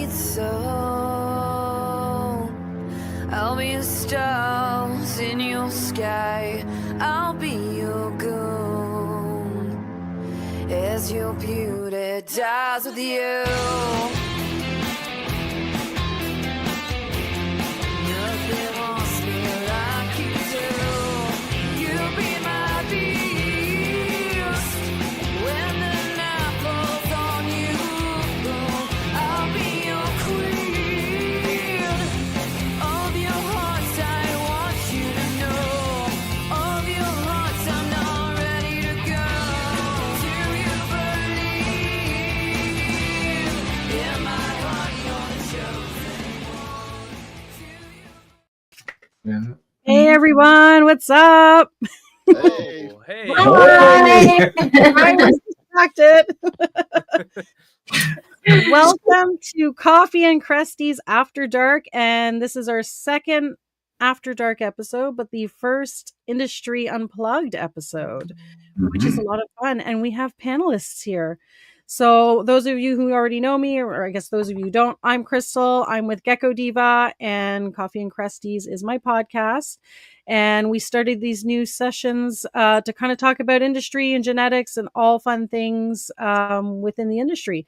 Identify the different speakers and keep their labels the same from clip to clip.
Speaker 1: need so. I'll be the stars in your sky. I'll be your goon as your beauty dies with you. Nothing wants me like you do. You'll be my beast when the night falls on you. I'll be your queen. Of your hearts, I want you to know. Of your hearts, I'm not ready to go. Do you believe in my heart? You're the chosen one.
Speaker 2: Hey everyone, what's up?
Speaker 3: Hey.
Speaker 4: Oh, hey.
Speaker 2: Hi. I was distracted. Welcome to Coffee and Cresties After Dark, and this is our second After Dark episode, but the first Industry Unplugged episode, which is a lot of fun, and we have panelists here. So those of you who already know me, or I guess those of you who don't, I'm Crystal. I'm with Gecko Diva, and Coffee and Cresties is my podcast. And we started these new sessions to kind of talk about industry and genetics and all fun things within the industry.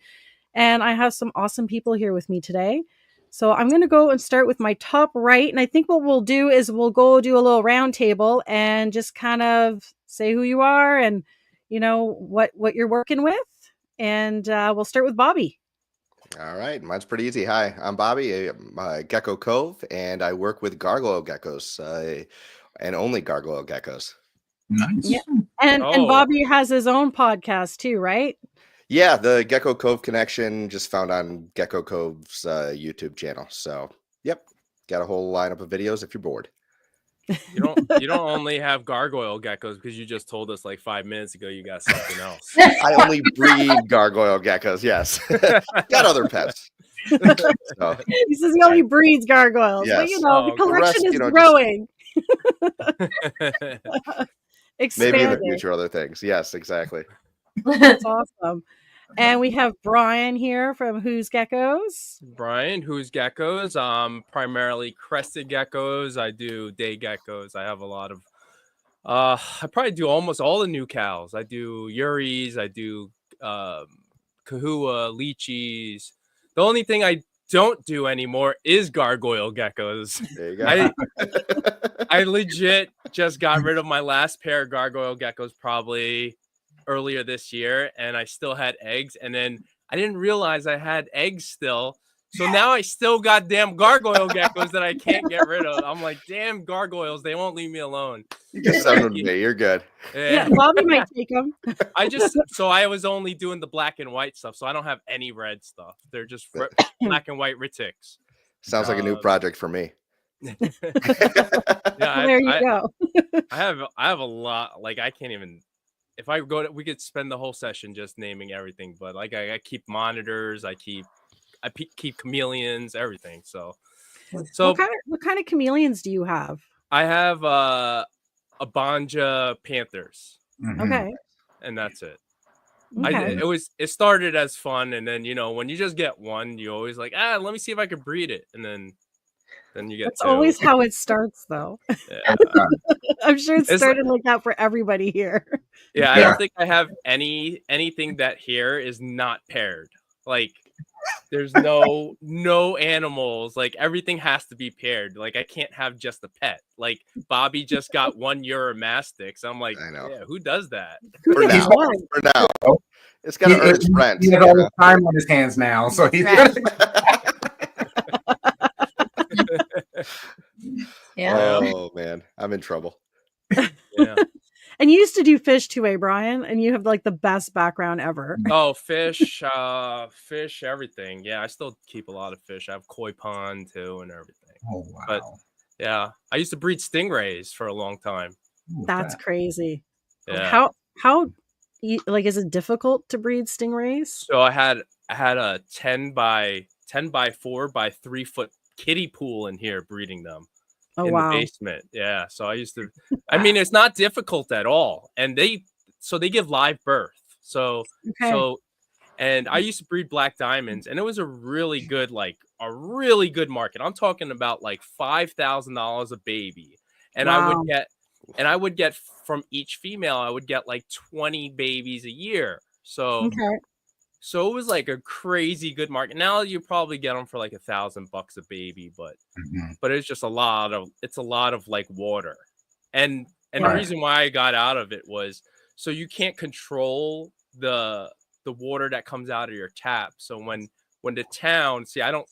Speaker 2: And I have some awesome people here with me today. So I'm going to go and start with my top right. And I think what we'll do is we'll go do a little round table and just kind of say who you are and, you know, what you're working with. And we'll start with Bobby.
Speaker 3: All right, mine's pretty easy. Hi, I'm Bobby, I'm Gecko Cove, and I work with gargoyle geckos, and only gargoyle geckos.
Speaker 5: Nice.
Speaker 2: Yeah. And Bobby has his own podcast too, right?
Speaker 3: Yeah, the Gecko Cove connection just found on Gecko Cove's YouTube channel. So, yep, got a whole lineup of videos if you're bored.
Speaker 4: You don't only have gargoyle geckos because you just told us like 5 minutes ago you got something else.
Speaker 3: I only breed gargoyle geckos, yes. Got other pets. So,
Speaker 2: He says he only breeds gargoyles.
Speaker 3: Yes.
Speaker 2: But you know, the
Speaker 4: Oh,
Speaker 2: collection
Speaker 3: the rest,
Speaker 2: is
Speaker 3: you know,
Speaker 2: growing.
Speaker 3: maybe in the
Speaker 2: Expanding.
Speaker 3: future, other things. Yes, exactly.
Speaker 2: That's awesome. And we have Brian here from Who's Geckos.
Speaker 4: Brian, Who's Geckos? Primarily crested geckos. I do day geckos. I have a lot of I probably do almost all the new cows. I do Uris, I do kahua, lychees. The only thing I don't do anymore is gargoyle geckos.
Speaker 3: There you go.
Speaker 4: I legit just got rid of my last pair of gargoyle geckos probably earlier this year, and I still had eggs, and then I didn't realize I had eggs still, so now I still got damn gargoyle geckos that I can't get rid of. I'm like, damn gargoyles, they won't leave me alone.
Speaker 3: You just send them to me. You're good.
Speaker 2: Yeah, Bobby might take them.
Speaker 4: I was only doing the black and white stuff, so I don't have any red stuff. They're just black and white retics.
Speaker 3: Sounds like a new project for me.
Speaker 4: Yeah,
Speaker 2: There you go.
Speaker 4: I have a lot. Like I can't even. If I go, we could spend the whole session just naming everything. But like I keep monitors, I keep chameleons, everything. So
Speaker 2: What kind of chameleons do you have?
Speaker 4: I have a Banja Panthers,
Speaker 2: Okay.
Speaker 4: and that's it.
Speaker 2: Okay.
Speaker 4: It started as fun, and then when you just get one, you always like let me see if I can breed it, and then you get.
Speaker 2: That's
Speaker 4: two.
Speaker 2: always how it starts, though.
Speaker 4: Yeah.
Speaker 2: I'm sure it started like that for everybody here.
Speaker 4: Yeah, I don't think I have anything that here is not paired. Like there's no animals. Like everything has to be paired. Like I can't have just a pet. Like Bobby just got 1 Euromastic. So I'm like,
Speaker 3: I know.
Speaker 4: Yeah, who does that?
Speaker 3: For now. It's got to earn its rent.
Speaker 5: He has all the time on his hands now, so he's
Speaker 6: Yeah.
Speaker 3: Oh man, I'm in trouble.
Speaker 4: Yeah.
Speaker 2: And you used to do fish too, Brian? And you have like the best background ever.
Speaker 4: Oh, fish, everything. Yeah, I still keep a lot of fish. I have koi pond too and everything.
Speaker 5: Oh wow.
Speaker 4: But yeah, I used to breed stingrays for a long time.
Speaker 2: That's crazy.
Speaker 4: Yeah.
Speaker 2: How like is it difficult to breed stingrays?
Speaker 4: So I had a 10 by 4 by 3 foot kiddie pool in here breeding them.
Speaker 2: Oh,
Speaker 4: in
Speaker 2: wow.
Speaker 4: the basement. Yeah. So I used to, I mean, it's not difficult at all. And they give live birth. So And I used to breed black diamonds, and it was a really good market. I'm talking about like $5,000 a baby. And I
Speaker 2: Wow.
Speaker 4: would get from each female, I would get like 20 babies a year. So
Speaker 2: Okay.
Speaker 4: it was like a crazy good market. Now you probably get them for like $1,000 a baby, but it's just a lot of like water. And the
Speaker 2: Yeah.
Speaker 4: reason why I got out of it was so you can't control the water that comes out of your tap. So when the town,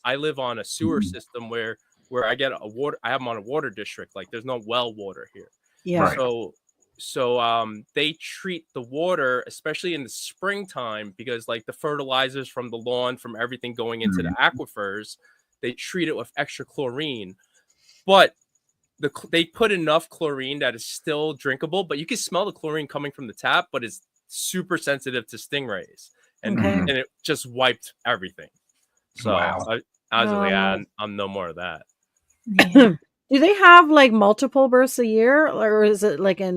Speaker 4: I live on a sewer system where I get I have them on a water district. Like there's no well water here.
Speaker 2: Yeah.
Speaker 5: Right.
Speaker 4: So they treat the water, especially in the springtime, because like the fertilizers from the lawn, from everything going into the aquifers, they treat it with extra chlorine. But they put enough chlorine that is still drinkable, but you can smell the chlorine coming from the tap, but it's super sensitive to stingrays, and
Speaker 2: Okay.
Speaker 4: and it just wiped everything. So
Speaker 5: Wow.
Speaker 4: I was like, I'm no more of that.
Speaker 2: Do they have like multiple births a year, or is it like I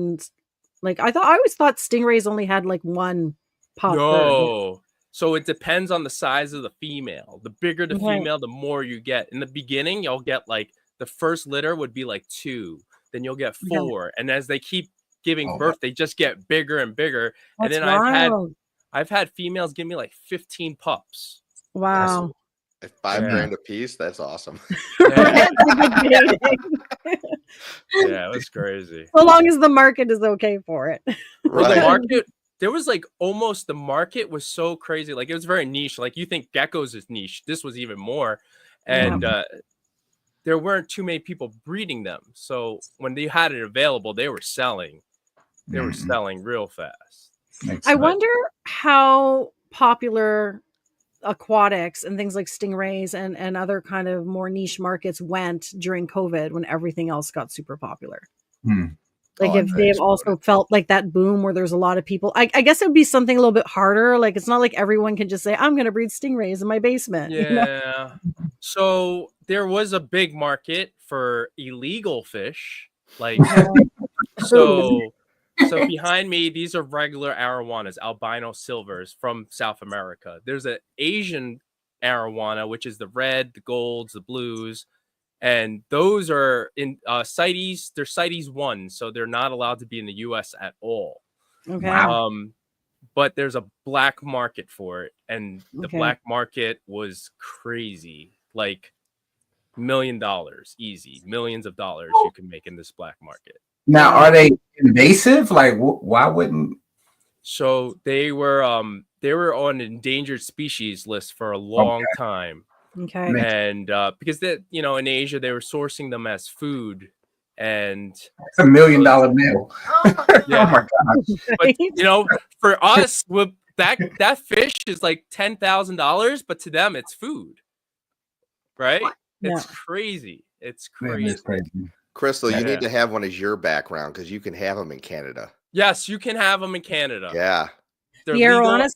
Speaker 2: always thought stingrays only had like one pup birth.
Speaker 4: No. So it depends on the size of the female. The bigger the
Speaker 2: Okay.
Speaker 4: female, the more you get. In the beginning, you'll get like the first litter would be like 2, then you'll get 4, and as they keep giving birth, they just get bigger and bigger.
Speaker 2: That's
Speaker 4: And then
Speaker 2: wild.
Speaker 4: I've had females give me like 15 pups.
Speaker 2: Wow.
Speaker 3: At $5,000 a piece, that's awesome.
Speaker 4: Yeah,
Speaker 2: Yeah,
Speaker 4: it was crazy.
Speaker 2: so long as the market is okay for it.
Speaker 4: Well, the
Speaker 3: Right.
Speaker 4: market, there was like the market was so crazy. Like it was very niche. Like you think geckos is niche. This was even more. And there weren't too many people breeding them. So when they had it available, they were selling. They were selling real fast.
Speaker 2: I wonder how popular aquatics and things like stingrays and other kind of more niche markets went during COVID when everything else got super popular. Like if they've also felt like that boom where there's a lot of people, I guess it would be something a little bit harder. Like it's not like everyone can just say, I'm going to breed stingrays in my basement.
Speaker 4: Yeah.
Speaker 2: You know?
Speaker 4: So there was a big market for illegal fish. Like, so behind me, these are regular arowanas, albino silvers from South America. There's an Asian arowana, which is the red, the golds, the blues. And those are in CITES. They're CITES 1, so they're not allowed to be in the U.S. at all.
Speaker 2: Okay.
Speaker 4: But there's a black market for it, and the black market was crazy. Like $1 million, easy, millions of dollars you can make in this black market.
Speaker 5: Now, are they invasive? Like, why wouldn't?
Speaker 4: So they were on an endangered species list for a long time.
Speaker 2: Okay.
Speaker 4: And because in Asia they were sourcing them as food, and
Speaker 5: It's $1 million meal.
Speaker 4: yeah.
Speaker 5: Oh my gosh.
Speaker 4: But for us, with that fish is like $10,000, but to them it's food, right? It's crazy. It's crazy.
Speaker 5: It's crazy.
Speaker 3: Crystal, you need to have one as your background because you can have them in Canada.
Speaker 4: Yes, you can have them in Canada.
Speaker 3: Yeah.
Speaker 4: They're
Speaker 2: The arowanas?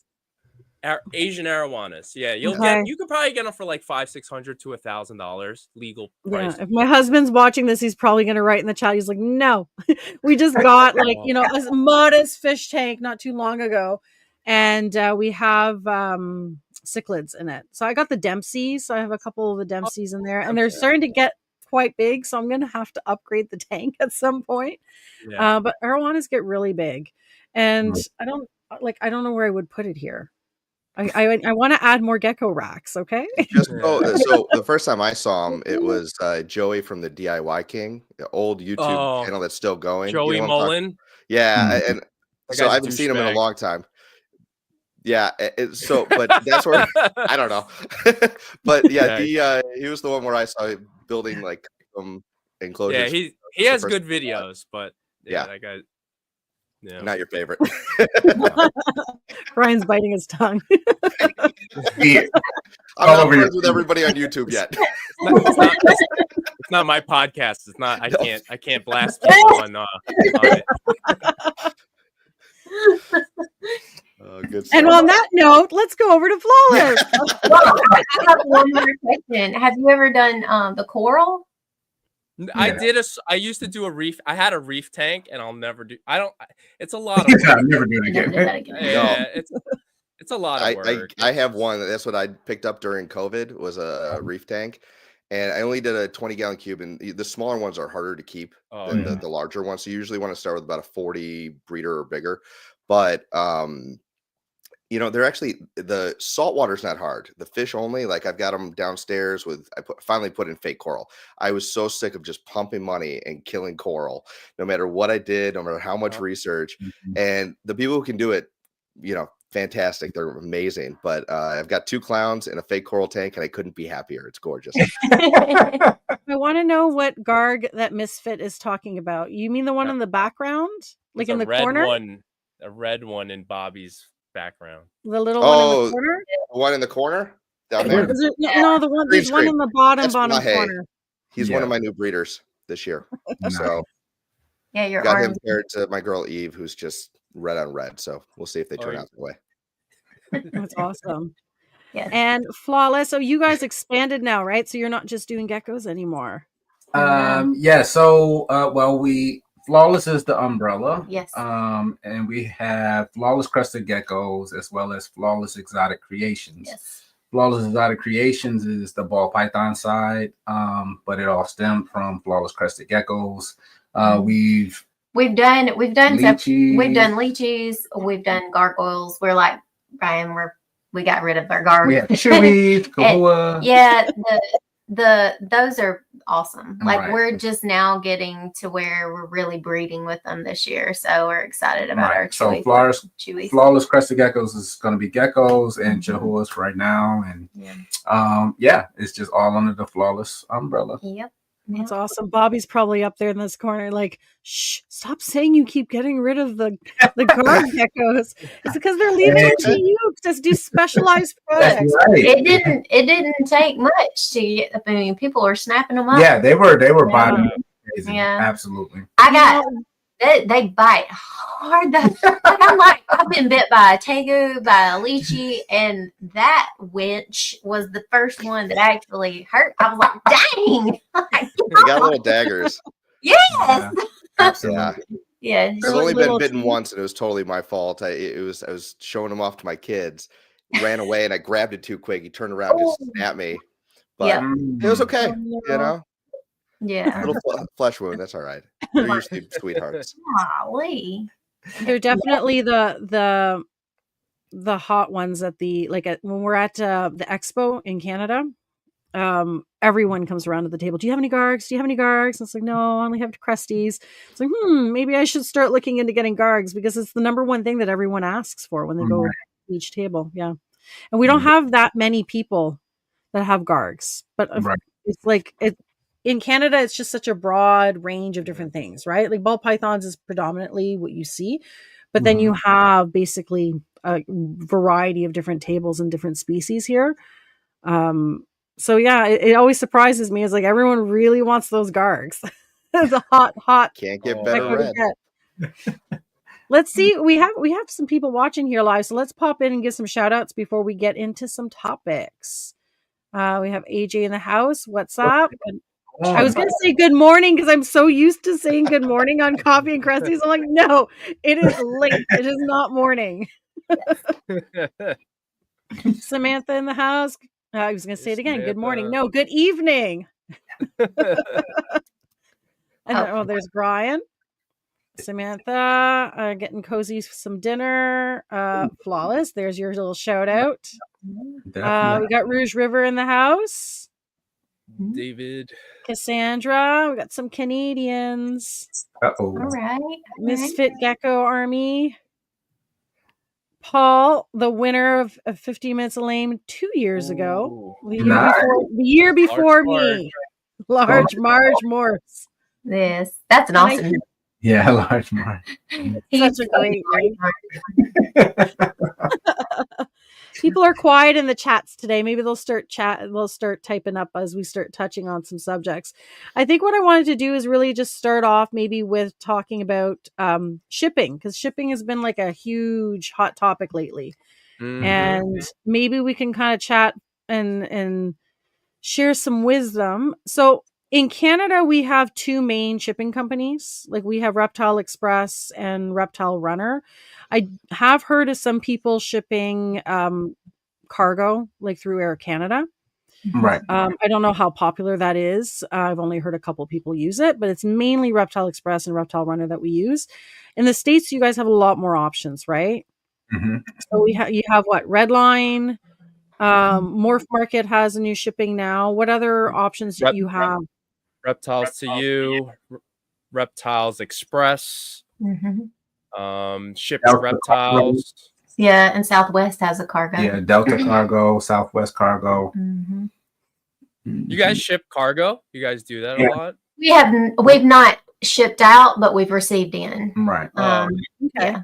Speaker 4: Asian arowanas. Yeah, you can probably get them for like $500-$600 to $1,000 legal price.
Speaker 2: Yeah, if my husband's watching this, he's probably going to write in the chat. He's like, no, we just got like, a modest fish tank not too long ago. And we have cichlids in it. So I got the Dempseys. So I have a couple of the Dempseys in there, and they're starting to get quite big. So I'm going to have to upgrade the tank at some point.
Speaker 4: Yeah.
Speaker 2: But arowanas get really big, and I don't know where I would put it here. I want to add more gecko racks. Okay.
Speaker 3: So the first time I saw him, it was Joey from the DIY King, the old YouTube channel that's still going.
Speaker 4: Joey Mullen.
Speaker 3: Yeah, and so I haven't seen him in a long time. Yeah, but that's where I don't know, but yeah, he was the one where I saw him building like enclosures.
Speaker 4: Yeah, he has good videos, but that guy. Yeah.
Speaker 3: Not your favorite.
Speaker 2: Brian's biting his tongue.
Speaker 3: I'm not friends with everybody on YouTube yet.
Speaker 4: It's not my podcast. It's not. I can't blast people on it.
Speaker 3: Good
Speaker 6: and on that note, let's go over to Flawless.
Speaker 7: I have one more question. Have you ever done the coral?
Speaker 4: I used to do a reef. I had a reef tank, and I'll never do. It's a lot of.
Speaker 5: I'll never do it again.
Speaker 4: Yeah, it's It's a lot of work.
Speaker 3: I have one. That's what I picked up during COVID was a reef tank. And I only did a 20-gallon cube, and the smaller ones are harder to keep than the larger ones. So you usually want to start with about a 40 breeder or bigger. But they're actually, the salt water's not hard. The fish only, like I've got them downstairs finally put in fake coral. I was so sick of just pumping money and killing coral, no matter what I did, no matter how much research. And the people who can do it, fantastic. They're amazing. But I've got 2 clowns and a fake coral tank, and I couldn't be happier. It's gorgeous.
Speaker 2: I want to know what garg that Misfit is talking about. You mean the one in the background? Like in the corner?
Speaker 4: A red one in Bobby's background.
Speaker 2: The little one in the corner?
Speaker 3: The one in the corner? Down there?
Speaker 2: No, there's one in the bottom corner.
Speaker 3: He's one of my new breeders this year. So
Speaker 7: yeah, your
Speaker 3: got
Speaker 7: arm.
Speaker 3: him paired to my girl Eve, who's just red on red. So we'll see if they turn out that way.
Speaker 2: That's awesome.
Speaker 7: Yeah.
Speaker 2: And Flawless. So you guys expanded now, right? So you're not just doing geckos anymore.
Speaker 5: So Flawless is the umbrella.
Speaker 7: Yes.
Speaker 5: And we have Flawless Crested Geckos as well as Flawless Exotic Creations.
Speaker 7: Yes.
Speaker 5: Flawless Exotic Creations is the ball python side, but it all stemmed from Flawless Crested Geckos. We've done
Speaker 7: leeches. We've done leeches. We've done gargoyles. We're like Brian. We got rid of our gargoyles.
Speaker 5: We have chewies, kahua.
Speaker 7: Yeah, those are awesome. Like we're just now getting to where we're really breeding with them this year, so we're excited about our chewies.
Speaker 5: Flawless Crested Geckos is going to be geckos and chihuahuas right now, and it's just all under the Flawless umbrella.
Speaker 7: Yep.
Speaker 2: That's awesome. Bobby's probably up there in this corner, like, shh, stop saying you keep getting rid of the guard geckos. It's because they're leaving it to you to do specialized products.
Speaker 5: Right.
Speaker 7: It didn't take much to get. I mean, people are snapping them up.
Speaker 5: Yeah, they were buying them. Yeah, absolutely.
Speaker 7: They bite hard. I've been bit by a tegu, by a lychee, and that winch was the first one that actually hurt. I was like, dang.
Speaker 3: They got little daggers.
Speaker 7: Yes.
Speaker 5: Yeah, absolutely.
Speaker 7: Yeah.
Speaker 3: I've only been bitten once, and it was totally my fault. I was showing them off to my kids, ran away, and I grabbed it too quick. He turned around and just snapped me. But it was okay,
Speaker 7: Yeah.
Speaker 3: A little flesh wound. That's all right. They're usually sweethearts.
Speaker 7: Golly.
Speaker 2: They're definitely the hot ones at when we're at the expo in Canada. Everyone comes around to the table. Do you have any gargs? Do you have any gargs? And it's like, no, I only have Cresties. It's like, maybe I should start looking into getting gargs because it's the number one thing that everyone asks for when they go to each table. Yeah. And we don't have that many people that have gargs, but it's like in Canada, it's just such a broad range of different things, right? Like ball pythons is predominantly what you see, but then you have basically a variety of different tables and different species here. So yeah, it always surprises me. It's like everyone really wants those gargs. It's a hot.
Speaker 3: Can't get better red.
Speaker 2: Let's see. We have some people watching here live, so let's pop in and give some shout outs before we get into some topics. We have AJ in the house. What's up? I was going to say good morning because I'm so used to saying good morning on Coffee and Cresties. I'm like, no, it is late. It is not morning. Samantha in the house. I was going to say it again. Good morning. No, good evening. And there's Brian. Samantha getting cozy for some dinner. Flawless. There's your little shout out. We got Rouge River in the house.
Speaker 4: David.
Speaker 2: Cassandra. We got some Canadians.
Speaker 7: All right.
Speaker 2: Misfit Gecko Army. Paul, the winner of 15 Minutes of Lame 2 years ago. The year before me. Large Marge Morse.
Speaker 7: Yes. That's an awesome.
Speaker 5: Yeah, Large Marge.
Speaker 2: Such a great name. People are quiet in the chats today. Maybe they'll start typing up as we start touching on some subjects. I think what I wanted to do is really just start off maybe with talking about shipping, because shipping has been like a huge hot topic lately. And maybe we can kind of chat and share some wisdom. So In Canada, we have two main shipping companies. Like we have Reptile Express and Reptile Runner. I have heard of some people shipping cargo like through Air Canada.
Speaker 5: Right.
Speaker 2: I don't know how popular that is. I've only heard a couple people use it, but it's mainly Reptile Express and Reptile Runner that we use. In the States, you guys have a lot more options, right?
Speaker 5: Mm-hmm.
Speaker 2: So you have what? Redline, Morph Market has a new shipping now. What other options do you have?
Speaker 4: Reptiles to You, Reptiles Express, Shipped Reptiles.
Speaker 7: Yeah, and Southwest has a cargo.
Speaker 5: Yeah, Delta Cargo, Southwest Cargo.
Speaker 7: Mm-hmm.
Speaker 4: You guys ship cargo? You guys do that a lot?
Speaker 7: We've not shipped out, but we've received in.
Speaker 5: Right.
Speaker 2: Okay.
Speaker 7: Yeah.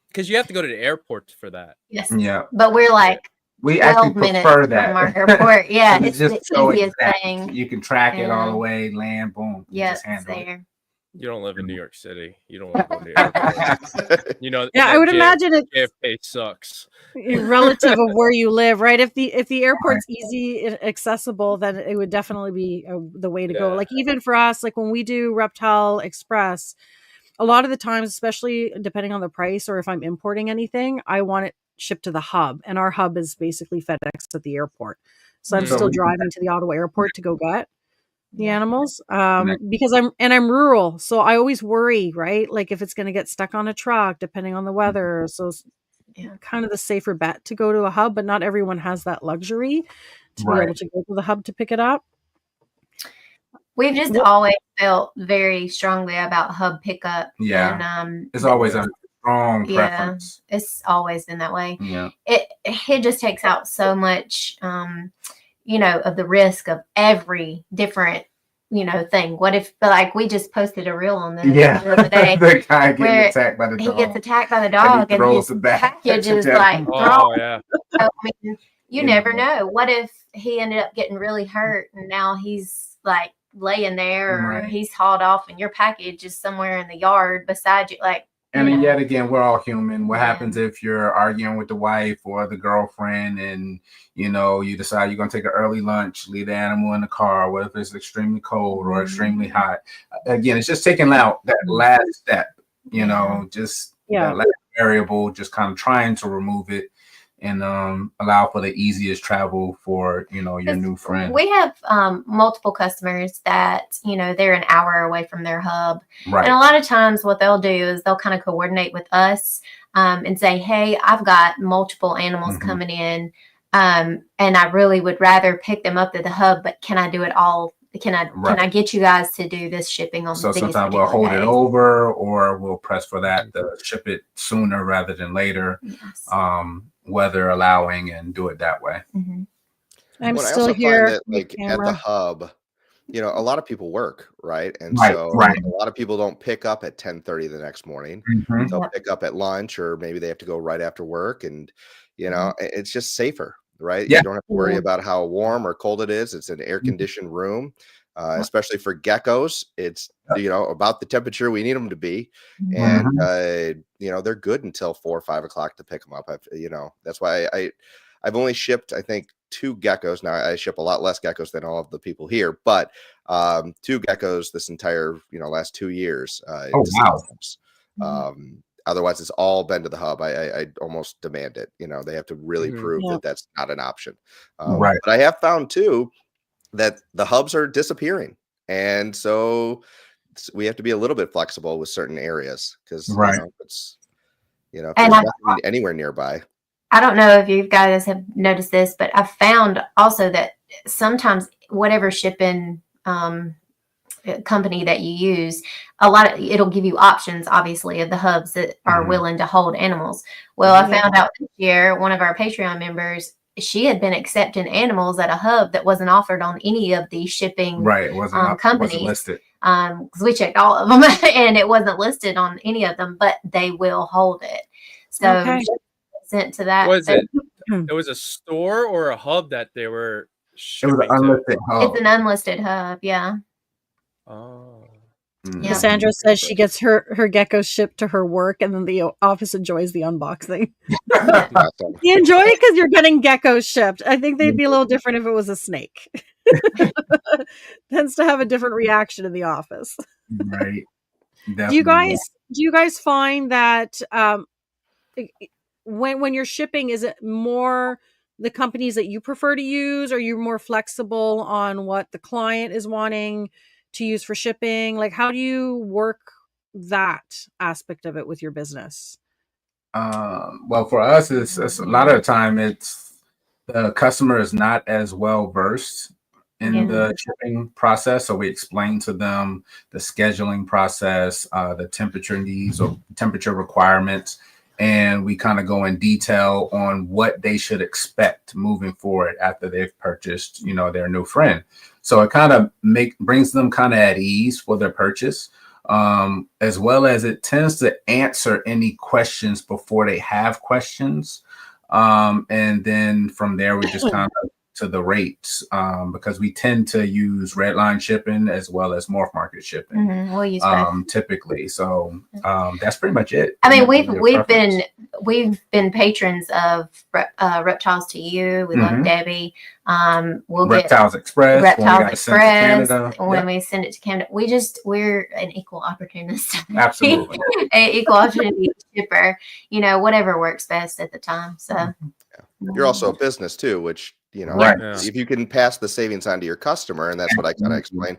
Speaker 4: Because you have to go to the airport for that.
Speaker 7: Yes.
Speaker 5: Yeah.
Speaker 7: But we're like
Speaker 5: we actually
Speaker 7: 12 minutes
Speaker 5: prefer that
Speaker 7: from our airport. Yeah, it's the
Speaker 5: just so
Speaker 7: easiest
Speaker 5: exact.
Speaker 7: thing.
Speaker 5: You can track it all the way, land, boom.
Speaker 7: Yeah,
Speaker 5: just
Speaker 7: it's
Speaker 5: handle it.
Speaker 7: there.
Speaker 4: You don't live in New York City. You don't want to go to the airport. You know.
Speaker 2: Yeah, I would imagine it
Speaker 4: JFK sucks.
Speaker 2: relative of where you live, right? If the airport's easy accessible, then it would definitely be the way to go. Like even for us, like when we do Reptile Express, a lot of the times, especially depending on the price or if I'm importing anything, I want it shipped to the hub, and our hub is basically FedEx at the airport. So I'm still driving to the Ottawa airport to go get the animals because I'm rural, so I always worry, right? Like if it's going to get stuck on a truck depending on the weather. So kind of the safer bet to go to a hub, but not everyone has that luxury to be able to go to the hub to pick it up.
Speaker 7: We've just always felt very strongly about hub pickup.
Speaker 5: Yeah,
Speaker 7: and
Speaker 5: it's always a strong preference.
Speaker 7: It's always been that way.
Speaker 5: Yeah,
Speaker 7: it just takes out so much of the risk of every different thing. What if, like, we just posted a reel on this the other day.
Speaker 5: The guy gets attacked by the dog.
Speaker 7: He gets attacked by the dog, and his package is like, I mean, you never know. What if he ended up getting really hurt, and now he's like laying there, or he's hauled off, and your package is somewhere in the yard beside you, like.
Speaker 5: And yet again, we're all human. What happens if you're arguing with the wife or the girlfriend and, you decide you're going to take an early lunch, leave the animal in the car? What if it's extremely cold or extremely hot? Again, it's just taking out that last step, just that last variable, just kind of trying to remove it and allow for the easiest travel for, your new friend.
Speaker 7: We have multiple customers that, they're an hour away from their hub.
Speaker 5: Right.
Speaker 7: And a lot of times what they'll do is they'll kind of coordinate with us and say, hey, I've got multiple animals coming in, and I really would rather pick them up at the hub, but can I do it all? Can I get you guys to do this shipping on
Speaker 5: so
Speaker 7: these
Speaker 5: sometimes we'll hold it over, or we'll press for that to ship it sooner rather than later.
Speaker 7: Yes.
Speaker 5: Weather allowing, and do it that way.
Speaker 2: I'm still here
Speaker 3: that, like at the hub, a lot of people work, right? And so
Speaker 5: right.
Speaker 3: a lot of people don't pick up at 10:30 the next morning. They'll pick up at lunch, or maybe they have to go right after work, and it's just safer, right? You don't have to worry about how warm or cold it is. It's an air-conditioned room. Especially for geckos, it's about the temperature we need them to be, and they're good until 4 or 5 o'clock to pick them up. That's why I've only shipped, I think, 2 geckos. Now I ship a lot less geckos than all of the people here, but 2 geckos this entire last 2 years. Otherwise, it's all been to the hub. I almost demand it. They have to really prove that that's not an option. But I have found too that the hubs are disappearing, and so we have to be a little bit flexible with certain areas, because it's if there's nothing anywhere nearby.
Speaker 7: I don't know if you guys have noticed this, but I found also that sometimes whatever shipping company that you use, it'll give you options, obviously, of the hubs that are willing to hold animals. Well, I found out this year, one of our Patreon members, she had been accepting animals at a hub that wasn't offered on any of the shipping companies.
Speaker 5: Wasn't listed.
Speaker 7: Because we checked all of them and it wasn't listed on any of them, but they will hold it. So sent to that.
Speaker 4: Was it? It was a store or a hub that they were shipping.
Speaker 5: It was an unlisted hub.
Speaker 7: It's an unlisted hub. Yeah.
Speaker 4: Oh.
Speaker 7: Yeah.
Speaker 2: Sandra says she gets her geckos shipped to her work, and then the office enjoys the unboxing. You enjoy it because you're getting geckos shipped. I think they'd be a little different if it was a snake. tends to have a different reaction in the office.
Speaker 5: Right.
Speaker 2: Do you guys find that when you're shipping, is it more the companies that you prefer to use? Are you more flexible on what the client is wanting to use for shipping? Like, how do you work that aspect of it with your business?
Speaker 5: Well, for us, it's a lot of the time it's the customer is not as well versed in the shipping process, so we explain to them the scheduling process, the temperature needs or temperature requirements, and we kind of go in detail on what they should expect moving forward after they've purchased, their new friend. So it kind of brings them kind of at ease for their purchase. As well as it tends to answer any questions before they have questions. And then from there, we just kind of to the rates because we tend to use redline shipping as well as morph market shipping
Speaker 7: We'll use both.
Speaker 5: typically. So that's pretty much it.
Speaker 7: I mean, we've been patrons of Reptiles to You. We love Debbie. We'll
Speaker 5: Reptiles
Speaker 7: get
Speaker 5: Express.
Speaker 7: Reptiles Express when
Speaker 5: Yep.
Speaker 7: we send it to Canada. We're an equal opportunist.
Speaker 5: Absolutely.
Speaker 7: An equal opportunity shipper. Whatever works best at the time. So
Speaker 3: You're also a business too, which
Speaker 5: Right.
Speaker 3: if you can pass the savings on to your customer, and that's what I kind of explained.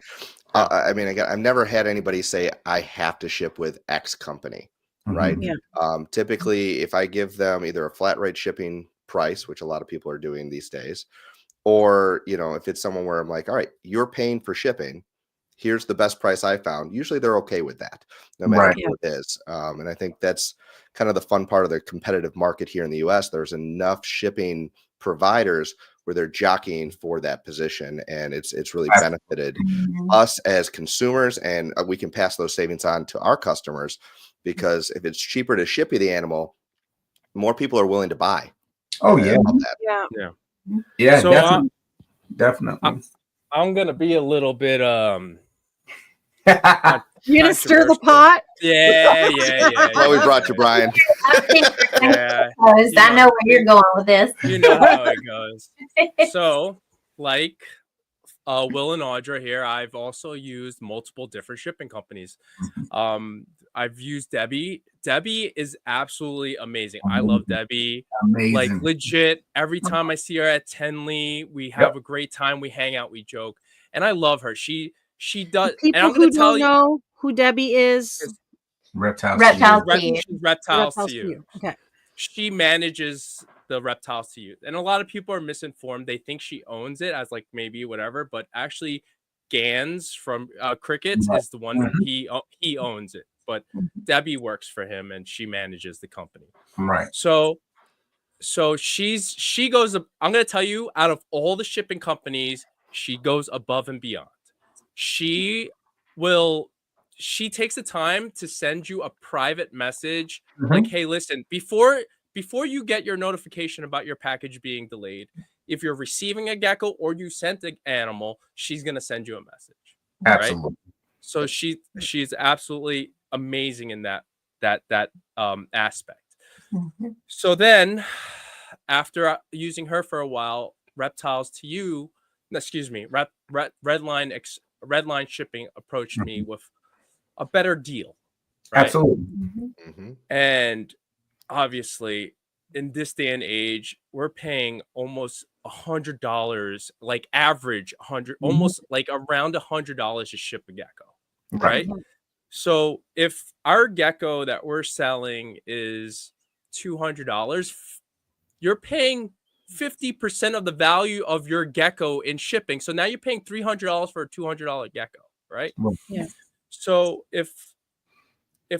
Speaker 3: I mean, again, I've never had anybody say I have to ship with X company, right?
Speaker 2: Yeah.
Speaker 3: Typically, if I give them either a flat rate shipping price, which a lot of people are doing these days, or if it's someone where I'm like, all right, you're paying for shipping, here's the best price I found. Usually, they're okay with that, no matter what it is. And I think that's kind of the fun part of the competitive market here in the U.S. There's enough shipping providers where they're jockeying for that position, and it's really benefited us as consumers, and we can pass those savings on to our customers because if it's cheaper to ship you the animal, more people are willing to buy.
Speaker 5: Oh yeah,
Speaker 2: Yeah.
Speaker 4: So,
Speaker 5: definitely.
Speaker 4: I'm gonna be a little bit
Speaker 2: You're gonna stir the pot?
Speaker 4: Yeah.
Speaker 3: Well, we brought you, Brian.
Speaker 4: Yeah.
Speaker 7: I know where you're going with this.
Speaker 4: You know how it goes. So, like Will and Audra here, I've also used multiple different shipping companies. I've used Debbie. Debbie is absolutely amazing. I love Debbie.
Speaker 5: Amazing.
Speaker 4: Like legit, every time I see her at Tenley, we have a great time. We hang out, we joke, and I love her. She does.
Speaker 2: People
Speaker 4: and I'm
Speaker 2: who
Speaker 4: gonna tell
Speaker 2: don't know who Debbie is.
Speaker 5: Reptiles
Speaker 4: she's Reptiles to You.
Speaker 2: Okay.
Speaker 4: She manages the Reptiles to You, and a lot of people are misinformed. They think she owns it as like maybe whatever, but actually, Gans from Crickets is the one he owns it. But Debbie works for him, and she manages the company.
Speaker 5: Right.
Speaker 4: So she goes. I'm gonna tell you, out of all the shipping companies, she goes above and beyond. She takes the time to send you a private message like, hey, listen, before you get your notification about your package being delayed, if you're receiving a gecko or you sent an animal, she's going to send you a message.
Speaker 5: Absolutely.
Speaker 4: Right? So she's absolutely amazing in that aspect. So then after using her for a while, Reptiles to You, Redline Shipping approached me with a better deal. Right?
Speaker 5: Absolutely.
Speaker 4: And obviously, in this day and age, we're paying almost $100, like average 100, almost like around $100 to ship a gecko, right? So if our gecko that we're selling is $200, you're paying 50% of the value of your gecko in shipping. So now you're paying $300 for a $200 gecko, right?
Speaker 2: Yeah.
Speaker 4: So if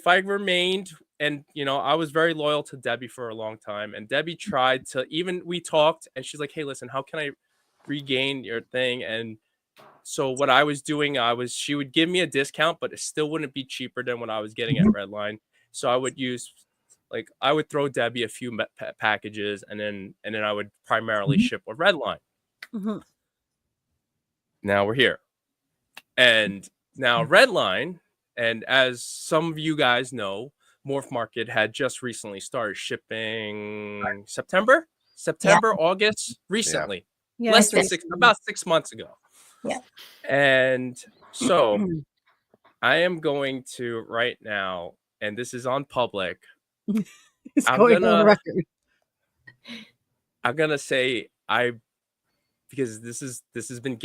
Speaker 4: I remained, and I was very loyal to Debbie for a long time, and Debbie tried to, we talked, and she's like, hey, listen, how can I regain your thing? And so what I was doing, she would give me a discount, but it still wouldn't be cheaper than what I was getting at Redline. So I would I would throw Debbie a few packages, and then I would primarily ship with Redline. Now we're here, and now Redline, and as some of you guys know, Morph Market had just recently started shipping September, August, recently.
Speaker 2: Yeah.
Speaker 4: Less than about 6 months ago.
Speaker 7: Yeah.
Speaker 4: And so I am going to right now, and this is on public.
Speaker 2: It's
Speaker 4: I'm
Speaker 2: going on the
Speaker 4: gonna
Speaker 2: record.
Speaker 4: say because this has been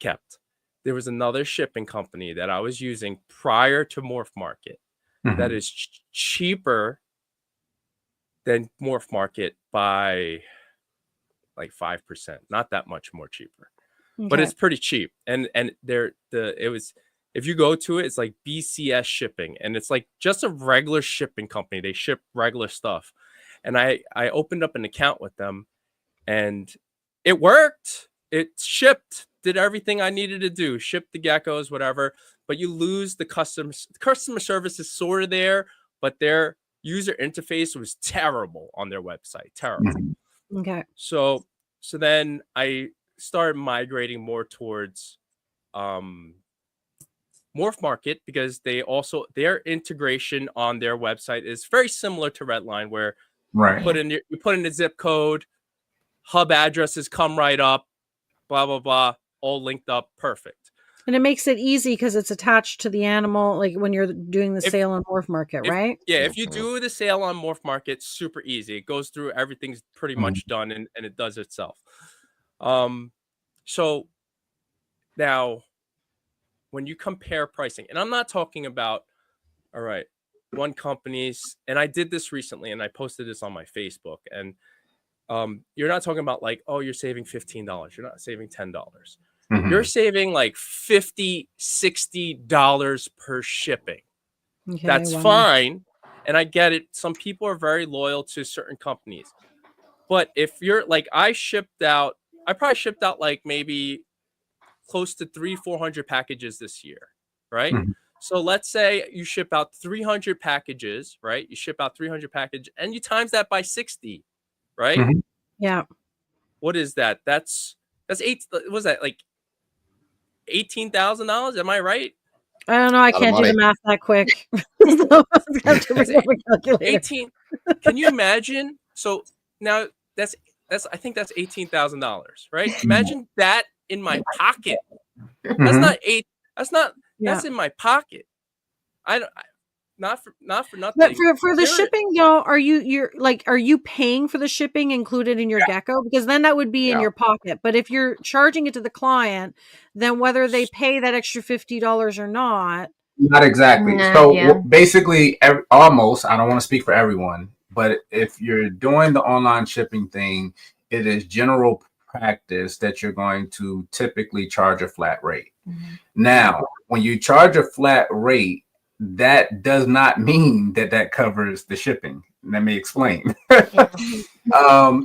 Speaker 4: kept. There was another shipping company that I was using prior to Morph Market that is cheaper than Morph Market by like 5%, not that much more cheaper, but it's pretty cheap. And if you go to it, it's like BCS shipping, and it's like just a regular shipping company. They ship regular stuff, and I opened up an account with them, and it worked. It shipped, did everything I needed to do, shipped the geckos, whatever. But you lose the customer service is sort of there, but their user interface was terrible on their website. Terrible.
Speaker 2: Okay.
Speaker 4: So then I started migrating more towards Morph Market, because their integration on their website is very similar to Redline, where you put in the zip code, hub addresses come right up, blah blah blah, all linked up, perfect.
Speaker 2: And it makes it easy because it's attached to the animal, like when you're doing the sale on Morph Market, right?
Speaker 4: Yeah, if you do the sale on Morph Market, super easy. It goes through, everything's pretty much done, and it does itself. So now when you compare pricing, and I'm not talking about, all right, one company's, and I did this recently and I posted this on my Facebook, and you're not talking about like, oh, you're saving $15. You're not saving $10. You're saving like $50, $60 per shipping. Okay, that's fine. And I get it. Some people are very loyal to certain companies. But if you're like, I probably shipped out like maybe close to 300-400 packages this year, right? So let's say you ship out 300 packages, right? You ship out 300 packages, and you times that by 60, right?
Speaker 2: Yeah.
Speaker 4: What is that? That's was that like $18,000? Am I right?
Speaker 2: I don't know. I can't do the math that quick.
Speaker 4: 18. Can you imagine? So now that's I think that's $18,000, right? Imagine that in my pocket. That's not eight. That's not. That's in my pocket. Not for nothing.
Speaker 2: But for the shipping, though, are you paying for the shipping included in your Gecko? Because then that would be in your pocket. But if you're charging it to the client, then whether they pay that extra $50 or not.
Speaker 5: Not exactly. Basically, almost, I don't want to speak for everyone, but if you're doing the online shipping thing, it is general practice that you're going to typically charge a flat rate. Now, when you charge a flat rate, that does not mean that covers the shipping. Let me explain.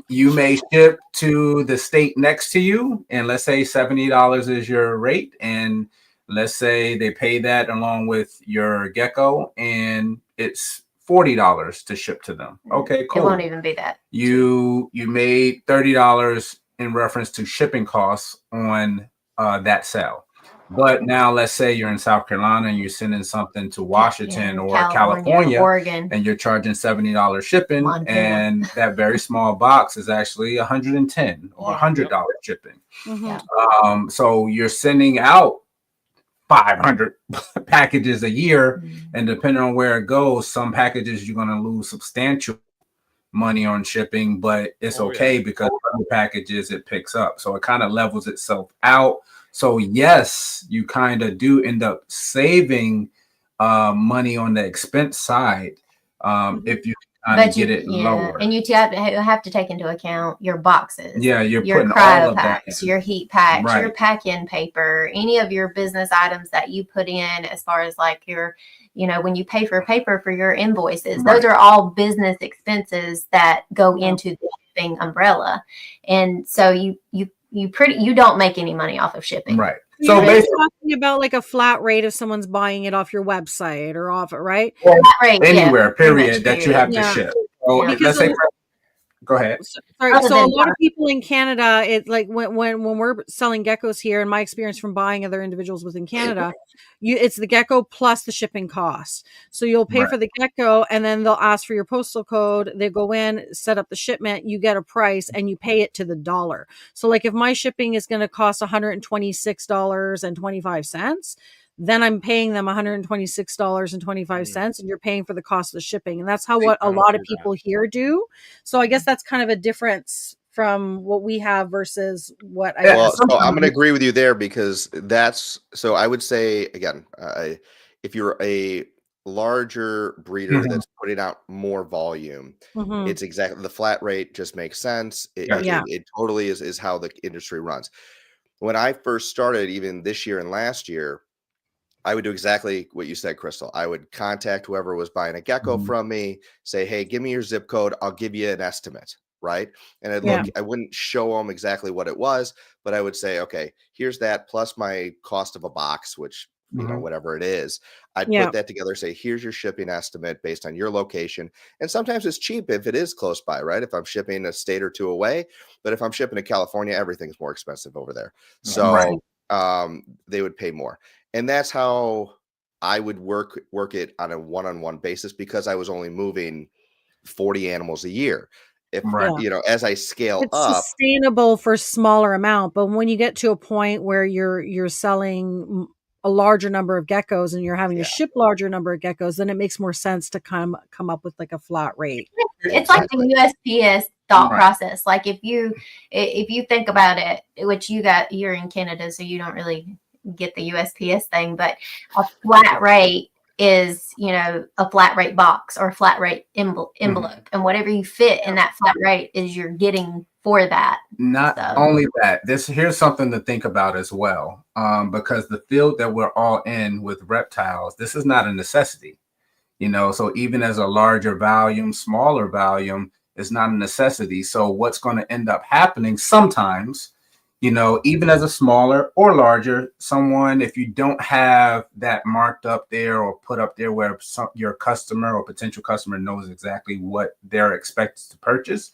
Speaker 5: You may ship to the state next to you, and let's say $70 is your rate, and let's say they pay that along with your Gecko, and it's $40 to ship to them. Okay, cool.
Speaker 7: It won't even be that.
Speaker 5: You made $30 in reference to shipping costs on that sale. But now let's say you're in South Carolina and you're sending something to Washington or California,
Speaker 7: Oregon,
Speaker 5: and you're charging $70 shipping, and that very small box is actually $110 or $100 shipping. So you're sending out 500 packages a year, and depending on where it goes, some packages you're going to lose substantial money on shipping, but it's because other packages it picks up. So it kind of levels itself out. So yes, you kind of do end up saving money on the expense side if you kind of get it lower.
Speaker 7: And you have to take into account your boxes.
Speaker 5: Yeah, you're
Speaker 7: your
Speaker 5: putting
Speaker 7: cryo
Speaker 5: all of
Speaker 7: packs,
Speaker 5: that in.
Speaker 7: your heat packs,
Speaker 5: Right.
Speaker 7: your pack-in paper, any of your business items that you put in as far as like your, when you pay for paper for your invoices, those are all business expenses that go into the shipping umbrella. And so you don't make any money off of shipping.
Speaker 5: Right.
Speaker 2: So basically talking about like a flat rate if someone's buying it off your website or off it, right?
Speaker 5: Or anywhere, period, that you have to ship. So let's say Go ahead.
Speaker 2: Sorry.
Speaker 7: Other
Speaker 2: So a
Speaker 7: than
Speaker 2: lot of people in Canada, it like when we're selling geckos here, and my experience from buying other individuals within Canada, it's the gecko plus the shipping cost. So you'll pay
Speaker 5: Right.
Speaker 2: for the gecko, and then they'll ask for your postal code. They go in, set up the shipment, you get a price, and you pay it to the dollar. So like if my shipping is going to cost $126.25, then I'm paying them $126.25, and you're paying for the cost of the shipping. And that's how what a lot of people here do. So I guess that's kind of a difference from what we have versus what I
Speaker 3: Well,
Speaker 2: guess.
Speaker 3: so I'm going to agree with you there, because so I would say, again, if you're a larger breeder
Speaker 5: Mhm.
Speaker 3: that's putting out more volume,
Speaker 2: Mhm.
Speaker 3: it's exactly, the flat rate just makes sense.
Speaker 5: Yeah.
Speaker 3: It totally is how the industry runs. When I first started, even this year and last year, I would do exactly what you said, Crystal. I would contact whoever was buying a gecko
Speaker 5: Mhm.
Speaker 3: from me, say, hey, give me your zip code. I'll give you an estimate, right? And I'd
Speaker 2: Yeah.
Speaker 3: look, I wouldn't show them exactly what it was, but I would say, okay, here's that plus my cost of a box, which,
Speaker 5: Mhm.
Speaker 3: whatever it is. I'd
Speaker 2: Yeah.
Speaker 3: put that together, say, here's your shipping estimate based on your location. And sometimes it's cheap if it is close by, right? If I'm shipping a state or two away, but if I'm shipping to California, everything's more expensive over there. So
Speaker 5: Right.
Speaker 3: they would pay more. And that's how I would work it on a one-on-one basis, because I was only moving 40 animals a year. If
Speaker 5: Right.
Speaker 3: as I scale
Speaker 2: It's
Speaker 3: up,
Speaker 2: sustainable for smaller amount, but when you get to a point where you're selling a larger number of geckos and you're having to
Speaker 3: Yeah.
Speaker 2: ship larger number of geckos, then it makes more sense to come up with like a flat rate.
Speaker 7: It's like
Speaker 3: Exactly.
Speaker 7: the USPS thought
Speaker 5: Right.
Speaker 7: process. Like if you think about it, which you're in Canada, so you don't really get the USPS thing, but a flat rate is, a flat rate box or a flat rate envelope, and whatever you fit in that flat rate is you're getting for that.
Speaker 5: Not
Speaker 7: So.
Speaker 5: only that, here's something to think about as well, because the field that we're all in with reptiles, this is not a necessity, so even as a larger volume, smaller volume is not a necessity. So what's going to end up happening sometimes, even as a smaller or larger someone, if you don't have that marked up there or put up there where your customer or potential customer knows exactly what they're expected to purchase,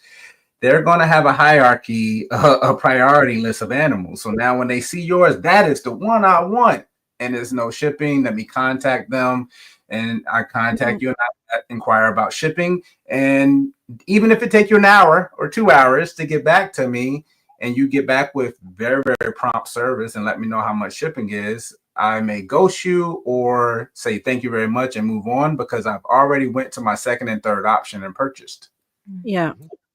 Speaker 5: they're going to have a hierarchy, a priority list of animals. So now when they see yours, that is the one I want, and there's no shipping. Let me contact them, and I contact you and I inquire about shipping. And even if it takes you an hour or 2 hours to get back to me, and you get back with very, very prompt service and let me know how much shipping is, I may ghost you or say thank you very much and move on, because I've already went to my second and third option and purchased.
Speaker 2: Yeah.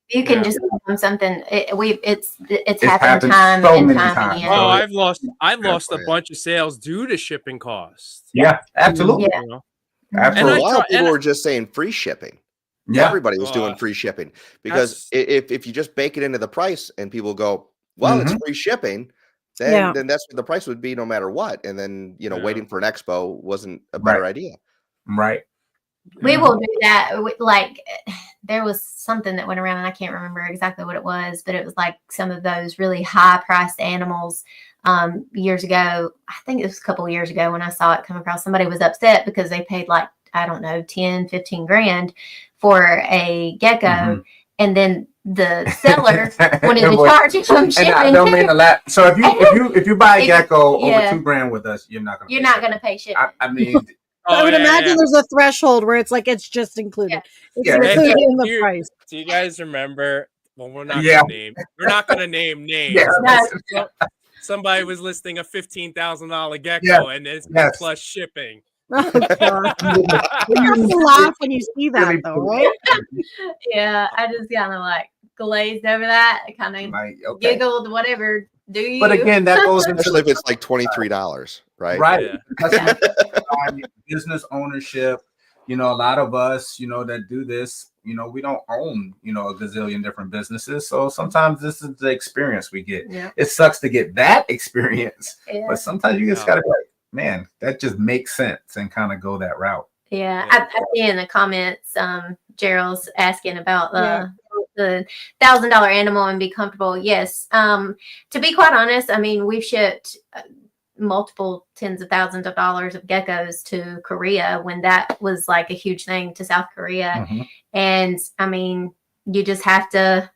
Speaker 7: You can just give them something. It's happened
Speaker 5: happened
Speaker 7: time
Speaker 5: so
Speaker 7: and
Speaker 5: many
Speaker 7: time
Speaker 5: times.
Speaker 7: again.
Speaker 4: Oh,
Speaker 5: So
Speaker 4: I've lost a bunch of sales due to shipping costs.
Speaker 5: Yeah, absolutely.
Speaker 7: Yeah.
Speaker 3: for
Speaker 5: Absolutely.
Speaker 3: a while, people were just saying free shipping.
Speaker 5: Yeah.
Speaker 3: Everybody was doing free shipping, because if you just bake it into the price and people go, well, it's free shipping, then that's what the price would be no matter what. And then, waiting for an expo wasn't a better idea.
Speaker 5: Right.
Speaker 7: We will do that. Like there was something that went around, and I can't remember exactly what it was, but it was like some of those really high priced animals years ago. I think it was a couple of years ago when I saw it come across. Somebody was upset because they paid like, I don't know, 10, 15 grand for a gecko. And then the seller wanted to charge him shipping.
Speaker 5: And I don't mean a lot. So if you buy a gecko over $2 grand with us, you're not going to pay shipping. I mean,
Speaker 2: I would imagine there's a threshold where it's like it's just included. It's included in the price.
Speaker 4: Do you guys remember? Well, we're not gonna name names. Somebody was listing a $15,000 gecko, and it's plus shipping.
Speaker 2: Oh God! You have to laugh when you see that, though, right?
Speaker 7: Yeah, I just kind of like glazed over that. I kind of giggled, whatever. Do you?
Speaker 5: But again, that goes
Speaker 3: especially if it's like $23, right?
Speaker 5: Right. Business ownership. A lot of us, that do this, we don't own, a gazillion different businesses. So sometimes this is the experience we get. Yeah. It sucks to get that experience, but sometimes you just gotta be like, man, that just makes sense, and kind of go that route.
Speaker 7: Yeah. I see in the comments, Gerald's asking about the $1,000 animal and be comfortable. Yes. To be quite honest, I mean, we've shipped multiple tens of thousands of dollars of geckos to Korea when that was like a huge thing, to South Korea. And I mean, you just have to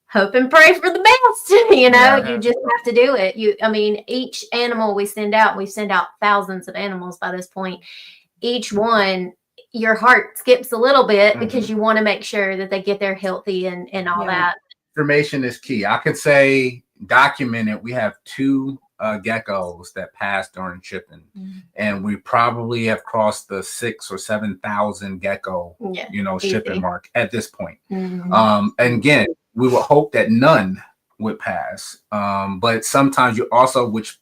Speaker 7: hope and pray for the best. You just have to do it. Each animal we send out thousands of animals by this point. Each one, your heart skips a little bit because you want to make sure that they get there healthy and all that.
Speaker 5: Information is key. I could say documented. We have 2 geckos that passed during shipping, and we probably have crossed the 6,000 or 7,000 gecko, shipping mark at this point. And again, we would hope that none would pass. But sometimes you also, which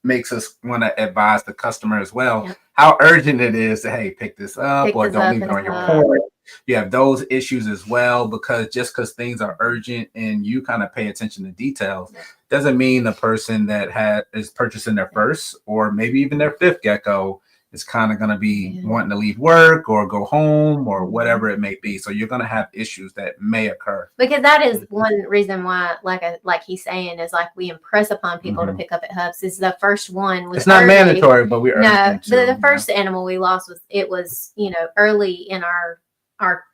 Speaker 5: makes us want to advise the customer as well, how urgent it is to, hey, pick this up or don't leave it on your porch. You have those issues as well, because just because things are urgent and you kind of pay attention to details doesn't mean the person that is purchasing their first or maybe even their 5th gecko is kind of going to be wanting to leave work or go home or whatever it may be. So you're going to have issues that may occur.
Speaker 7: Because that is one reason why, like he's saying, is like we impress upon people to pick up at Hubs. Is the first one was
Speaker 5: it's not mandatory, but we
Speaker 7: the first animal we lost was early in our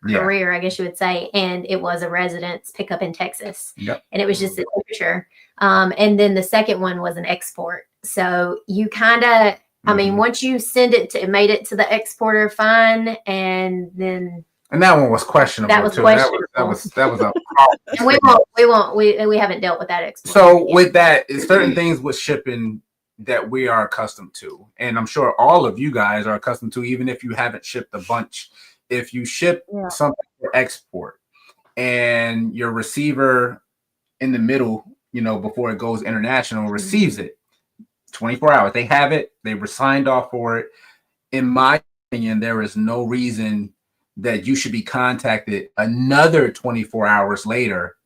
Speaker 7: career, I guess you would say, and it was a residence pickup in Texas, and it was just a temperature. And then the second one was an export. So you kind of, once you made it to the exporter, fine, and then. And
Speaker 5: that one was questionable. That was questionable. That was a problem.
Speaker 7: We haven't dealt with that export.
Speaker 5: So with that, certain things with shipping that we are accustomed to, and I'm sure all of you guys are accustomed to, even if you haven't shipped a bunch. If you ship something for export and your receiver in the middle, before it goes international, receives it 24 hours, they have it, they were signed off for it. In my opinion, there is no reason that you should be contacted another 24 hours later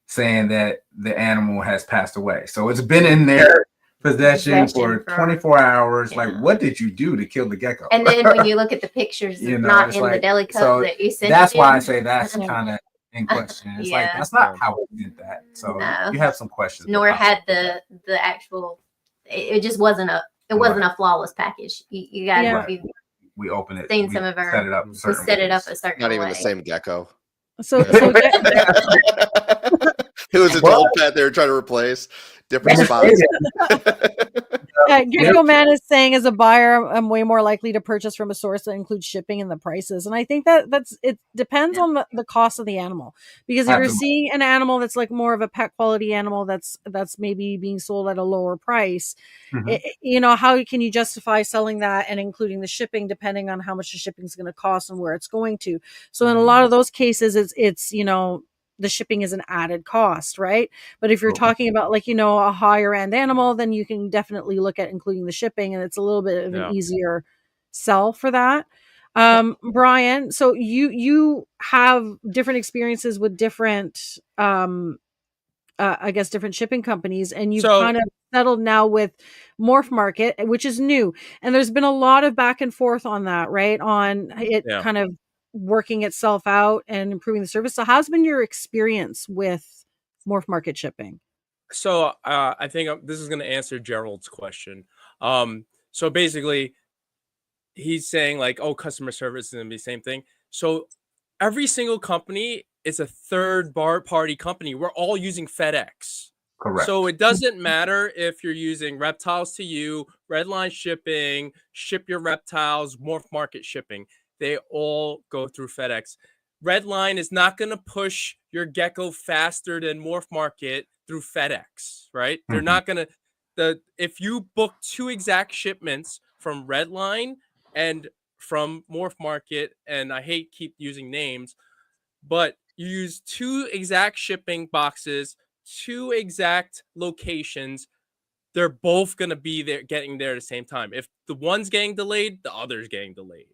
Speaker 5: saying that the animal has passed away. So it's been in their possession for 24 hours. Like, what did you do to kill the gecko?
Speaker 7: And then when you look at the pictures, it's not in the deli cup that you sent.
Speaker 5: That's why I say that's kind of in question. It's like, that's not how we did that. So you have some questions.
Speaker 7: Nor had the actual, it just wasn't a flawless package. You got to
Speaker 5: we open it.
Speaker 7: Seen some of our,
Speaker 5: set it up.
Speaker 7: We set it up a certain
Speaker 3: Not even
Speaker 7: way.
Speaker 3: the same gecko.
Speaker 2: So
Speaker 3: it was an old pet they were trying to replace. Different spots.
Speaker 2: Gecko Man is saying, as a buyer, I'm way more likely to purchase from a source that includes shipping and the prices. And I think it depends on the cost of the animal. Because if you're seeing an animal that's like more of a pet quality animal that's maybe being sold at a lower price, how can you justify selling that and including the shipping, depending on how much the shipping is going to cost and where it's going to. So in a lot of those cases, it's the shipping is an added cost, right? But if you're talking about a higher end animal, then you can definitely look at including the shipping, and it's a little bit of an easier sell for that. Brian, so you have different experiences with different, different shipping companies, and you've kind of settled now with Morph Market, which is new. And there's been a lot of back and forth on that, right? On it kind of working itself out and improving the service. So how's been your experience with Morph Market shipping?
Speaker 4: So I think this is going to answer Gerald's question. So basically he's saying customer service is going to be the same thing. So every single company is a third party company. We're all using FedEx.
Speaker 5: Correct.
Speaker 4: So it doesn't matter if you're using Reptiles to You, Redline Shipping, Ship Your Reptiles, Morph Market Shipping. They all go through FedEx. Redline is not going to push your gecko faster than Morph Market through FedEx, right? They're not going to. If you book 2 exact shipments from Redline and from Morph Market, and I hate keep using names, but you use 2 exact shipping boxes, 2 exact locations, they're both going to be there, getting there at the same time. If the one's getting delayed, the other's getting delayed.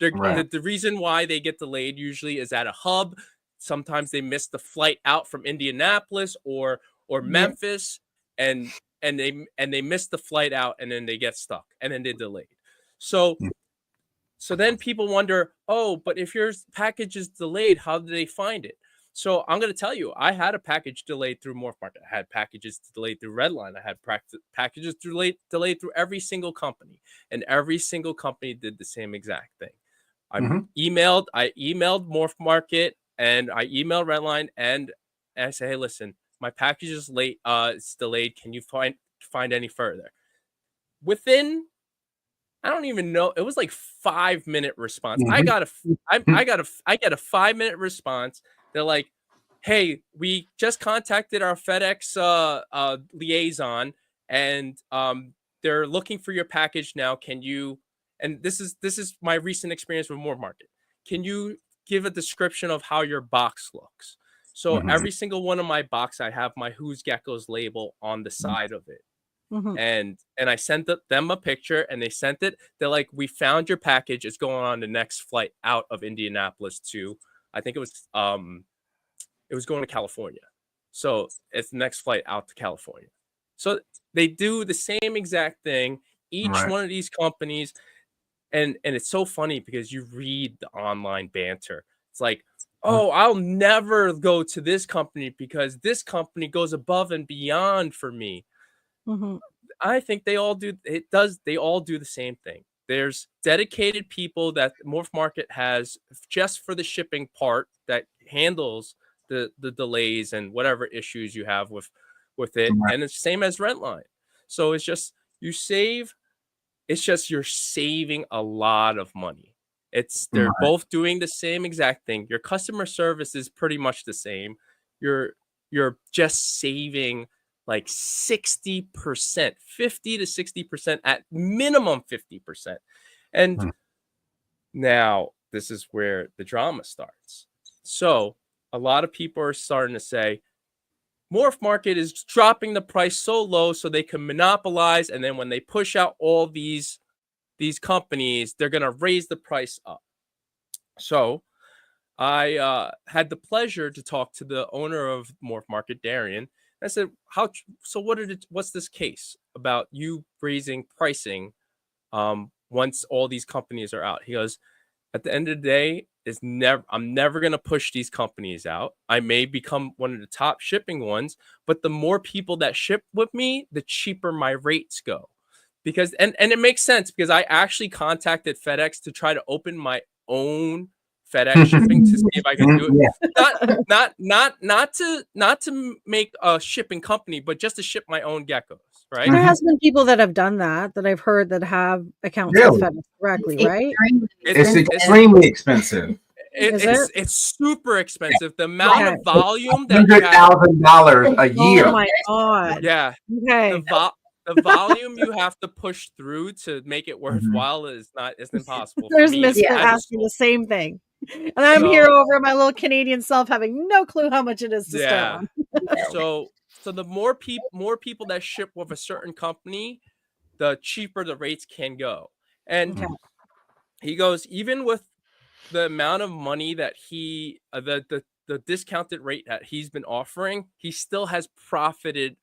Speaker 4: The reason why they get delayed usually is at a hub. Sometimes they miss the flight out from Indianapolis or Memphis, and they miss the flight out, and then they get stuck, and then they're delayed. So then people wonder, but if your package is delayed, how do they find it? So I'm going to tell you, I had a package delayed through Morph Market. I had packages delayed through Redline. I had packages delayed through every single company, and every single company did the same exact thing. I emailed Morph Market and I emailed Redline and I say, hey, listen, my package is late. It's delayed. Can you find any further? Within, I don't even know. It was like 5-minute response. I get a 5-minute response. They're like, hey, we just contacted our FedEx liaison, and they're looking for your package now. Can you? And this is my recent experience with Morph Market. Can you give a description of how your box looks? So every single one of my box, I have my Who's Geckos label on the side of it. And I sent them a picture, and they sent it. They're like, we found your package. It's going on the next flight out of Indianapolis to, I think it was going to California. So it's the next flight out to California. So they do the same exact thing. Each one of these companies, and it's so funny because you read the online banter. It's like, oh, I'll never go to this company because this company goes above and beyond for me. I think they all do. They all do the same thing. There's dedicated people that Morph Market has just for the shipping part that handles the delays and whatever issues you have with it. And it's same as Redline. So it's just you're saving a lot of money. They're both doing the same exact thing. Your customer service is pretty much the same. You're just saving like 60%, 50 to 60%, at minimum 50%. And now this is where the drama starts. So a lot of people are starting to say, Morph Market is dropping the price so low so they can monopolize. And then when they push out all these companies, they're going to raise the price up. So I had the pleasure to talk to the owner of Morph Market, Darian. I said, what's this case about you raising pricing once all these companies are out? He goes, at the end of the day, I'm never going to push these companies out. I may become one of the top shipping ones, but the more people that ship with me, the cheaper my rates go. Because and it makes sense because I actually contacted FedEx to try to open my own FedEx shipping to see if I can do it. Not to make a shipping company, but just to ship my own geckos, right?
Speaker 2: There has been people that have done that I've heard that have accounts with FedEx directly, right?
Speaker 5: It's extremely expensive.
Speaker 4: It's super expensive. The amount of volume that you have,
Speaker 5: $100,000 a year.
Speaker 2: Oh my god!
Speaker 4: Yeah.
Speaker 2: Okay.
Speaker 4: The volume you have to push through to make it worthwhile isn't impossible.
Speaker 2: There's Misfit asking the same thing. And I'm here over my little Canadian self having no clue how much it is to start on.
Speaker 4: So the more people that ship with a certain company, the cheaper the rates can go. And he goes, even with the amount of money that he the discounted rate that he's been offering, he still has profited.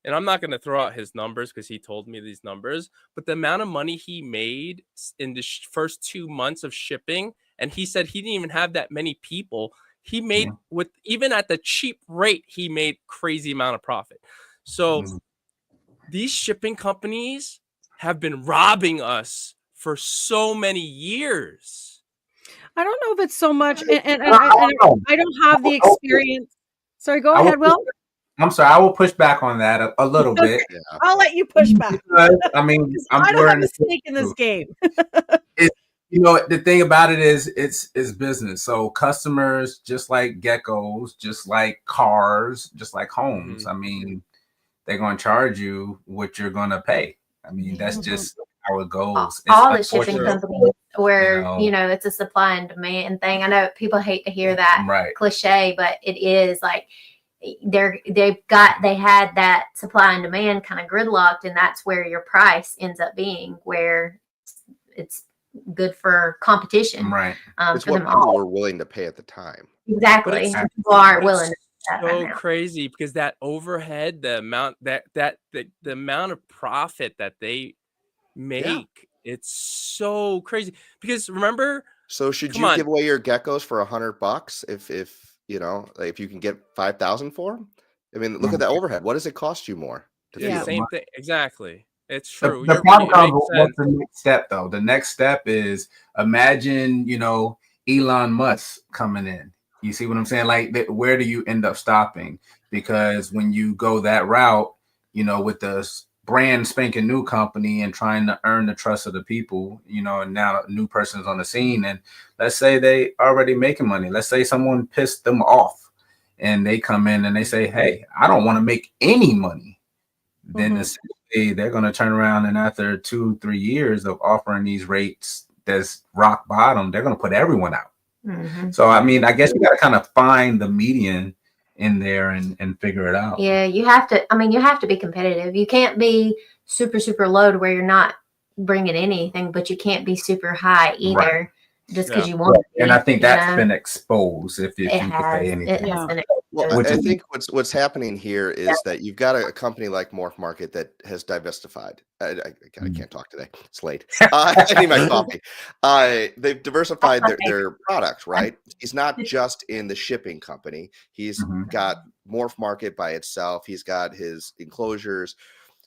Speaker 4: And I'm not going to throw out his numbers because he told me these numbers, but the amount of money he made in the first 2 months of shipping, and he said he didn't even have that many people. He made with even at the cheap rate, he made crazy amount of profit. So these shipping companies have been robbing us for so many years.
Speaker 2: I don't know if it's so much, and I don't have the experience. Sorry, go ahead, Will.
Speaker 5: I'm sorry, I will push back on that a little bit.
Speaker 2: I'll let you push back.
Speaker 5: I mean,
Speaker 2: I don't have a stake in this game.
Speaker 5: The thing about it is it's business. So customers, just like geckos, just like cars, just like homes. I mean, they're going to charge you what you're going to pay. I mean, that's just how it goes.
Speaker 7: All the shipping companies where, it's a supply and demand thing. I know people hate to hear that cliche, but it is like, they had that supply and demand kind of gridlocked, and that's where your price ends up being, where it's good for competition.
Speaker 3: Right. It's what people were willing to pay at the time.
Speaker 7: Exactly. People aren't willing to pay that
Speaker 4: so crazy because that overhead, the amount the amount of profit that they make, it's so crazy. Because remember,
Speaker 3: so should you give away your geckos for $100 if you can get 5,000 for them? I mean, look at that overhead. What does it cost you more?
Speaker 4: Same thing. Exactly. It's true.
Speaker 5: The problem comes what's the next step, though. The next step is imagine, Elon Musk coming in. You see what I'm saying? Like, where do you end up stopping? Because when you go that route, you know, with the brand spanking new company and trying to earn the trust of the people, you know, and now a new person's on the scene, and let's say they already making money. Let's say someone pissed them off and they come in and they say, hey, I don't want to make any money. Then essentially they're going to turn around, and after 2-3 years of offering these rates that's rock bottom, they're going to put everyone out. So, I mean, I guess you got to kind of find the median in there and figure it out.
Speaker 7: Yeah, you have to. I mean, you have to be competitive. You can't be super, super low to where you're not bringing anything, but you can't be super high either, just because you want to be,
Speaker 5: and I think that's been exposed if you can say anything.
Speaker 3: Well, I think what's happening here is that you've got a company like Morph Market that has diversified. I can't talk today. It's late. I need my coffee. They've diversified their products, right? He's not just in the shipping company. He's got Morph Market by itself. He's got his enclosures.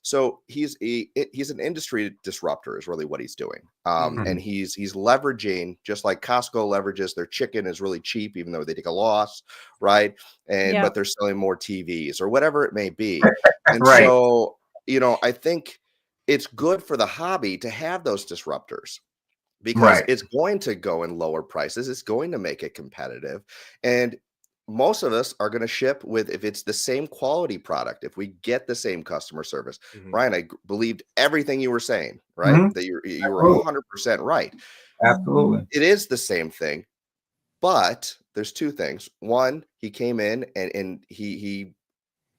Speaker 3: So he's an industry disruptor is really what he's doing. And he's leveraging, just like Costco leverages their chicken is really cheap, even though they take a loss, right? And but they're selling more TVs or whatever it may be. And so, you know, I think it's good for the hobby to have those disruptors, because it's going to go in lower prices. It's going to make it competitive. And most of us are going to ship with, if it's the same quality product, if we get the same customer service. Ryan, I believed everything you were saying, right? That you were 100% right.
Speaker 5: Absolutely.
Speaker 3: It is the same thing, but there's two things. One, he came in and he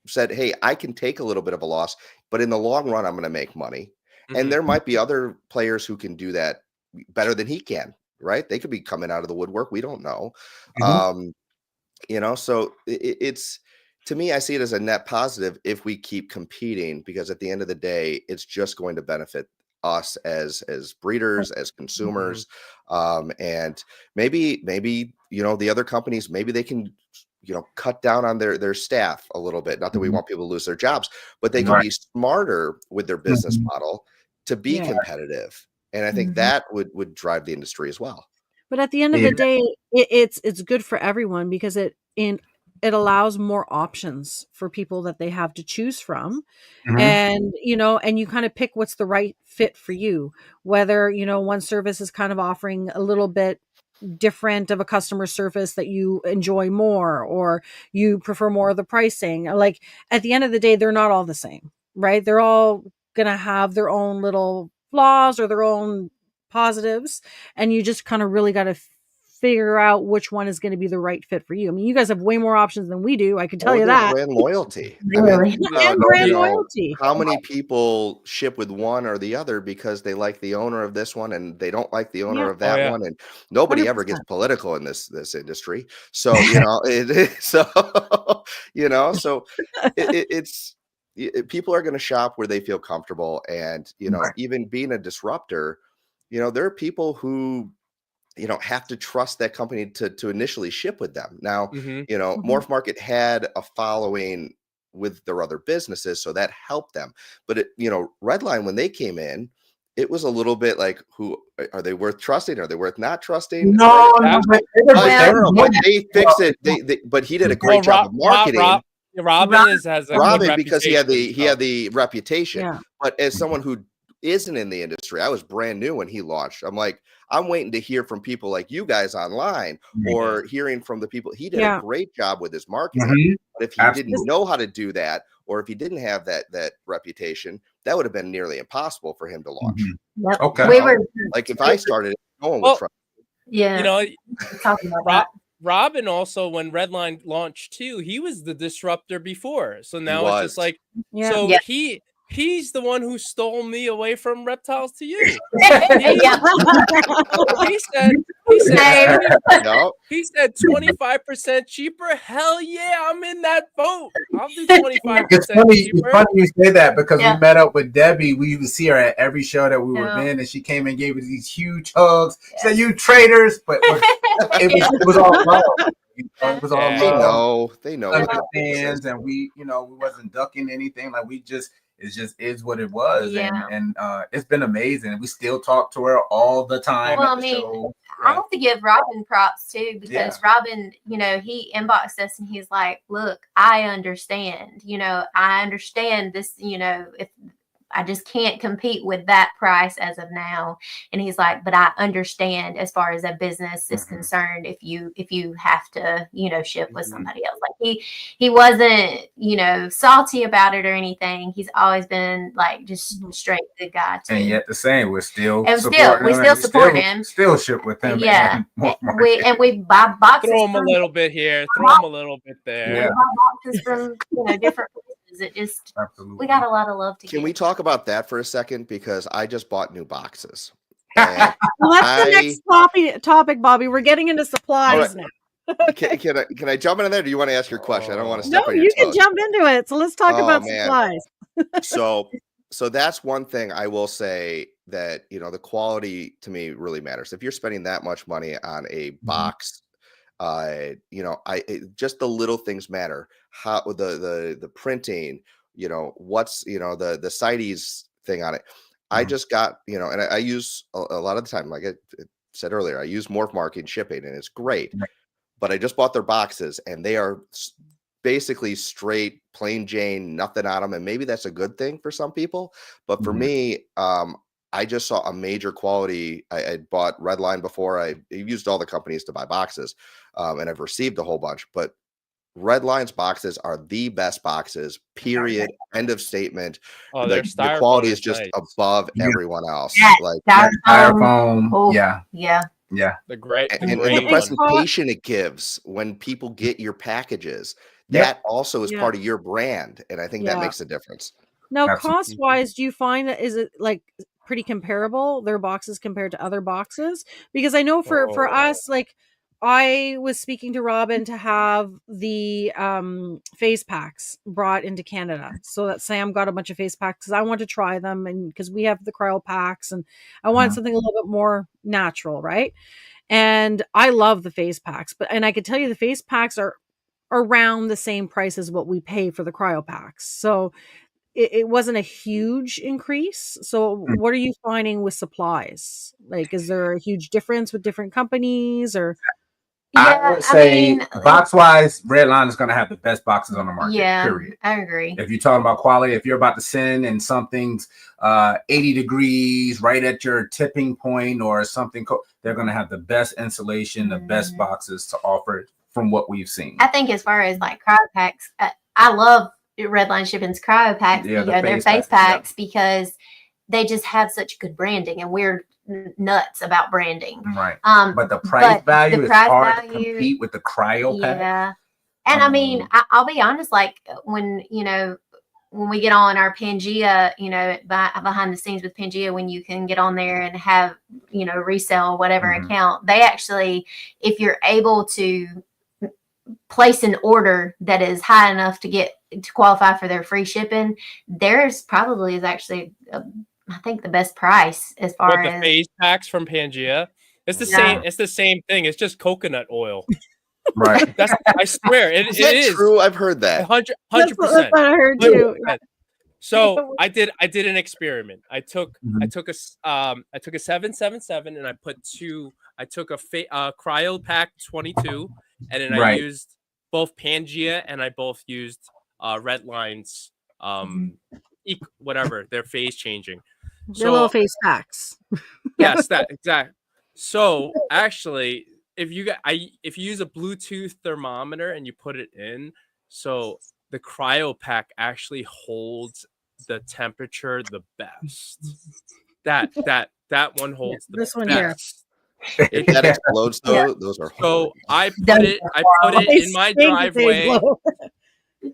Speaker 3: said, hey, I can take a little bit of a loss, but in the long run, I'm going to make money. And there might be other players who can do that better than he can, right? They could be coming out of the woodwork. We don't know. You know, so it's, to me, I see it as a net positive if we keep competing, because at the end of the day, it's just going to benefit us as breeders, as consumers. And maybe, you know, the other companies, maybe they can, you know, cut down on their staff a little bit. Not that we want people to lose their jobs, but they can be smarter with their business model to be competitive. And I think that would drive the industry as well.
Speaker 2: But at the end of the day, it's good for everyone, because it allows more options for people that they have to choose from. And, you know, and you kind of pick what's the right fit for you, whether, you know, one service is kind of offering a little bit different of a customer service that you enjoy more, or you prefer more of the pricing. Like, at the end of the day, they're not all the same, right? They're all going to have their own little flaws or their own positives, and you just kind of really got to figure out which one is going to be the right fit for you. I mean, you guys have way more options than we do, I can tell you that.
Speaker 3: Brand loyalty.
Speaker 2: And brand loyalty.
Speaker 3: How many people ship with one or the other because they like the owner of this one and they don't like the owner of that one? And nobody
Speaker 2: 100%.
Speaker 3: ever gets political in this industry. So, you know, it's people are going to shop where they feel comfortable. And, you know, even being a disruptor, you know, there are people who, you know, have to trust that company to initially ship with them. Now, you know, Morph Market had a following with their other businesses, so that helped them. But it, you know, Redline, when they came in, it was a little bit like, who are they worth trusting? Are they worth not trusting?
Speaker 5: No,
Speaker 3: but they fixed it. But he did a great job of marketing.
Speaker 4: Robin has a good
Speaker 3: because he had the reputation.
Speaker 2: Yeah.
Speaker 3: But as someone who isn't in the industry, I was brand new when he launched. I'm like, I'm waiting to hear from people like you guys online, or hearing from the people. He did a great job with his marketing. But if he didn't know how to do that, or if he didn't have that reputation, that would have been nearly impossible for him to launch.
Speaker 5: Okay.
Speaker 7: We were
Speaker 3: Like, if I started, no one would trust.
Speaker 7: Yeah.
Speaker 4: You know,
Speaker 7: talking about that.
Speaker 4: Robin also, when Redline launched too, he was the disruptor before. So now it's just like, so he's the one who stole me away from reptiles to you. He said 25% cheaper. Hell yeah, I'm in that boat. I'll do 25%
Speaker 5: It's funny you say that, because we met up with Debbie. We would see her at every show that we were in, and she came and gave us these huge hugs. She said, "You traitors," but it was all love. It was all love.
Speaker 3: They know
Speaker 5: Fans, and we, you know, we wasn't ducking anything. Like, we just, It just is what it was.
Speaker 7: Yeah.
Speaker 5: And it's been amazing. We still talk to her all the time.
Speaker 7: Well,
Speaker 5: at the show.
Speaker 7: I have to give Robin props too, because
Speaker 5: Yeah.
Speaker 7: Robin, he inboxed us and he's like, look, I understand, I understand this, if I just can't compete with that price as of now. And he's like, but I understand as far as a business is concerned, if you have to, ship with somebody else. Like he wasn't, salty about it or anything. He's always been like just straight good guy too.
Speaker 5: And yet the same, we still
Speaker 7: support him.
Speaker 5: Still ship with him.
Speaker 7: Yeah. We buy boxes.
Speaker 4: Throw him a little bit here, throw him a little bit there.
Speaker 5: Yeah.
Speaker 7: We buy boxes from different places. It just
Speaker 5: Absolutely.
Speaker 7: we got a lot of love to
Speaker 3: Can
Speaker 7: give.
Speaker 3: we talk about that for a second? Because I just bought new boxes.
Speaker 2: Well, that's the next topic, Bobby. We're getting into supplies now.
Speaker 3: Okay. Can I jump in there? Or do you want to ask your question? I don't want to step
Speaker 2: No,
Speaker 3: on your
Speaker 2: you
Speaker 3: toes.
Speaker 2: can jump into it. So let's talk about supplies.
Speaker 3: So that's one thing I will say, that the quality to me really matters. If you're spending that much money on a box, just the little things matter. How the printing, what's the CITES thing on it. I just got and I use a lot of the time, like I said earlier, I use Morph Mark in shipping, and it's great. But I just bought their boxes, and they are basically straight plain Jane, nothing on them, and maybe that's a good thing for some people. But for me, I just saw a major quality. I bought Redline before. I used all the companies to buy boxes, and I've received a whole bunch. But Redline's boxes are the best boxes, period. End of statement.
Speaker 4: Oh,
Speaker 3: the quality is just above everyone else. Like
Speaker 5: styrofoam.
Speaker 7: Oh,
Speaker 5: yeah.
Speaker 4: The great
Speaker 3: and the presentation it gives when people get your packages, that also is part of your brand, and I think that makes a difference.
Speaker 2: Now, cost-wise, do you find that is it like pretty comparable, their boxes compared to other boxes? Because I know for us, like I was speaking to Robin to have the face packs brought into Canada, so that Sam got a bunch of face packs because I want to try them, and because we have the cryo packs, and I want something a little bit more natural, right? And I love the face packs, and I could tell you the face packs are around the same price as what we pay for the cryo packs, so it wasn't a huge increase. So what are you finding with supplies? Like, is there a huge difference with different companies, or?
Speaker 5: I would say box wise, Redline is going to have the best boxes on the market.
Speaker 7: Yeah,
Speaker 5: period.
Speaker 7: I agree.
Speaker 5: If you're talking about quality, if you're about to send and something's 80 degrees right at your tipping point or something, they're going to have the best insulation, the best boxes to offer from what we've seen.
Speaker 7: I think as far as like cryo packs, I love Redline Shipping's cryo packs. Their face packs because they just have such good branding, and we're nuts about branding.
Speaker 5: Right. But the price value is hard to compete with the cryo pack.
Speaker 7: Yeah. And I mean, I'll be honest, like when we get on our Pangea, behind the scenes with Pangea, when you can get on there and have, resell whatever account, they actually, if you're able to place an order that is high enough to qualify for their free shipping, theirs probably is actually I think the best price as far as
Speaker 4: the face packs from Pangea. It's the same. It's the same thing. It's just coconut oil.
Speaker 5: Right.
Speaker 4: I swear it is
Speaker 3: true. I've heard that.
Speaker 4: 100%.
Speaker 2: That's what I heard too.
Speaker 4: So I did an experiment. I took a 777 and I took a cryo pack 22, and then I used both Pangea and I both used Redline's whatever, their phase changing.
Speaker 2: Their little face packs.
Speaker 4: Yes, that exact. So actually, if you use a Bluetooth thermometer and you put it in, so the cryo pack actually holds the temperature the best. That one holds the
Speaker 2: this one
Speaker 4: best.
Speaker 3: If that explodes though, those are
Speaker 4: so I put it in my driveway.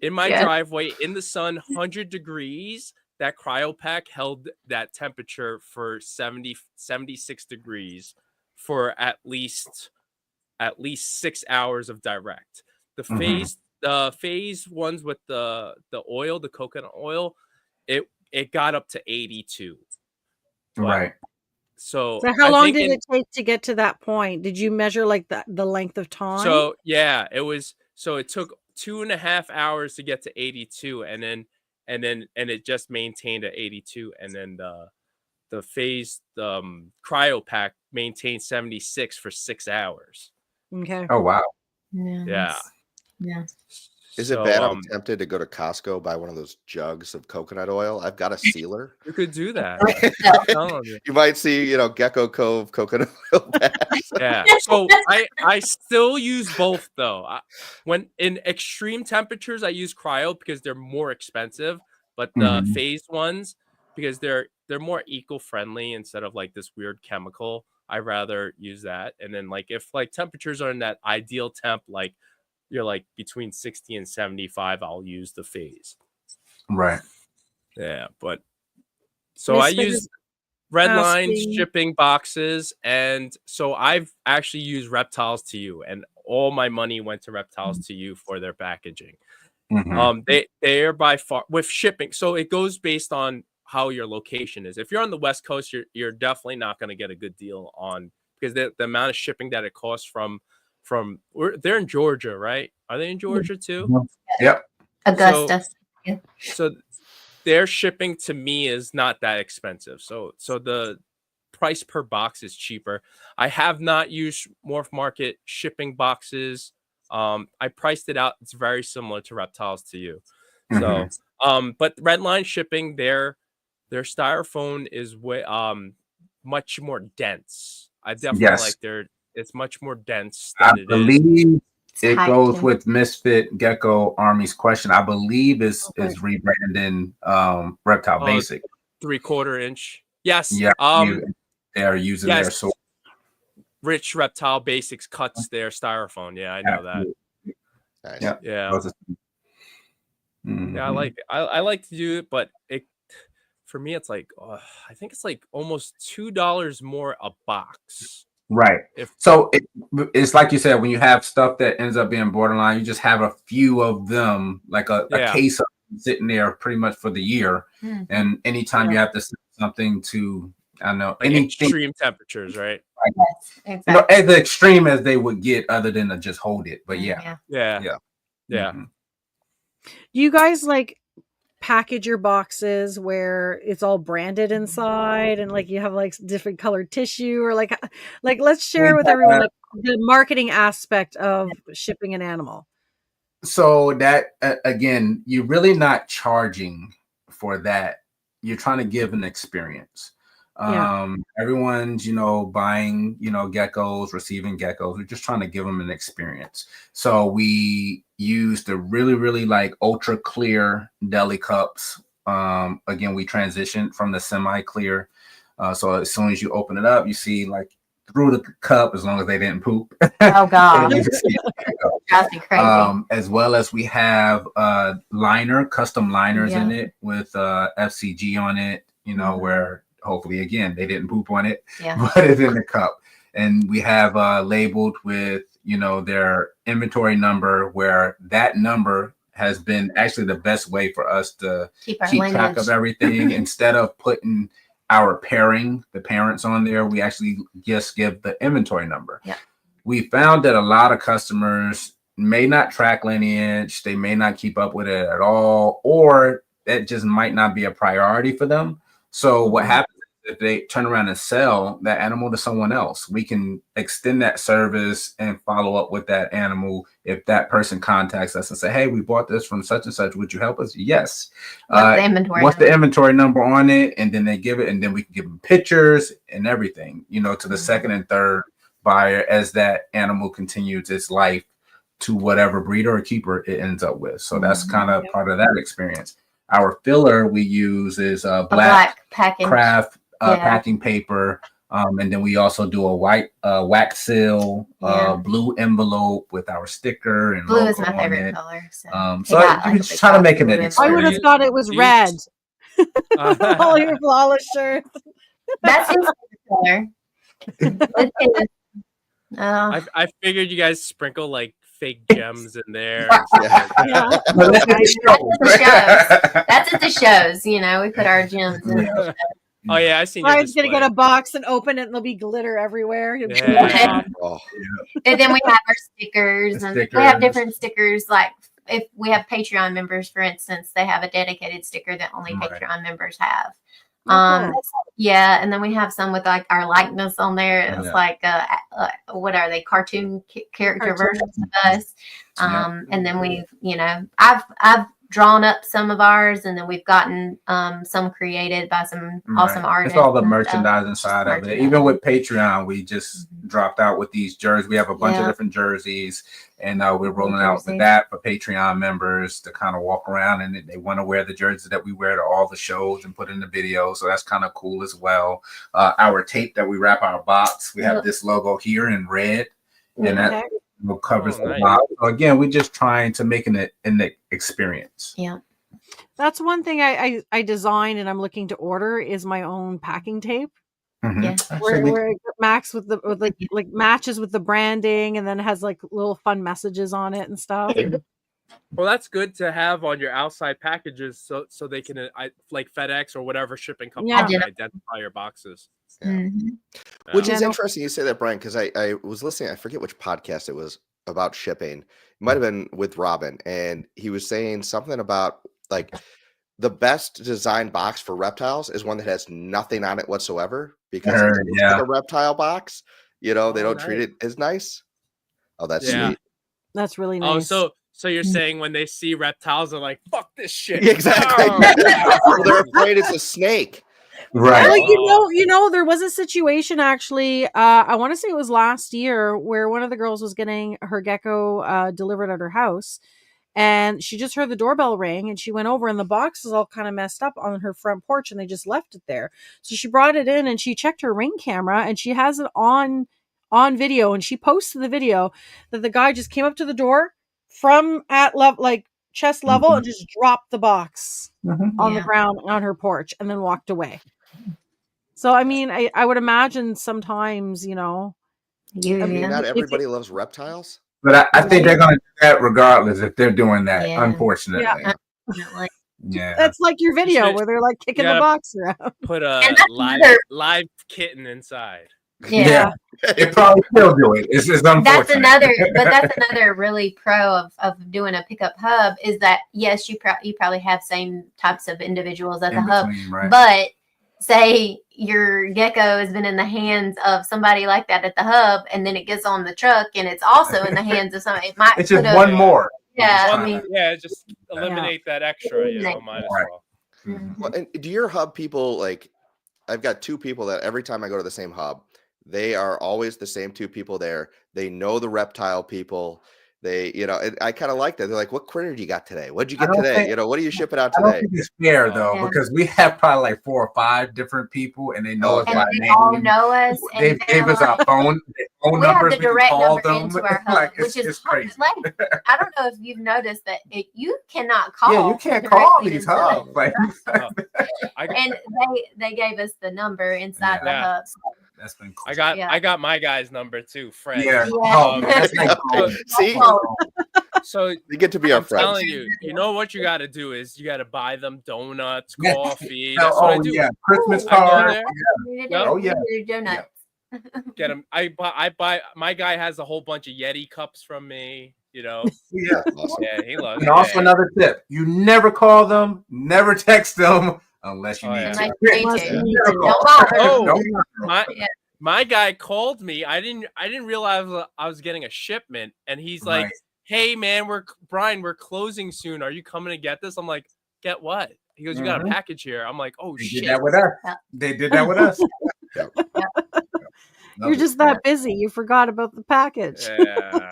Speaker 4: In my driveway, in the sun, 100 degrees. That cryo pack held that temperature for 76 degrees for at least 6 hours of direct. The phase ones with the oil, the coconut oil, it got up to 82.
Speaker 5: Right.
Speaker 4: So
Speaker 2: how long did it take to get to that point? Did you measure like the length of time?
Speaker 4: So yeah, it took 2.5 hours to get to 82, and then and it just maintained at 82, and then the phase cryo pack maintained 76 for 6 hours.
Speaker 2: Okay.
Speaker 5: Oh wow.
Speaker 4: Yeah.
Speaker 3: Is it bad? I'm tempted to go to Costco, buy one of those jugs of coconut oil. I've got a sealer.
Speaker 4: You could do that.
Speaker 3: You might see, Gecko Cove coconut oil bags.
Speaker 4: Yeah. So I still use both though. When in extreme temperatures, I use cryo because they're more expensive. But the phased ones, because they're more eco-friendly instead of like this weird chemical, I rather use that. And then like if like temperatures are in that ideal temp, like you're like between 60 and 75, I'll use the phase.
Speaker 5: Right.
Speaker 4: Yeah, but so I use Redline shipping boxes, and so I've actually used Reptiles to You, and all my money went to Reptiles to You for their packaging. They are by far with shipping, so it goes based on how your location is. If you're on the West Coast, you're definitely not going to get a good deal on, because the amount of shipping that it costs from they're in Georgia, right? Are they in Georgia too?
Speaker 5: Yep.
Speaker 7: Augusta.
Speaker 4: So their shipping to me is not that expensive. So the price per box is cheaper. I have not used Morph Market shipping boxes. I priced it out. It's very similar to Reptiles to You. So but Redline shipping, their styrofoam is way much more dense. I definitely like it's much more dense than
Speaker 5: I believe it goes with Misfit Gecko Army's question. I believe is rebranding Reptile Basic
Speaker 4: 3/4 inch. Yes.
Speaker 5: Yeah. They are using their sword.
Speaker 4: Rich Reptile Basics cuts their styrofoam. Yeah, I know that.
Speaker 3: Nice.
Speaker 5: Yeah.
Speaker 4: Yeah, I like to do it, but for me it's like I think it's like almost $2 more a box.
Speaker 5: Right. So it's like you said, when you have stuff that ends up being borderline, you just have a few of them, like a case of them sitting there pretty much for the year. And anytime you have to send something to, I don't know,
Speaker 4: like extreme temperatures, right?
Speaker 7: Yes, exactly.
Speaker 5: As extreme as they would get, other than to just hold it. But yeah.
Speaker 2: You guys like package your boxes where it's all branded inside, and like you have like different colored tissue, or like let's share with everyone like the marketing aspect of shipping an animal.
Speaker 5: So that again, you're really not charging for that. You're trying to give an experience. Everyone's buying geckos, receiving geckos. We're just trying to give them an experience. So we use the really like ultra clear deli cups. Again, we transitioned from the semi clear, so as soon as you open it up, you see like through the cup, as long as they didn't poop.
Speaker 7: Oh god.
Speaker 5: That's crazy. As well as we have custom liners in it with FCG on it, where hopefully again they didn't poop on it, but it's in the cup. And we have labeled with their inventory number, where that number has been actually the best way for us to keep track of everything. Instead of putting our the parents on there, we actually just give the inventory number. We found that a lot of customers may not track lineage, they may not keep up with it at all, or that just might not be a priority for them. So what happens if they turn around and sell that animal to someone else? We can extend that service and follow up with that animal if that person contacts us and say, hey, we bought this from such and such, would you help us? Yes. What's the inventory number on it? And then they give it, and then we can give them pictures and everything, to the second and third buyer as that animal continues its life to whatever breeder or keeper it ends up with. So that's kind of part of that experience. Our filler we use is black craft packing paper, and then we also do a white wax seal, blue envelope with our sticker and
Speaker 7: blue is my favorite color.
Speaker 5: So you just try to make it an experience.
Speaker 2: I would have thought it was red. All your flawless shirts.
Speaker 7: That's his color.
Speaker 4: I figured you guys sprinkle like fake gems in there.
Speaker 7: That's at the shows. We put our gems in.
Speaker 4: Oh yeah, I've seen.
Speaker 2: Brian's gonna get a box and open it, and there'll be glitter everywhere.
Speaker 7: And then we have our stickers, and we have different stickers like if we have Patreon members, for instance, they have a dedicated sticker that only
Speaker 5: Right.
Speaker 7: Patreon members have.
Speaker 2: Oh, cool.
Speaker 7: Yeah, and then we have some with like our likeness on there. It's
Speaker 5: Yeah.
Speaker 7: like what are they, cartoon character
Speaker 2: Cartoon.
Speaker 7: versions of us.
Speaker 5: Yeah.
Speaker 7: And then we've, you know, I've drawn up some of ours, and then we've gotten some created by some awesome
Speaker 5: Right.
Speaker 7: artists.
Speaker 5: It's all the
Speaker 7: and stuff.
Speaker 5: merchandising side of it.
Speaker 7: merchandise.
Speaker 5: Even with Patreon, we just dropped out with these jerseys. We have a bunch of
Speaker 7: Yeah.
Speaker 5: different jerseys, and we're rolling out with
Speaker 7: Jerseys.
Speaker 5: that for Patreon members to kind of walk around, and they want to wear the jerseys that we wear to all the shows and put in the video. So that's kind of cool as well. Our tape that we wrap our box, we have
Speaker 7: Yep.
Speaker 5: this logo here in red, and that
Speaker 2: Okay.
Speaker 5: covers
Speaker 4: Oh,
Speaker 5: the
Speaker 4: nice.
Speaker 5: box. So again, we're just trying to make an experience.
Speaker 7: Yeah.
Speaker 2: That's one thing I designed and I'm looking to order is my own packing tape.
Speaker 5: Mhm.
Speaker 7: Yeah.
Speaker 5: Actually,
Speaker 2: Where it Max with like matches with the branding and then has like little fun messages on it and stuff.
Speaker 4: Well, that's good to have on your outside packages, so they can like FedEx or whatever shipping company
Speaker 2: Yeah.
Speaker 4: can identify your boxes.
Speaker 3: Yeah.
Speaker 7: Mhm.
Speaker 3: Which
Speaker 2: Yeah,
Speaker 3: is
Speaker 2: no-
Speaker 3: interesting you say that, Brian, because I was listening. I forget which podcast it was about shipping. It might have been with Robin, and he was saying something about like the best designed box for reptiles is one that has nothing on it whatsoever because it looks
Speaker 5: yeah.
Speaker 3: like a reptile box. You know, they
Speaker 4: Oh,
Speaker 3: don't treat
Speaker 4: nice.
Speaker 3: it as nice. Oh, that's
Speaker 4: Yeah.
Speaker 3: sweet.
Speaker 2: That's really
Speaker 4: Oh,
Speaker 2: nice.
Speaker 4: so you're saying when they see reptiles, they're like, "Fuck this shit."
Speaker 3: Yeah, exactly.
Speaker 4: Oh.
Speaker 3: Or they're afraid it's a snake.
Speaker 5: Right.
Speaker 2: Well, you know, there was a situation actually. I want to say it was last year where one of the girls was getting her gecko delivered at her house, and she just heard the doorbell ring, and she went over, and the box is all kind of messed up on her front porch, and they just left it there. So she brought it in, and she checked her Ring camera, and she has it on video, and she posted the video that the guy just came up to the door from at like chest level and just dropped the box
Speaker 5: Mhm.
Speaker 2: on the
Speaker 7: Yeah.
Speaker 2: ground on her porch and then walked away. So I mean, I would imagine sometimes, you know,
Speaker 7: You,
Speaker 3: I mean,
Speaker 7: yeah.
Speaker 3: not
Speaker 2: If
Speaker 3: everybody loves reptiles.
Speaker 5: But I think they're going to do that regardless if they're doing that,
Speaker 7: Yeah.
Speaker 5: unfortunately.
Speaker 2: Yeah.
Speaker 7: Definitely.
Speaker 5: Yeah.
Speaker 2: that's like your video
Speaker 4: should-
Speaker 2: where they're like kicking
Speaker 4: you
Speaker 2: the
Speaker 4: gotta-
Speaker 2: box around.
Speaker 4: Put
Speaker 7: And
Speaker 4: a
Speaker 7: that's another-
Speaker 4: live kitten inside.
Speaker 7: Yeah.
Speaker 5: They probably still do it. It's just unfortunate.
Speaker 7: That's another really pro of doing a pickup hub is that yes, you probably have same types of individuals at the
Speaker 5: In
Speaker 7: hub,
Speaker 5: between, right?
Speaker 7: but say your gecko has been in the hands of somebody like that at the hub, and then it gets on the truck and it's also in the hands of somebody. It might
Speaker 5: It's just
Speaker 7: put a-
Speaker 5: one more.
Speaker 7: Yeah,
Speaker 4: One-
Speaker 7: I mean,
Speaker 4: yeah, just eliminate that extra. You know,
Speaker 7: Eliminate.
Speaker 4: might as
Speaker 5: Right.
Speaker 4: well.
Speaker 7: mhm.
Speaker 3: Well, and do your hub people like? I've got two people that every time I go to the same hub, they are always the same two people there. They know the reptile people. They, you know, and I kind of like that. They're like, "What critter do you got today? What'd you
Speaker 5: I
Speaker 3: get
Speaker 5: don't
Speaker 3: today?
Speaker 5: think-
Speaker 3: You know, what are you shipping out
Speaker 5: I don't
Speaker 3: today?"
Speaker 5: think it's fair though,
Speaker 7: Yeah.
Speaker 5: because we have probably like 4 or 5 different people, and they know us
Speaker 7: And
Speaker 5: by
Speaker 7: they
Speaker 5: name.
Speaker 7: all know us.
Speaker 5: They
Speaker 7: And
Speaker 5: gave us our
Speaker 7: like,
Speaker 5: phone
Speaker 7: we have
Speaker 5: numbers.
Speaker 7: the
Speaker 5: We can
Speaker 7: direct
Speaker 5: call
Speaker 7: number
Speaker 5: them.
Speaker 7: into our hub,
Speaker 5: Like,
Speaker 7: which is
Speaker 5: it's crazy.
Speaker 7: like I don't know if you've noticed that you cannot call.
Speaker 5: Yeah, you can't call
Speaker 7: directly
Speaker 5: these
Speaker 7: into it.
Speaker 5: hubs. Like,
Speaker 7: And they gave us the number inside the
Speaker 4: Yeah.
Speaker 7: hub. So,
Speaker 5: that's been cool.
Speaker 4: I got my guy's number too, Fred.
Speaker 5: Yeah.
Speaker 7: Yeah.
Speaker 5: Oh, that's like,
Speaker 3: See,
Speaker 4: So
Speaker 3: they get to be our
Speaker 4: I'm
Speaker 3: friends.
Speaker 4: telling you, you know what you got to do is you got to buy them donuts,
Speaker 5: Yeah.
Speaker 4: coffee. That's what I do.
Speaker 5: yeah, Christmas
Speaker 7: Ooh,
Speaker 4: I go
Speaker 5: cards.
Speaker 4: there,
Speaker 5: Oh, yeah.
Speaker 7: Donuts.
Speaker 4: get them. I buy. My guy has a whole bunch of Yeti cups from me. You know,
Speaker 5: Yeah.
Speaker 3: Awesome.
Speaker 4: yeah, he loves.
Speaker 5: And also
Speaker 4: yeah.
Speaker 5: another tip: you never call them, never text them unless you
Speaker 4: Oh,
Speaker 5: need
Speaker 4: yeah.
Speaker 7: Unless
Speaker 5: to.
Speaker 7: you need
Speaker 2: Unless
Speaker 7: to.
Speaker 2: you need
Speaker 5: Never
Speaker 2: to.
Speaker 5: call.
Speaker 7: Don't bother.
Speaker 4: Oh.
Speaker 5: Don't-
Speaker 4: My guy called me. I didn't realize I was getting a shipment, and he's like,
Speaker 5: Right.
Speaker 4: "Hey man, Brian, we're closing soon. Are you coming to get this?" I'm like, "Get what?" He goes, "You got a
Speaker 5: Mhm.
Speaker 4: package here." I'm like, "Oh
Speaker 5: They
Speaker 4: shit!"
Speaker 5: did that with us.
Speaker 7: Yeah.
Speaker 5: They did that with us.
Speaker 2: You're just that busy. You forgot about the package.
Speaker 4: Yeah,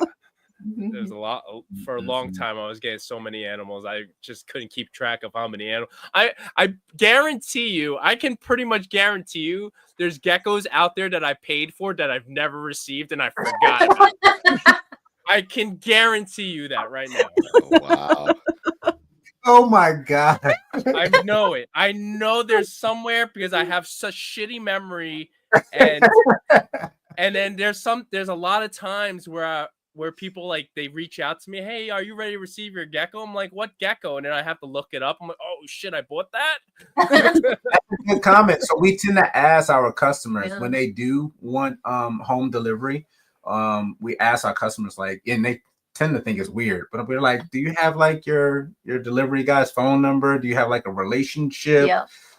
Speaker 4: there's a lot. For a long
Speaker 5: Mhm.
Speaker 4: time, I was getting so many animals. I just couldn't keep track of how many animals. I guarantee you, I can pretty much guarantee you, there's geckos out there that I paid for that I've never received and I forgot about. I can guarantee you that right now.
Speaker 3: Oh, wow.
Speaker 5: Oh my god.
Speaker 4: I know it. I know there's somewhere because I have such shitty memory, and then there's a lot of times where people like they reach out to me, "Hey, are you ready to receive your gecko?" I'm like, "What gecko?" And then I have to look it up. I'm like, "Oh shit, I bought that."
Speaker 5: Good comment. So we tend to ask our customers
Speaker 7: Yeah.
Speaker 5: when they do want home delivery. We ask our customers like, and they tend to think it's weird, but we're like, do you have like your delivery guy's phone number? Do you have like a relationship,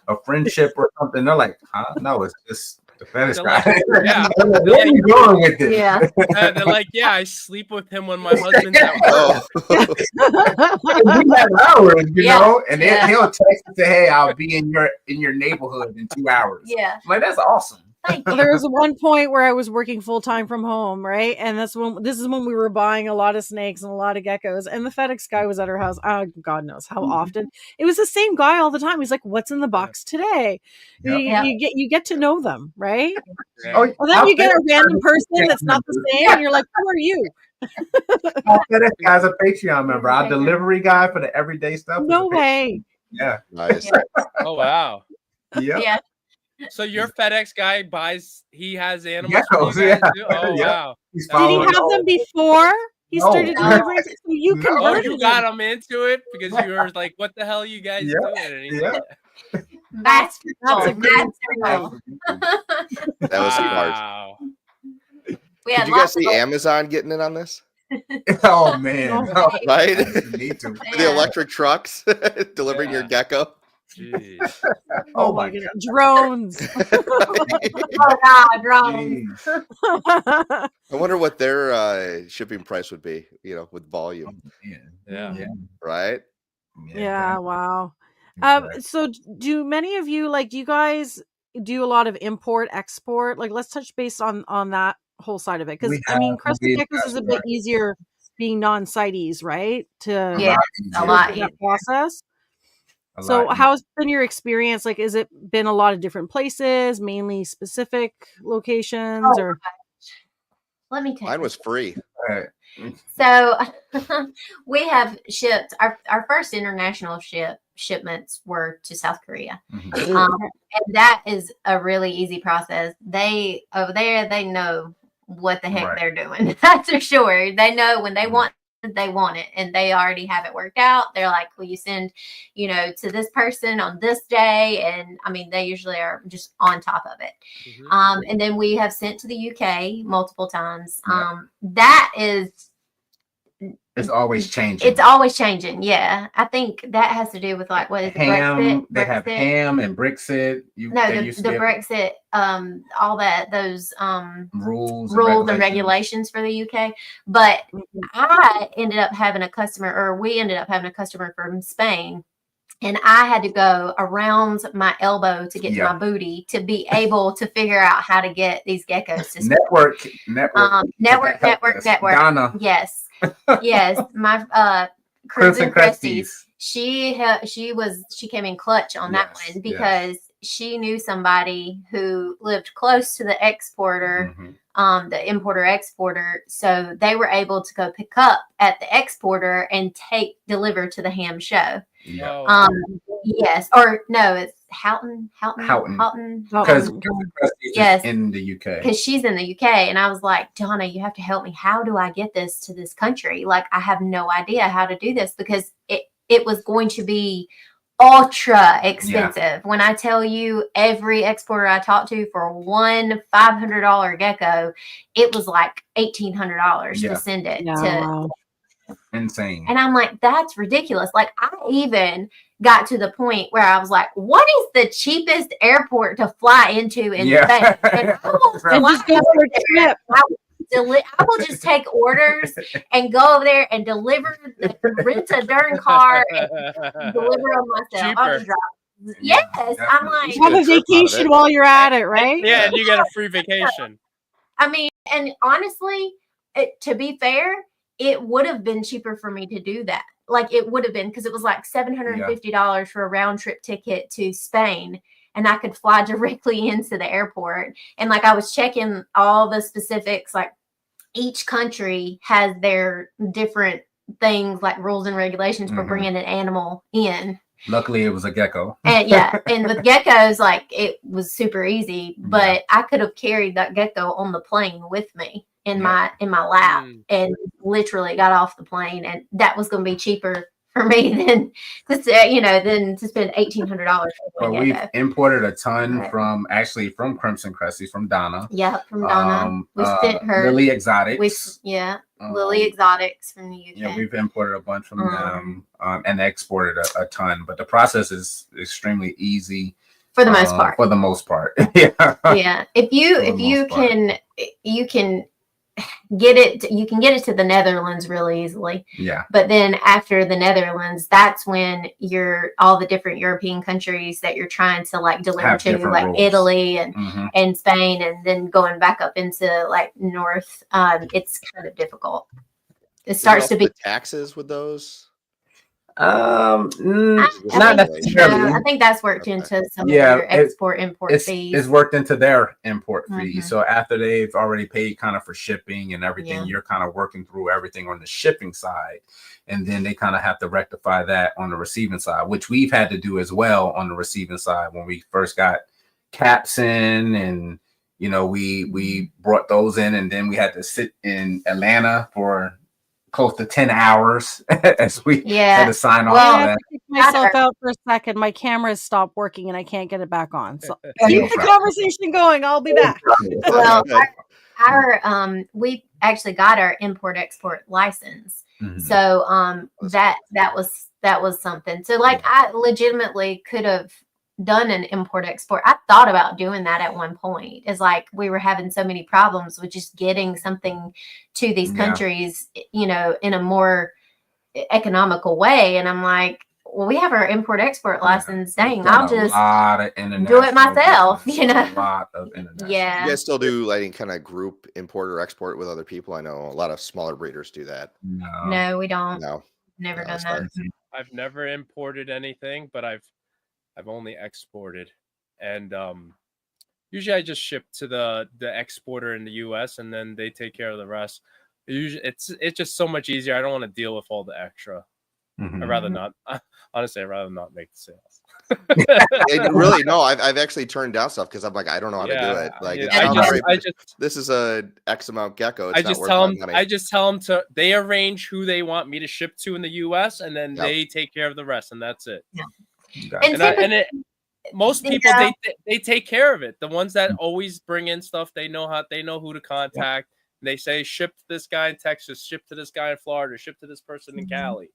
Speaker 5: a friendship or something? They're like, huh? No, it's just the fetish guy.
Speaker 4: Yeah.
Speaker 5: Where are you going with this?
Speaker 7: Yeah.
Speaker 4: They're like, yeah, I sleep with him when my husband's at work.
Speaker 5: We have hours, you know, and then he'll text and say, hey, I'll be in your neighborhood in 2 hours.
Speaker 7: Yeah.
Speaker 5: I'm like, that's awesome.
Speaker 2: There was one point where I was working full time from home, right? And this is when we were buying a lot of snakes and a lot of geckos. And the FedEx guy was at our house. God knows how often. It was the same guy all the time. He's like, "What's in the box today?"
Speaker 5: Yep.
Speaker 2: You get to know them, right?
Speaker 4: Yeah.
Speaker 5: Oh,
Speaker 2: Well, then you get a random person that's not the same, and you're like, "Who are you?"
Speaker 5: FedEx guy's a Patreon member. Our delivery guy for the everyday stuff.
Speaker 2: No way.
Speaker 5: Yeah.
Speaker 3: Nice.
Speaker 4: Oh wow.
Speaker 7: Yeah.
Speaker 4: So your FedEx guy he has animals.
Speaker 5: Geckos,
Speaker 4: for you guys
Speaker 5: yeah.
Speaker 4: too? Oh
Speaker 5: Yeah.
Speaker 4: wow.
Speaker 5: He's
Speaker 2: Did he have them before he
Speaker 5: No.
Speaker 2: started delivering? So you
Speaker 5: No.
Speaker 4: Oh,
Speaker 2: converted
Speaker 4: you
Speaker 2: him.
Speaker 4: got him into it because you were like, "What the hell are you guys doing?" And he's like,
Speaker 7: That's
Speaker 2: That's a great
Speaker 7: cool.
Speaker 3: That was smart.
Speaker 4: wow.
Speaker 7: We had
Speaker 3: Did you guys
Speaker 7: lots of
Speaker 3: see Amazon getting in on this?
Speaker 5: Oh man.
Speaker 2: No.
Speaker 3: Right?
Speaker 5: Need to.
Speaker 3: The electric trucks delivering your gecko.
Speaker 4: Jeez.
Speaker 5: Oh my god.
Speaker 2: Drones.
Speaker 7: Oh God, drones.
Speaker 5: Jeez.
Speaker 3: I wonder what their shipping price would be, you know, with volume,
Speaker 4: Yeah.
Speaker 3: right?
Speaker 2: Yeah, wow.
Speaker 5: Exactly.
Speaker 2: So do many of you do you guys do a lot of import export? Like, let's touch base on that whole side of it, because I mean, Crested Geckos is a bit easier being non-CITES, right?
Speaker 7: Yeah, a lot
Speaker 2: that process.
Speaker 5: A
Speaker 2: So
Speaker 5: lot.
Speaker 2: how's been your experience? Like, has it been a lot of different places, mainly specific locations, or?
Speaker 7: Let me tell you.
Speaker 3: Mine was free.
Speaker 5: Right.
Speaker 7: So we have shipped our first international shipments were to South Korea.
Speaker 5: Mhm.
Speaker 7: And that is a really easy process. They over there, they know what the heck
Speaker 5: Right.
Speaker 7: they're doing. That's for sure. They know when they want it, and they already have it worked out. They're like, will you send, to this person on this day? And I mean, they usually are just on top of it.
Speaker 4: Mhm.
Speaker 7: And then we have sent to the UK multiple times.
Speaker 5: Yeah.
Speaker 7: That is,
Speaker 5: It's always changing.
Speaker 7: it's always changing. Yeah. I think that has to do with like, what is it?
Speaker 5: ham.
Speaker 7: Brexit?
Speaker 5: They have
Speaker 7: Brexit?
Speaker 5: ham and Brexit.
Speaker 7: No, the Brexit, all that, those
Speaker 5: rules
Speaker 7: and regulations for the UK. But I ended up having a customer, or we ended up having a customer from Spain, and I had to go around my elbow to get to my booty to be able to figure out how to get these geckos to
Speaker 5: network.
Speaker 7: Network.
Speaker 5: Ghana.
Speaker 7: Yes. My
Speaker 5: Chris
Speaker 7: Crimson
Speaker 5: and
Speaker 7: Cresties.
Speaker 5: Cresties.
Speaker 7: She came in clutch on that
Speaker 5: Yes,
Speaker 7: one because she knew somebody who lived close to the exporter,
Speaker 5: Mhm.
Speaker 7: The importer exporter. So they were able to go pick up at the exporter and deliver to the ham show.
Speaker 5: Yeah.
Speaker 4: Oh,
Speaker 7: Yes, or no, it's Houghton.
Speaker 5: Because
Speaker 7: Yes.
Speaker 5: in the UK.
Speaker 7: Because she's in the UK, and I was like, Donna, you have to help me. How do I get this to this country? Like, I have no idea how to do this, because it was going to be ultra expensive. When I tell you, every exporter I talked to for one $500 gecko, it was like $1,800 to send it to.
Speaker 5: Insane.
Speaker 7: And I'm like, that's ridiculous. Like, I even got to the point where I was like, what is the cheapest airport to fly into in Spain? And I will
Speaker 2: And just go for a trip.
Speaker 7: I will just take orders and go over there and rent a darn car and deliver them myself. I'll just drive. Yes, I'm like,
Speaker 2: Have a vacation while you're at it, right?
Speaker 4: Yeah, and you get a free vacation.
Speaker 7: I mean, and honestly, to be fair, it would have been cheaper for me to do that. Like, it would have been, because it was like $750 for a round trip ticket to Spain, and I could fly directly into the airport. And like, I was checking all the specifics, like each country has their different things, like rules and regulations for bringing an animal in.
Speaker 5: Luckily, it was a gecko.
Speaker 7: And and with geckos, like, it was super easy, but I could have carried that gecko on the plane with me in my lap and literally got off the plane, and that was going to be cheaper for me than to spend $1,800.
Speaker 5: But we've imported a ton from Crimson Cresties from Donna.
Speaker 7: Yeah, from Donna. We sent her
Speaker 5: Lily Exotics.
Speaker 7: Lily Exotics from the UK.
Speaker 5: Yeah, we've imported a bunch from them and exported a ton. But the process is extremely easy
Speaker 7: for the most part.
Speaker 5: For the most part, yeah.
Speaker 7: Yeah, if you can get it to the Netherlands really easily.
Speaker 5: Yeah.
Speaker 7: But then after the Netherlands, that's when all the different European countries that you're trying to like deliver to, like rules. Italy and Spain, and then going back up into like north, it's kind of difficult. It starts to be
Speaker 3: taxes with those.
Speaker 5: Not necessarily.
Speaker 7: I think that's worked into some of your import fees.
Speaker 5: It's worked into their import fees. So after they've already paid kind of for shipping and everything, you're kind of working through everything on the shipping side, and then they kind of have to rectify that on the receiving side, which we've had to do as well on the receiving side when we first got caps in, and we brought those in, and then we had to sit in Atlanta for close to 10 hours as we had to sign off.
Speaker 2: I have to kick myself out for a second. My camera has stopped working and I can't get it back on. So keep the conversation going. I'll be back.
Speaker 7: Well, we actually got our import-export license. So that was something. So like I legitimately could have done an import-export. I thought about doing that at one point. It's like we were having so many problems with just getting something to these countries, in a more economical way. And I'm like, well, we have our import-export license. Dang, I'll just do it myself,
Speaker 5: A lot of international.
Speaker 7: Yeah.
Speaker 3: You guys still do like kind of group import or export with other people? I know a lot of smaller breeders do that.
Speaker 7: No, we don't.
Speaker 3: No.
Speaker 7: Never done that.
Speaker 4: I've never imported anything, but I've only exported, and usually I just ship to the exporter in the US, and then they take care of the rest. Usually it's just so much easier. I don't want to deal with all the extra. I'd rather not. Honestly, I'd rather not make the sales.
Speaker 3: Really, no. I've actually turned down stuff because I'm like, I don't know how to do it. Like, this is a X amount gecko. It's
Speaker 4: I just tell them to. They arrange who they want me to ship to in the US, and then they take care of the rest, and that's it.
Speaker 7: Yeah.
Speaker 4: Most people they take care of it. The ones that always bring in stuff, they know who to contact. They say ship to this guy in Texas, ship to this guy in Florida, ship to this person in Cali,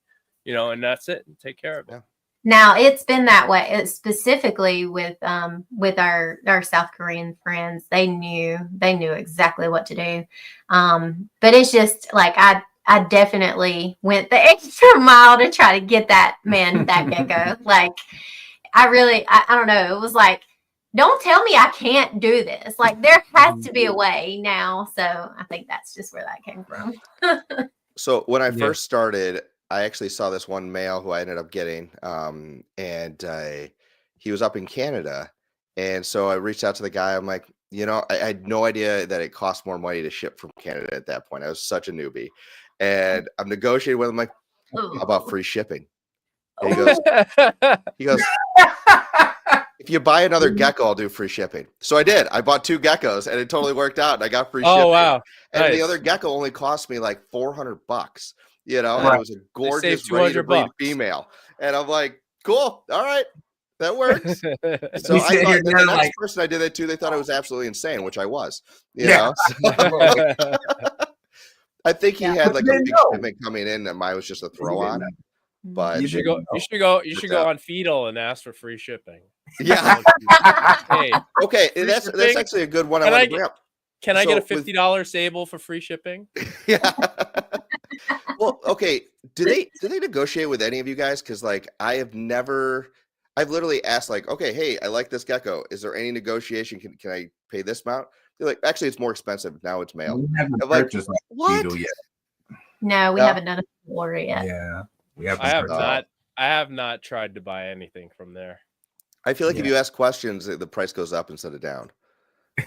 Speaker 4: and that's it. And take care of it.
Speaker 7: Now it's been that way, specifically with our South Korean friends. They knew exactly what to do. But it's just like I definitely went the extra mile to try to get that gecko. Like I don't know. It was like, don't tell me I can't do this. Like there has to be a way now. So I think that's just where that came from.
Speaker 3: So when I first started, I actually saw this one male who I ended up getting, and he was up in Canada. And so I reached out to the guy. I'm like, I had no idea that it cost more money to ship from Canada at that point. I was such a newbie. And I'm negotiating with him like, how about free shipping? And he goes, if you buy another gecko, I'll do free shipping. So I did. I bought 2 geckos and it totally worked out. And I got free shipping.
Speaker 4: Oh, wow.
Speaker 3: And the other gecko only cost me like $400, and it was a gorgeous, ready to breed female. And I'm like, cool. All right. That works. So I thought the next person I did that to, they thought I was absolutely insane, which I was. So, I think he had like a big shipment coming in, and mine was just a throw on. But
Speaker 4: you should go on Feedle and ask for free shipping.
Speaker 3: Yeah. Okay, that's actually a good one. Can
Speaker 4: I get a $50 Sable for free shipping?
Speaker 3: Yeah. Well, okay. Do they negotiate with any of you guys? Because like I've literally asked like, okay, hey, I like this gecko. Is there any negotiation? Can I pay this amount? They're like, actually, it's more expensive now. It's male.
Speaker 5: We haven't purchased
Speaker 3: what?
Speaker 5: yet.
Speaker 7: No, we haven't done a order yet.
Speaker 5: Yeah,
Speaker 4: I have not tried to buy anything from there.
Speaker 3: I feel like if you ask questions, the price goes up instead of down.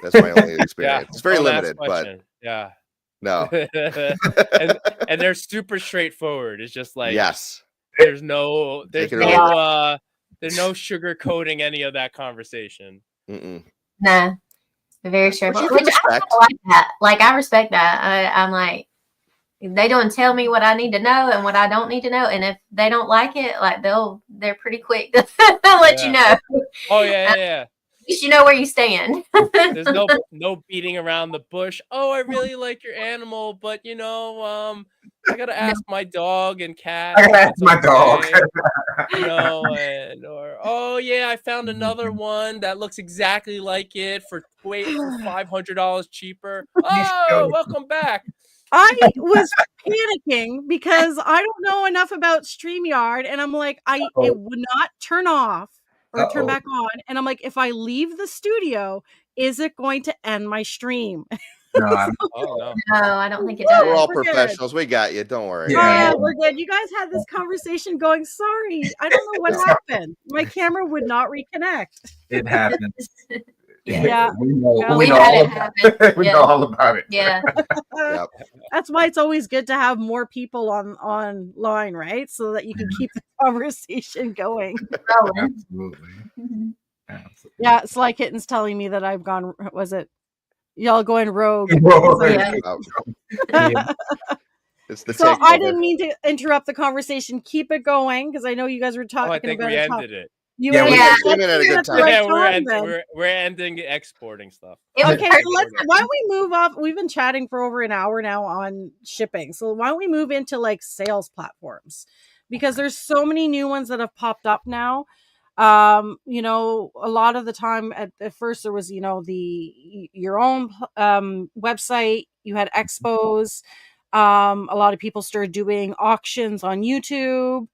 Speaker 3: That's my only experience. It's very limited, but no.
Speaker 4: and they're super straightforward. It's just like there's no sugar coating any of that conversation.
Speaker 7: Nah. Very straightforward. Which I like that. Like I respect that. I'm like, they don't tell me what I need to know and what I don't need to know. And if they don't like it, like they're pretty quick to let you know.
Speaker 4: Oh yeah.
Speaker 7: At least you know where you stand.
Speaker 4: There's no beating around the bush. Oh, I really like your animal, but I gotta ask my dog and cat.
Speaker 5: I gotta ask my dog.
Speaker 4: Or oh yeah, I found another one that looks exactly like it for $500 cheaper. Oh, welcome back.
Speaker 2: I was panicking because I don't know enough about StreamYard, and I'm like, it would not turn off or turn back on, and I'm like, if I leave the studio, is it going to end my stream?
Speaker 5: No, I
Speaker 7: don't think it does.
Speaker 3: We're all professionals. We got you. Don't worry.
Speaker 2: Yeah, we're good. You guys had this conversation going. Sorry, I don't know what happened. My camera would not reconnect.
Speaker 5: It happens.
Speaker 2: Yeah.
Speaker 5: We know all about it.
Speaker 7: Yeah.
Speaker 3: Yep.
Speaker 2: That's why it's always good to have more people online, right? So that you can keep the conversation going.
Speaker 5: Absolutely.
Speaker 2: Yeah, Sly Kitten's telling me that I've gone, was it? Y'all going rogue.
Speaker 3: It's the
Speaker 2: so I didn't mean to interrupt the conversation. Keep it going because I know you guys were talking
Speaker 4: I think
Speaker 2: about
Speaker 4: we ended it.
Speaker 3: We came in at a good time.
Speaker 4: We're ending exporting stuff.
Speaker 2: Okay, so why don't we move off? We've been chatting for over an hour now on shipping. So why don't we move into like sales platforms? Because there's so many new ones that have popped up now. A lot of the time at first there was, your own website, you had expos. A lot of people started doing auctions on YouTube.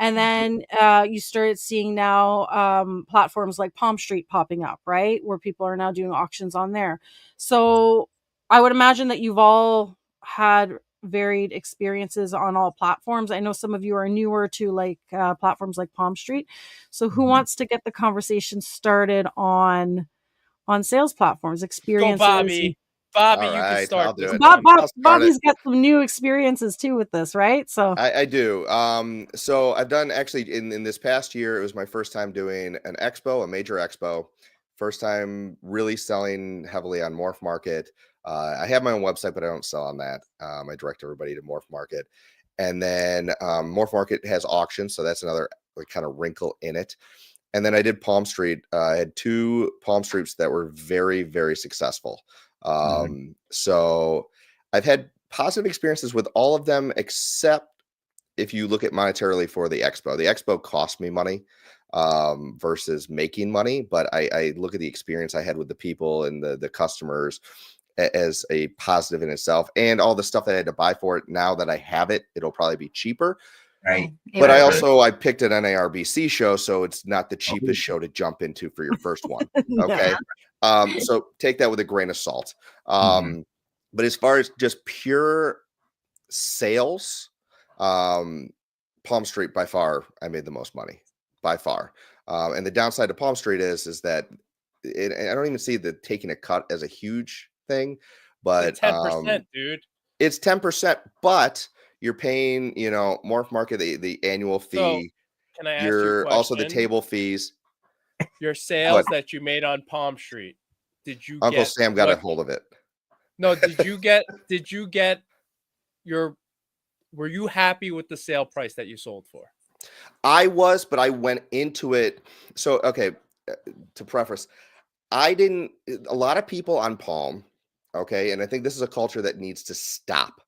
Speaker 2: And then you started seeing now platforms like Palm Street popping up, right? Where people are now doing auctions on there. So I would imagine that you've all had varied experiences on all platforms. I know some of you are newer to like platforms like Palm Street. So who wants to get the conversation started on sales platforms, experiences?
Speaker 4: Go, Bobby, you can start.
Speaker 3: I'll do it.
Speaker 2: Bobby's got some new experiences too with this, right? So
Speaker 3: I do. So I've done actually in this past year, it was my first time doing an expo, a major expo. First time really selling heavily on Morph Market. I have my own website, but I don't sell on that. I direct everybody to Morph Market. And then Morph Market has auctions, so that's another kind of wrinkle in it. And then I did Palm Street. I had 2 Palm Streets that were very, very successful. So I've had positive experiences with all of them, except if you look at monetarily for the expo. The expo cost me money versus making money, but I look at the experience I had with the people and the customers as a positive in itself, and all the stuff that I had to buy for it. Now that I have it, it'll probably be cheaper.
Speaker 5: Right.
Speaker 3: But I picked an NARBC show, so it's not the cheapest show to jump into for your first one. Okay. So take that with a grain of salt. But as far as just pure sales, Palm Street by far, I made the most money by far. And the downside to Palm Street is that I don't even see the taking a cut as a huge thing, but
Speaker 4: 10%, dude.
Speaker 3: It's 10%, but you're paying, Morph Market, the annual fee.
Speaker 4: So, can I ask you a question?
Speaker 3: Also the table fees.
Speaker 4: Your sales that you made on Palm Street, did you
Speaker 3: Uncle Sam got a hold of it.
Speaker 4: No, did you get were you happy with the sale price that you sold for?
Speaker 3: I was, but I went into it. So, okay, to preface, a lot of people on Palm, okay, and I think this is a culture that needs to stop.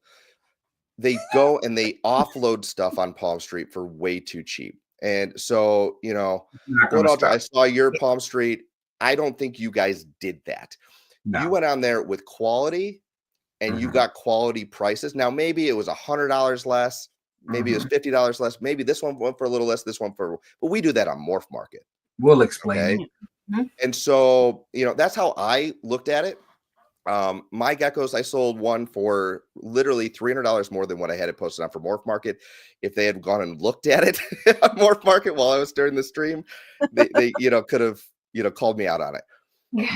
Speaker 3: They go and they offload stuff on Palm Street for way too cheap. And so, I saw your Palm Street. I don't think you guys did that. No. You went on there with quality and you got quality prices. Now, maybe it was $100 less. Maybe it was $50 less. Maybe this one went for a little less, but we do that on Morph Market.
Speaker 5: We'll explain.
Speaker 3: Okay? And so, that's how I looked at it. My geckos, I sold one for literally $300 more than what I had it posted on for Morph Market. If they had gone and looked at it on Morph Market while I was during the stream, they could have, called me out on it.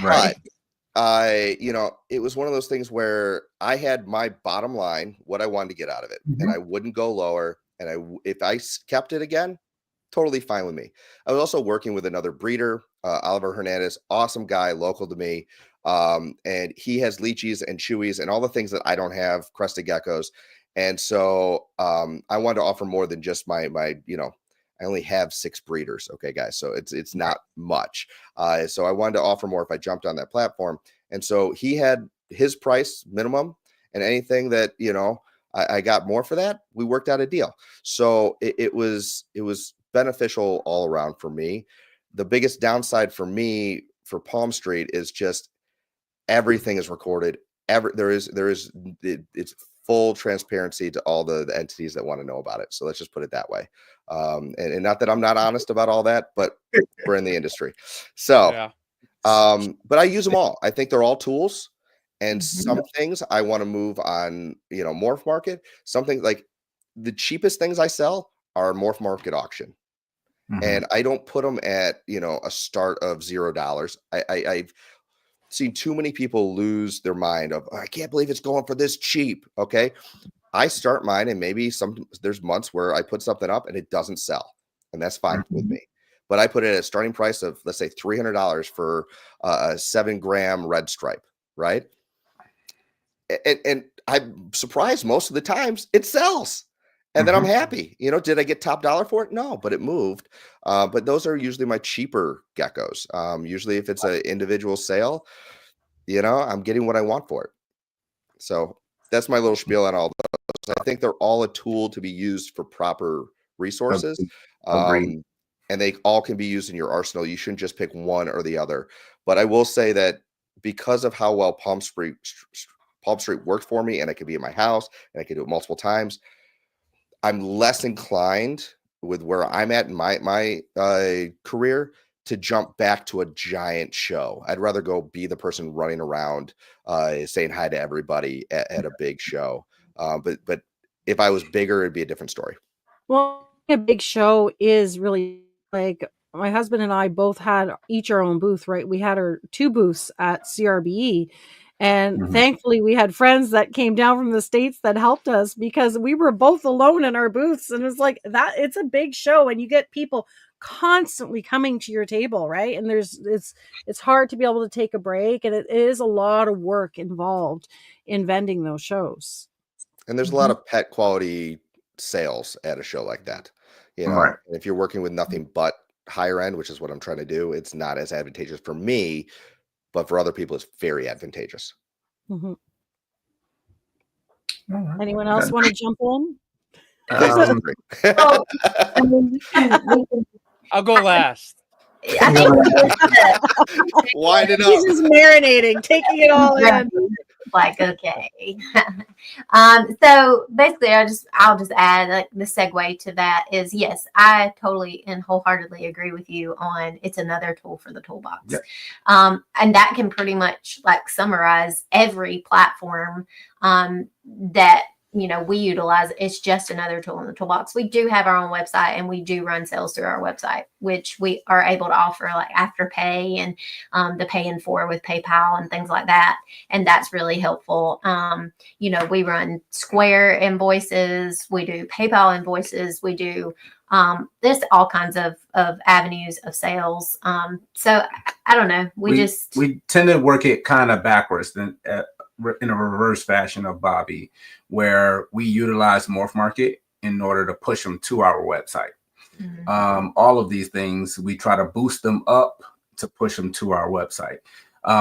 Speaker 5: Right.
Speaker 3: But it was one of those things where I had my bottom line, what I wanted to get out of it, and I wouldn't go lower. And if I kept it again, totally fine with me. I was also working with another breeder, Oliver Hernandez, awesome guy, local to me. And he has leechies and chewies and all the things that I don't have, crested geckos. And so I wanted to offer more than just my I only have 6 breeders. Okay, guys. So it's not much. So I wanted to offer more if I jumped on that platform. And so he had his price minimum, and anything that, I got more for that, we worked out a deal. So it was beneficial all around for me. The biggest downside for me for Palm Street is just everything is recorded. It's full transparency to all the entities that want to know about it. So let's just put it that way. And not that I'm not honest about all that, but we're in the industry. So,
Speaker 4: Yeah.
Speaker 3: but I use them all. I think they're all tools. And some things I want to move on, morph market. Something like the cheapest things I sell are morph market auction. And I don't put them at, a start of $0. I've seen too many people lose their mind of, I can't believe it's going for this cheap. Okay. I start mine, and maybe there's months where I put something up and it doesn't sell, and that's fine with me. But I put it at a starting price of, let's say, $300 for a 7-gram red stripe, right? And I'm surprised most of the times it sells. And then I'm happy. Did I get top dollar for it? No, but it moved. But those are usually my cheaper geckos. Usually if it's an individual sale, I'm getting what I want for it. So that's my little spiel on all those. I think they're all a tool to be used for proper resources. And they all can be used in your arsenal. You shouldn't just pick one or the other. But I will say that because of how well Palm Street worked for me, and I could be in my house and I could do it multiple times, I'm less inclined with where I'm at in my career to jump back to a giant show. I'd rather go be the person running around saying hi to everybody at a big show. But if I was bigger, it'd be a different story.
Speaker 2: Well, a big show is really like my husband and I both had each our own booth, right? We had our 2 booths at CRBE. And thankfully we had friends that came down from the States that helped us, because we were both alone in our booths. And it's like that, it's a big show, and you get people constantly coming to your table, right? And it's hard to be able to take a break, and it is a lot of work involved in vending those shows.
Speaker 3: And there's a lot of pet quality sales at a show like that. And if you're working with nothing but higher end, which is what I'm trying to do, it's not as advantageous for me. But for other people, it's very advantageous.
Speaker 2: Anyone else want to jump in?
Speaker 4: I'll go last.
Speaker 3: Wind it up.
Speaker 2: He's just marinating, taking it all in.
Speaker 7: Like, okay. So basically I'll just add, like, the segue to that is, yes, I totally and wholeheartedly agree with you on it's another tool for the toolbox. And that can pretty much like summarize every platform that we utilize. It's just another tool in the toolbox. We do have our own website, and we do run sales through our website, which we are able to offer like Afterpay and the pay in 4 with PayPal and things like that. And that's really helpful. We run Square invoices, we do PayPal invoices, we do there's all kinds of avenues of sales. So I don't know. We
Speaker 5: tend to work it kind of backwards than in a reverse fashion of Bobby, where we utilize Morph Market in order to push them to our website. All of these things, we try to boost them up to push them to our website.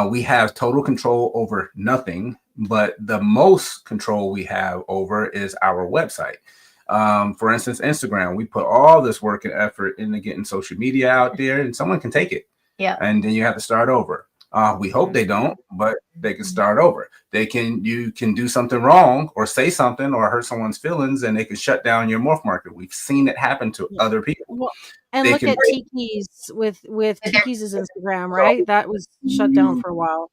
Speaker 5: We have total control over nothing, but the most control we have over is our website. For instance, Instagram, we put all this work and effort into getting social media out there, and someone can take it. And then you have to start over. We hope they don't, but they can start over. You can do something wrong or say something or hurt someone's feelings, and they can shut down your Morph Market. We've seen it happen to other people.
Speaker 2: Well, and look at Tiki's with Tiki's Instagram, right? That was shut down for a while.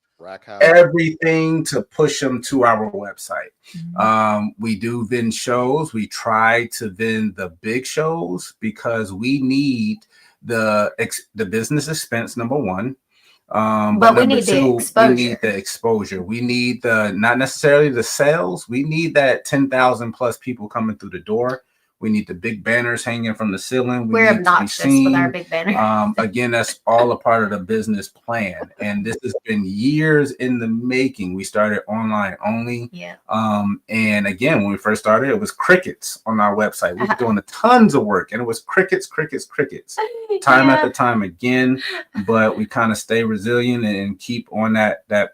Speaker 5: Everything to push them to our website. We do vend shows. We try to vend the big shows because we need the business expense, number one.
Speaker 7: But we need the exposure.
Speaker 5: We need the exposure. We need not necessarily the sales. We need that 10,000 plus people coming through the door. We need the big banners hanging from the ceiling.
Speaker 7: We're
Speaker 5: need
Speaker 7: obnoxious
Speaker 5: to be seen.
Speaker 7: with our big banner.
Speaker 5: Again, that's all a part of the business plan. And this has been years in the making. We started online only.
Speaker 7: Yeah.
Speaker 5: And again, when we first started, it was crickets on our website. We were doing tons of work, and it was crickets, time after time again. But we kind of stay resilient and keep on that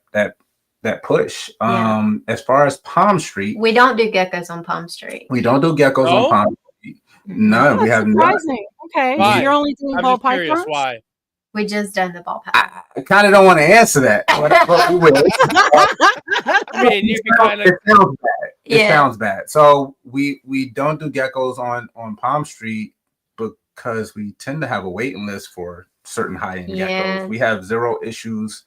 Speaker 5: push. As far as Palm Street,
Speaker 7: We don't do geckos on Palm Street.
Speaker 5: we don't do geckos
Speaker 4: No?
Speaker 5: on Palm Street. No,
Speaker 2: That's
Speaker 5: we have not.
Speaker 2: surprising. Okay,
Speaker 4: Why?
Speaker 2: so you're only doing
Speaker 4: I'm
Speaker 2: ball
Speaker 4: just curious
Speaker 2: pythons?
Speaker 4: why.
Speaker 7: We just done the ball python.
Speaker 5: I kind of don't want to answer that, but we will.
Speaker 4: I mean, you can kind of.
Speaker 5: It sounds bad. It
Speaker 7: Yeah.
Speaker 5: sounds bad. So we don't do geckos on Palm Street because we tend to have a waiting list for certain high-end
Speaker 7: Yeah.
Speaker 5: geckos. We have zero issues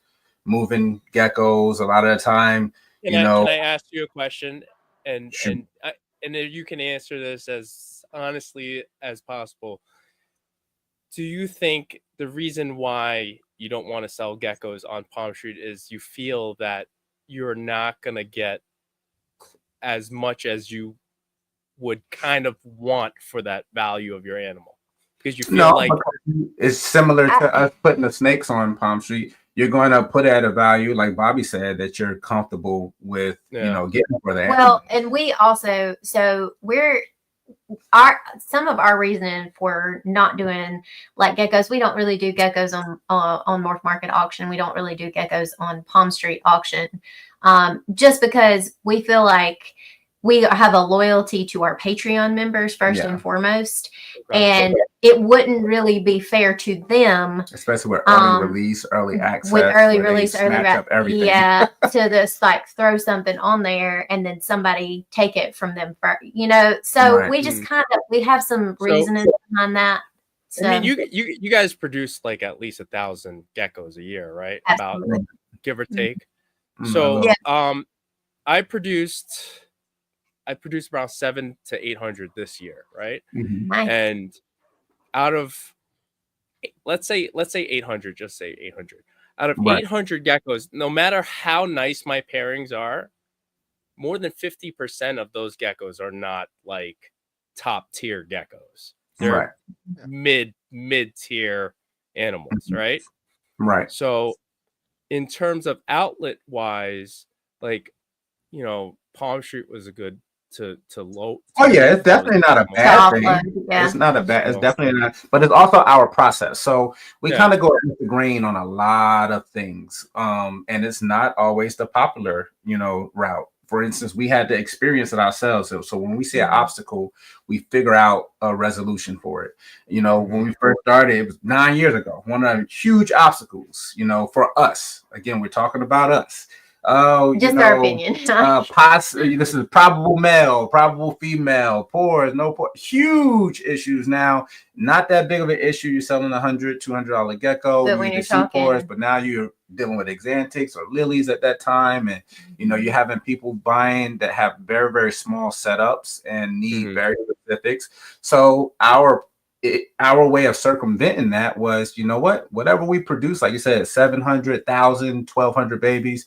Speaker 5: moving geckos a lot of the time.
Speaker 4: Can I ask you a question? And
Speaker 5: Shoot.
Speaker 4: and if you can answer this as honestly as possible. Do you think the reason why you don't want to sell geckos on Palm Street is you feel that you're not going to get as much as you would kind of want for that value of your animal? Because you feel like
Speaker 5: it's similar to us putting the snakes on Palm Street. You're going to put at a value, like Bobby said, that you're comfortable with, getting for that.
Speaker 7: Well, and we also, so some of our reason for not doing like geckos, we don't really do geckos on North Market auction. We don't really do geckos on Palm Street auction, just because we feel like we have a loyalty to our Patreon members first and foremost, and it wouldn't really be fair to them,
Speaker 5: especially with early release, early access,
Speaker 7: with early release,
Speaker 5: everything.
Speaker 7: Yeah, to this like throw something on there and then somebody take it from them, So we just kind of we have some reasoning behind that. So,
Speaker 4: I mean, you guys produce like at least 1,000 geckos a year, right?
Speaker 7: Absolutely.
Speaker 4: About give or take.
Speaker 5: Mm-hmm.
Speaker 4: So I produced around 700 to 800 this year, right?
Speaker 5: Mm-hmm.
Speaker 7: Nice.
Speaker 4: And out of let's say 800, just say 800. Out of 800 geckos, no matter how nice my pairings are, more than 50% of those geckos are not like top tier geckos. They're mid tier animals, right?
Speaker 5: Right.
Speaker 4: So in terms of outlet wise, like, Palm Street was a good to low.
Speaker 5: It's definitely not a bad thing.
Speaker 7: Yeah.
Speaker 5: It's not a bad. It's definitely not. But it's also our process. So we kind of go against the grain on a lot of things, and it's not always the popular, route. For instance, we had to experience it ourselves. So when we see an obstacle, we figure out a resolution for it. When we first started, it was 9 years ago. One of the huge obstacles, for us. Again, we're talking about us.
Speaker 7: Just our opinion.
Speaker 5: This is probable male, probable female, pores, no pores, huge issues. Now, not that big of an issue. You're selling $100, $200 gecko.
Speaker 7: But when you're talking
Speaker 5: pores, but now you're dealing with exantics or lilies at that time, and you're having people buying that have very, very small setups and need very specifics. So our way of circumventing that was, whatever we produce, like you said, 700, 1,000, 1,200 babies.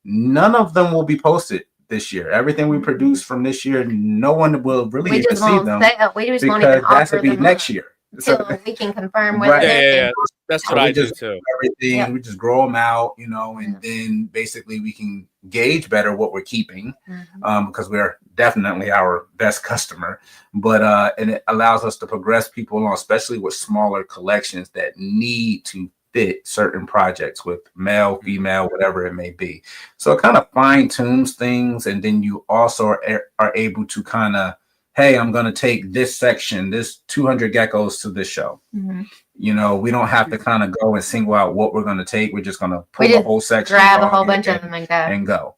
Speaker 5: None of them will be posted this year. Everything we produce from this year, no one will really get to see them.
Speaker 7: We just won't
Speaker 5: because
Speaker 7: even
Speaker 5: that's
Speaker 7: offer
Speaker 5: to be
Speaker 7: them
Speaker 5: next year.
Speaker 7: Until we can confirm whether
Speaker 4: Yeah. That's what I do too.
Speaker 5: Everything we just grow them out, and then basically we can gauge better what we're keeping, because we're definitely our best customer. But and it allows us to progress people along, especially with smaller collections that need to fit certain projects with male, female, whatever it may be. So it kind of fine tunes things, and then you also are able to kind of, hey, I'm going to take this section, this 200 geckos to this show. We don't have to kind of go and single out what we're going to take. We're just going to pull the whole section,
Speaker 7: grab a whole bunch of them and
Speaker 5: go.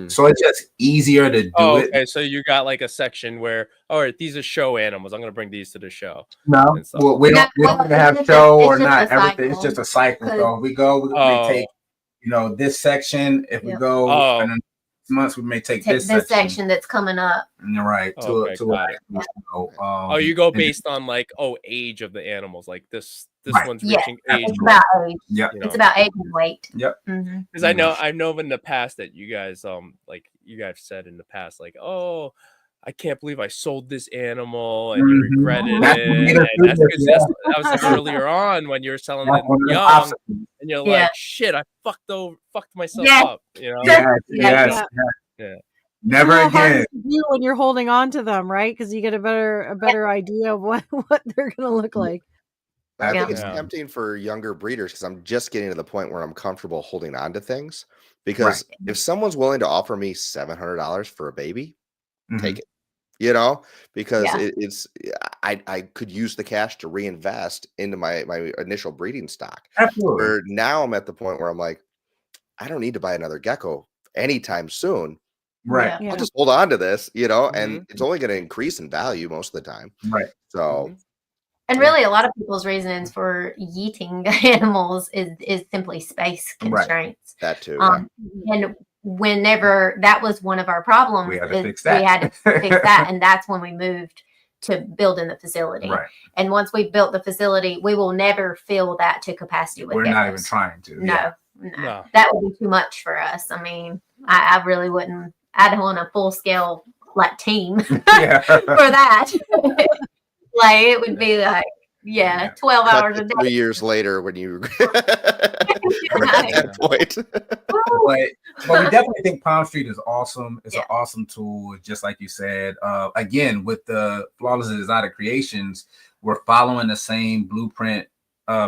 Speaker 5: So it's just easier to do it.
Speaker 4: Okay, so you got like a section where, all right, these are show animals. I'm going to bring these to the show.
Speaker 5: No, we don't have show or not everything. It's just a cycle. So we may take, this section. If we go in months, we may take this
Speaker 7: section that's coming up.
Speaker 5: Right.
Speaker 4: You go based on like, age of the animals. Like this one's reaching age.
Speaker 7: It's about age.
Speaker 5: Yeah.
Speaker 7: It's about age and weight.
Speaker 5: Yep.
Speaker 4: Because I know in the past that you guys like you guys said in the past, like, I can't believe I sold this animal, and you
Speaker 5: Mhm.
Speaker 4: regretted
Speaker 5: That's
Speaker 4: it.
Speaker 5: what made us
Speaker 4: And
Speaker 5: do
Speaker 4: that's
Speaker 5: this,
Speaker 4: because
Speaker 5: yeah.
Speaker 4: that was like earlier on when you were selling
Speaker 5: That's
Speaker 4: them
Speaker 5: one of the
Speaker 4: young,
Speaker 5: obstacles.
Speaker 4: and you're
Speaker 7: Yeah.
Speaker 4: like, shit, I fucked myself
Speaker 7: Yeah.
Speaker 4: up. You know?
Speaker 5: Yes,
Speaker 7: Yeah.
Speaker 5: yes,
Speaker 2: Yeah.
Speaker 4: Yeah.
Speaker 5: never
Speaker 2: How hard
Speaker 5: again.
Speaker 2: is it to do when you're holding on to them, right? Because you get a better idea of what they're gonna look like.
Speaker 3: I think it's
Speaker 4: Yeah.
Speaker 3: tempting for younger breeders because I'm just getting to the point where I'm comfortable holding on to things. Because if someone's willing to offer me $700 for a baby, take it. You know, because it's I could use the cash to reinvest into my initial breeding stock.
Speaker 5: Absolutely.
Speaker 3: Where now I'm at the point where I'm like, I don't need to buy another gecko anytime soon.
Speaker 5: Right.
Speaker 2: Yeah.
Speaker 3: I'll just hold on to this, you know,
Speaker 4: Mhm.
Speaker 3: and it's only going to increase in value most of the time.
Speaker 5: Right.
Speaker 3: So,
Speaker 7: And really, a lot of people's reasons for yeeting animals is simply space
Speaker 5: Right.
Speaker 7: constraints.
Speaker 3: that too.
Speaker 7: And whenever that was one of our problems,
Speaker 5: We had to
Speaker 7: is
Speaker 5: fix that.
Speaker 7: we had to fix that, and that's when we moved to building the facility.
Speaker 5: Right.
Speaker 7: And once we built the facility, we will never fill that to capacity with
Speaker 5: We're not even
Speaker 7: geckos.
Speaker 5: trying to.
Speaker 7: No,
Speaker 5: Yeah.
Speaker 4: No.
Speaker 7: that would be too much for us. I mean, I really wouldn't. I'd want a full scale like team
Speaker 5: Yeah.
Speaker 7: for that. Like it would be like,
Speaker 5: Yeah.
Speaker 7: 12
Speaker 3: Cut
Speaker 7: hours
Speaker 3: to
Speaker 7: a day.
Speaker 3: 3 years later when you we're at that point.
Speaker 5: but we definitely think Palm Street is awesome. It's an awesome tool, just like you said. Again, with the Flawless Exotic Creations, we're following the same blueprint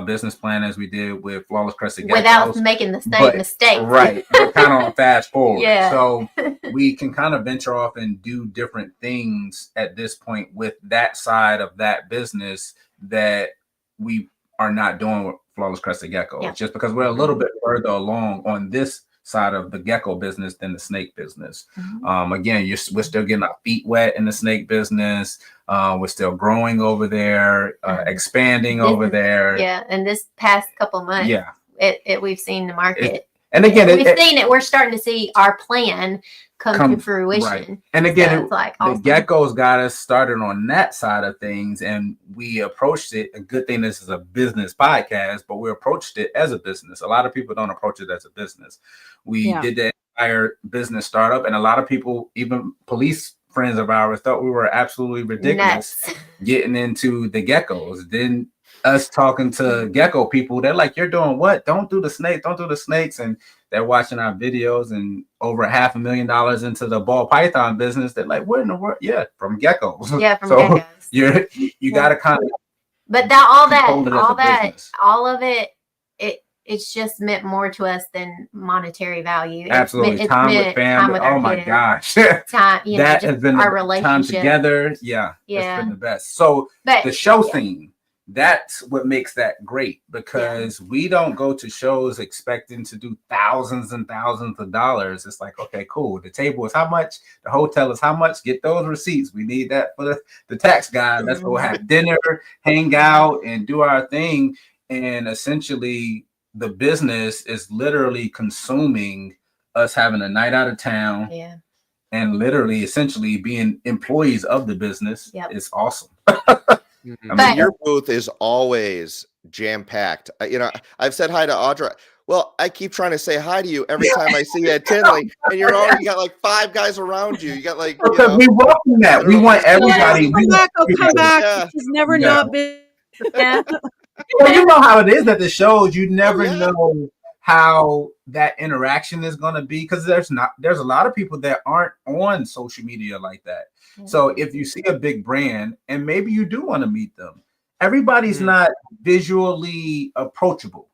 Speaker 5: business plan as we did with Flawless Crested Geckos.
Speaker 7: Without making the same mistakes.
Speaker 5: Right. We're kind of on fast forward.
Speaker 7: Yeah.
Speaker 5: So we can kind of venture off and do different things at this point with that side of that business that we are not doing with Flawless Crested Gecko.
Speaker 7: Yeah.
Speaker 5: Just because we're a little bit further along on this side of the gecko business than the snake business. Again, we're still getting our feet wet in the snake business. We're still growing over there, expanding over there.
Speaker 7: Yeah, and this past couple months, we've seen the market.
Speaker 5: And again,
Speaker 7: we've seen it. We're starting to see our plan come to fruition.
Speaker 5: Right. And again,
Speaker 7: so it's like awesome.
Speaker 5: The geckos got us started on that side of things, and we approached it. A good thing this is a business podcast, but we approached it as a business. A lot of people don't approach it as a business. We did the entire business startup, and a lot of people, even police friends of ours, thought we were absolutely ridiculous getting into the geckos. Then us talking to gecko people, they're like, "You're doing what? Don't do the snake. Don't do the snakes." And they're watching our videos, and over $500,000 into the ball python business. They're like, "What in the world?" Yeah, from geckos.
Speaker 7: Yeah, from
Speaker 5: so
Speaker 7: geckos.
Speaker 5: You got to kind of.
Speaker 7: But all of it, it's just meant more to us than monetary value.
Speaker 5: Absolutely,
Speaker 7: it's
Speaker 5: time with family. Oh my gosh,
Speaker 7: time.
Speaker 5: That has been
Speaker 7: our
Speaker 5: the
Speaker 7: relationship
Speaker 5: time together. Yeah, it's been the best. So the show theme. That's what makes that great, because we don't go to shows expecting to do thousands and thousands of dollars. It's like, okay, cool. The table is how much? The hotel is how much? Get those receipts. We need that for the tax guy. Let's go have dinner, hang out, and do our thing. And essentially, the business is literally consuming us having a night out of town.
Speaker 7: Yeah.
Speaker 5: And literally, essentially, being employees of the business is awesome.
Speaker 3: I mean, your booth is always jam-packed. You know, I've said hi to Audra. Well, I keep trying to say hi to you every time I see you at Tinley, and you got like 5 guys around you. You got like,
Speaker 5: we welcome that. We want everybody.
Speaker 2: Come back. She's never not been.
Speaker 5: Well, you know how it is at the shows. You never know how that interaction is going to be, because there's a lot of people that aren't on social media like that. So if you see a big brand and maybe you do want to meet them, everybody's not visually approachable,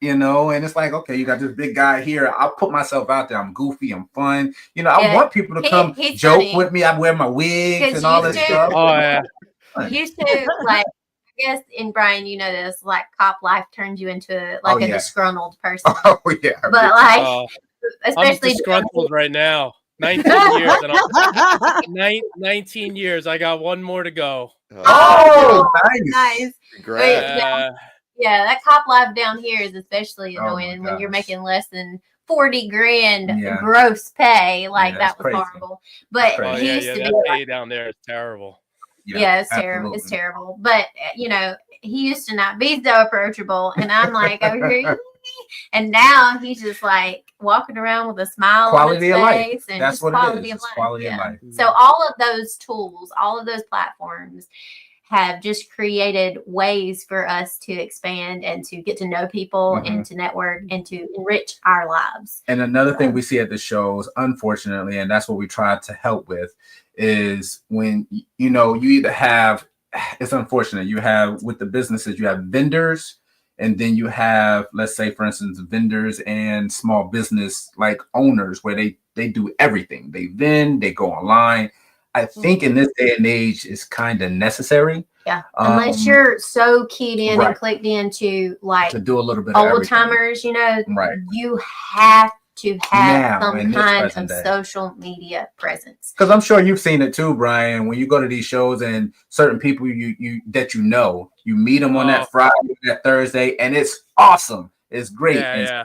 Speaker 5: you know, and it's like, okay, you got this big guy here. I'll put myself out there. I'm goofy. I'm fun. You know, I want people to come joke with me. I wear my wigs and all this stuff.
Speaker 4: Oh, yeah.
Speaker 7: Used to, like, I guess, and Brian, you know this, like, cop life turns you into like a disgruntled person.
Speaker 5: Oh, yeah.
Speaker 7: But like, especially
Speaker 4: I'm disgruntled right now. 19 years. And 19 years. I got one more to go.
Speaker 5: Oh,
Speaker 7: nice.
Speaker 3: Great.
Speaker 7: Yeah, that cop life down here is especially annoying when you're making less than 40 grand gross pay. Like, that was crazy. Horrible. But he used to be
Speaker 4: that pay down there is terrible.
Speaker 7: Yeah, it's terrible. It's terrible. But you know, he used to not be so approachable, and I'm like over here. And now he's just like walking around with a smile
Speaker 5: Quality
Speaker 7: on
Speaker 5: of
Speaker 7: his
Speaker 5: life.
Speaker 7: face, and
Speaker 5: That's
Speaker 7: just
Speaker 5: what it
Speaker 7: quality
Speaker 5: is.
Speaker 7: of
Speaker 5: It's
Speaker 7: life.
Speaker 5: quality of life.
Speaker 7: So all of those tools, all of those platforms have just created ways for us to expand and to get to know people and to network and to enrich our lives.
Speaker 5: And another thing we see at the shows, unfortunately, and that's what we try to help with, is when, you know, you either have, it's unfortunate, you have with the businesses, you have vendors, and then you have, let's say, for instance, vendors and small business like owners where they do everything. They vend, they go online. I think in this day and age is kind of necessary.
Speaker 7: Yeah. Unless you're so keyed in and clicked into like
Speaker 5: to do a little bit
Speaker 7: old
Speaker 5: of everything.
Speaker 7: timers, you know, you have to have
Speaker 5: Now,
Speaker 7: some kind of social media presence.
Speaker 5: Because I'm sure you've seen it too, Brian. When you go to these shows and certain people you that you know, you meet them on that Friday, that Thursday, and it's awesome. It's great.
Speaker 4: Yeah,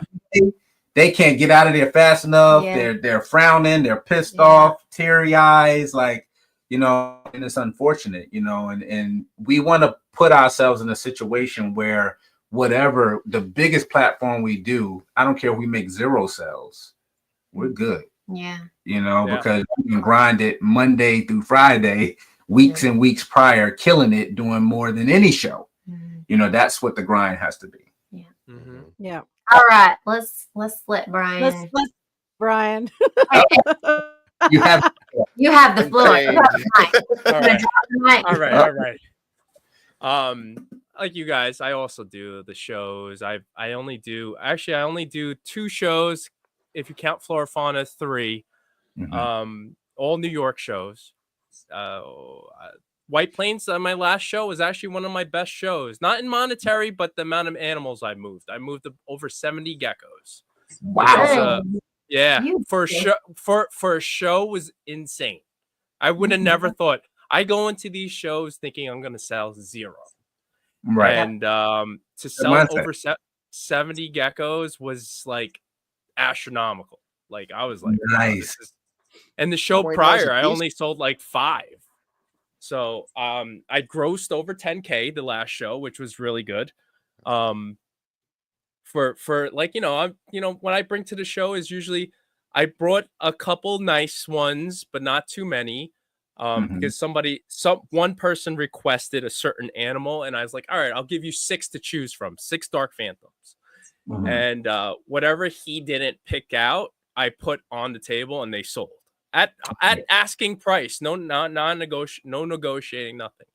Speaker 5: they can't get out of there fast enough. They're frowning, they're pissed off, teary eyes, like, you know, and it's unfortunate, you know, and we want to put ourselves in a situation where whatever the biggest platform we do, I don't care if we make 0 sales, we're good.
Speaker 7: Yeah.
Speaker 5: You know, because you can grind it Monday through Friday, weeks and weeks prior, killing it, doing more than any show. You know, that's what the grind has to be.
Speaker 2: Yeah.
Speaker 7: All right, let's let Brian.
Speaker 2: Let's Brian.
Speaker 5: You have
Speaker 7: the floor.
Speaker 4: All right. Like you guys, I also do the shows. I only do 2 shows, if you count Flora Fauna, 3. All New York shows. White Plains, my last show was actually one of my best shows. Not in monetary, but the amount of animals I moved. I moved over 70 geckos.
Speaker 5: Wow.
Speaker 4: For a show was insane. I would have never thought. I go into these shows thinking I'm going to sell 0.
Speaker 5: Right.
Speaker 4: And to sell over 70 geckos was like astronomical. Like I was like,
Speaker 5: nice.
Speaker 4: Wow, and the show prior, I only sold like 5. So I grossed over 10K the last show, which was really good. For like, you know, what I bring to the show is usually I brought a couple nice ones, but not too many. Because one person requested a certain animal, and I was like, all right, I'll give you 6 to choose from, 6 dark phantoms. And whatever he didn't pick out, I put on the table and they sold at asking price. No negotiating, nothing.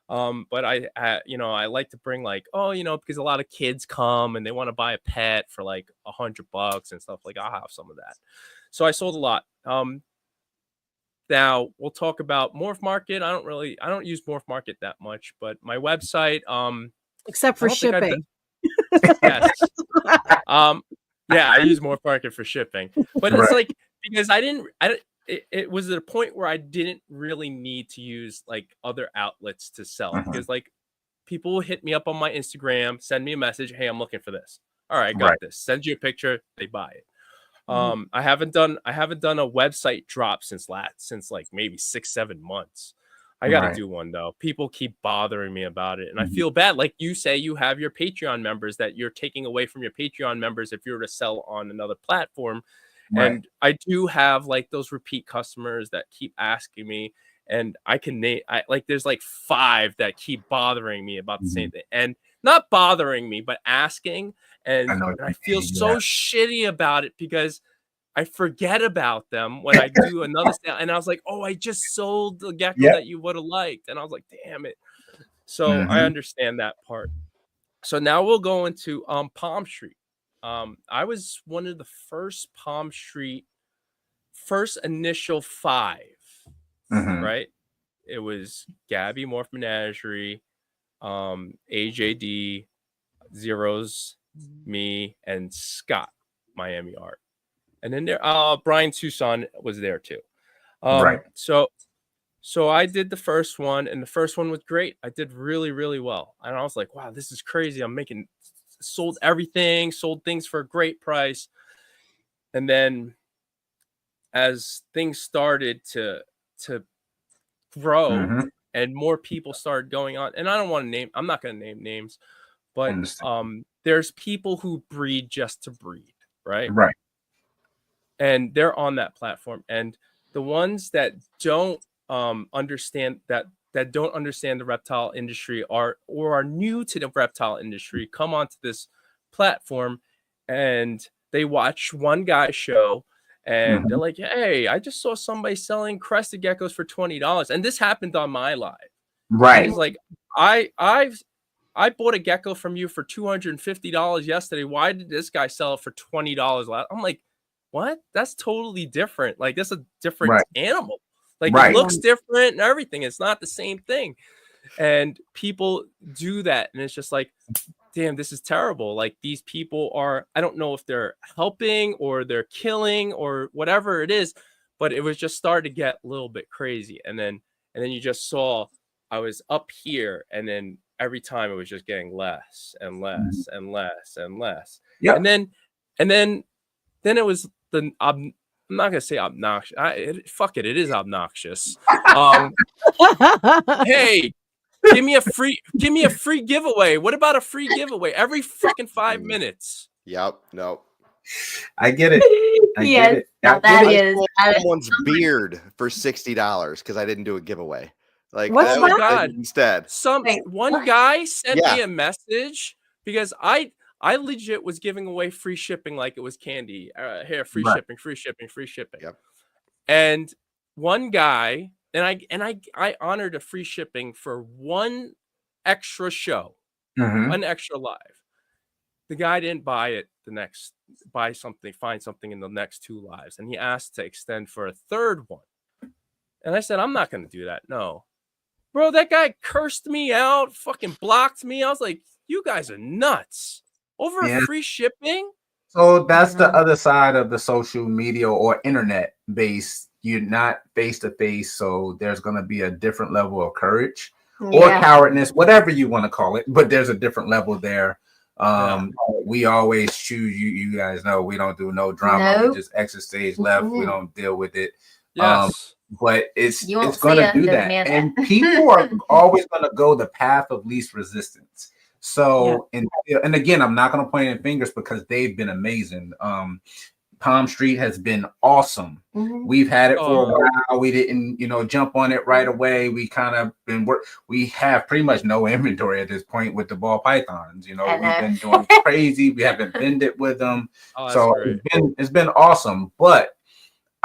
Speaker 4: But I like to bring like, because a lot of kids come and they want to buy a pet for like $100 and stuff. Like I'll have some of that. So I sold a lot. Now we'll talk about Morph Market. I don't use Morph Market that much, but my website,
Speaker 2: except for shipping.
Speaker 4: Yes. I use Morph Market for shipping, but it's like, because it was at a point where I didn't really need to use like other outlets to sell, because like people will hit me up on my Instagram, send me a message, hey, I'm looking for this. All right, I got this. Send you a picture, they buy it. I haven't done a website drop since like maybe 6-7 months. I got to do one though. People keep bothering me about it, and I feel bad. Like you say, you have your Patreon members that you're taking away from your Patreon members if you were to sell on another platform. And I do have like those repeat customers that keep asking me, and I can name. There's like 5 that keep bothering me about the same thing, and not bothering me, but asking. And I feel so shitty about it because I forget about them when I do another sale. And I was like, oh, I just sold the gecko that you would have liked. And I was like, damn it. So I understand that part. So now we'll go into Palm Street. I was one of the first Palm Street, first initial 5, right? It was Gabby Morph Menagerie, AJD, Zeros, me, and Scott, Miami Art. And then there, Brian Tucson was there too. So I did the first one, and the first one was great. I did really, really well. And I was like, wow, this is crazy. I'm sold everything, sold things for a great price. And then as things started to grow and more people started going on, and I'm not going to name names, But there's people who breed just to breed, right?
Speaker 5: Right.
Speaker 4: And they're on that platform, and the ones that don't understand don't understand the reptile industry or are new to the reptile industry come onto this platform and they watch one guy's show and they're like, hey, I just saw somebody selling crested geckos for $20, and this happened on my live.
Speaker 5: Right.
Speaker 4: He's like, I bought a gecko from you for $250 yesterday. Why did this guy sell it for $20? I'm like, what? That's totally different. Like, that's a different animal. Like, it looks different and everything. It's not the same thing. And people do that. And it's just like, damn, this is terrible. Like, these people are, I don't know if they're helping or they're killing or whatever it is, but it was just starting to get a little bit crazy. And then you just saw I was up here, and then every time it was just getting less and less and less and less. Yeah. And then it was I'm not gonna say obnoxious. Fuck it, it is obnoxious. Hey, give me a free giveaway. What about a free giveaway every fucking 5 minutes?
Speaker 3: Yep. No.
Speaker 5: I get it.
Speaker 7: Yes, that is
Speaker 3: someone's beard for $60 because I didn't do a giveaway. Like,
Speaker 2: what's
Speaker 3: oh my
Speaker 2: God?
Speaker 3: Instead,
Speaker 4: one guy sent me a message because I legit was giving away free shipping like it was candy. Here, free shipping, free shipping, free shipping. Yep. And one guy, and I honored a free shipping for one extra show, one extra live. The guy didn't buy find something in the next 2 lives, and he asked to extend for a third one. And I said, I'm not going to do that. No. Bro, that guy cursed me out, fucking blocked me. I was like, you guys are nuts. Over free shipping?
Speaker 5: So that's the other side of the social media or internet based. You're not face to face, so there's going to be a different level of courage or cowardness, whatever you want to call it. But there's a different level there. We always choose. You guys know we don't do no drama. We just exit stage left. We don't deal with it.
Speaker 4: Yes.
Speaker 5: But it's going to do that, and people are always going to go the path of least resistance. So, and again, I'm not going to point any fingers because they've been amazing. Palm Street has been awesome. We've had it for a while. We didn't, jump on it right away. We kind of we have pretty much no inventory at this point with the ball pythons. We've been doing crazy. We haven't bended with them. So it's been awesome. But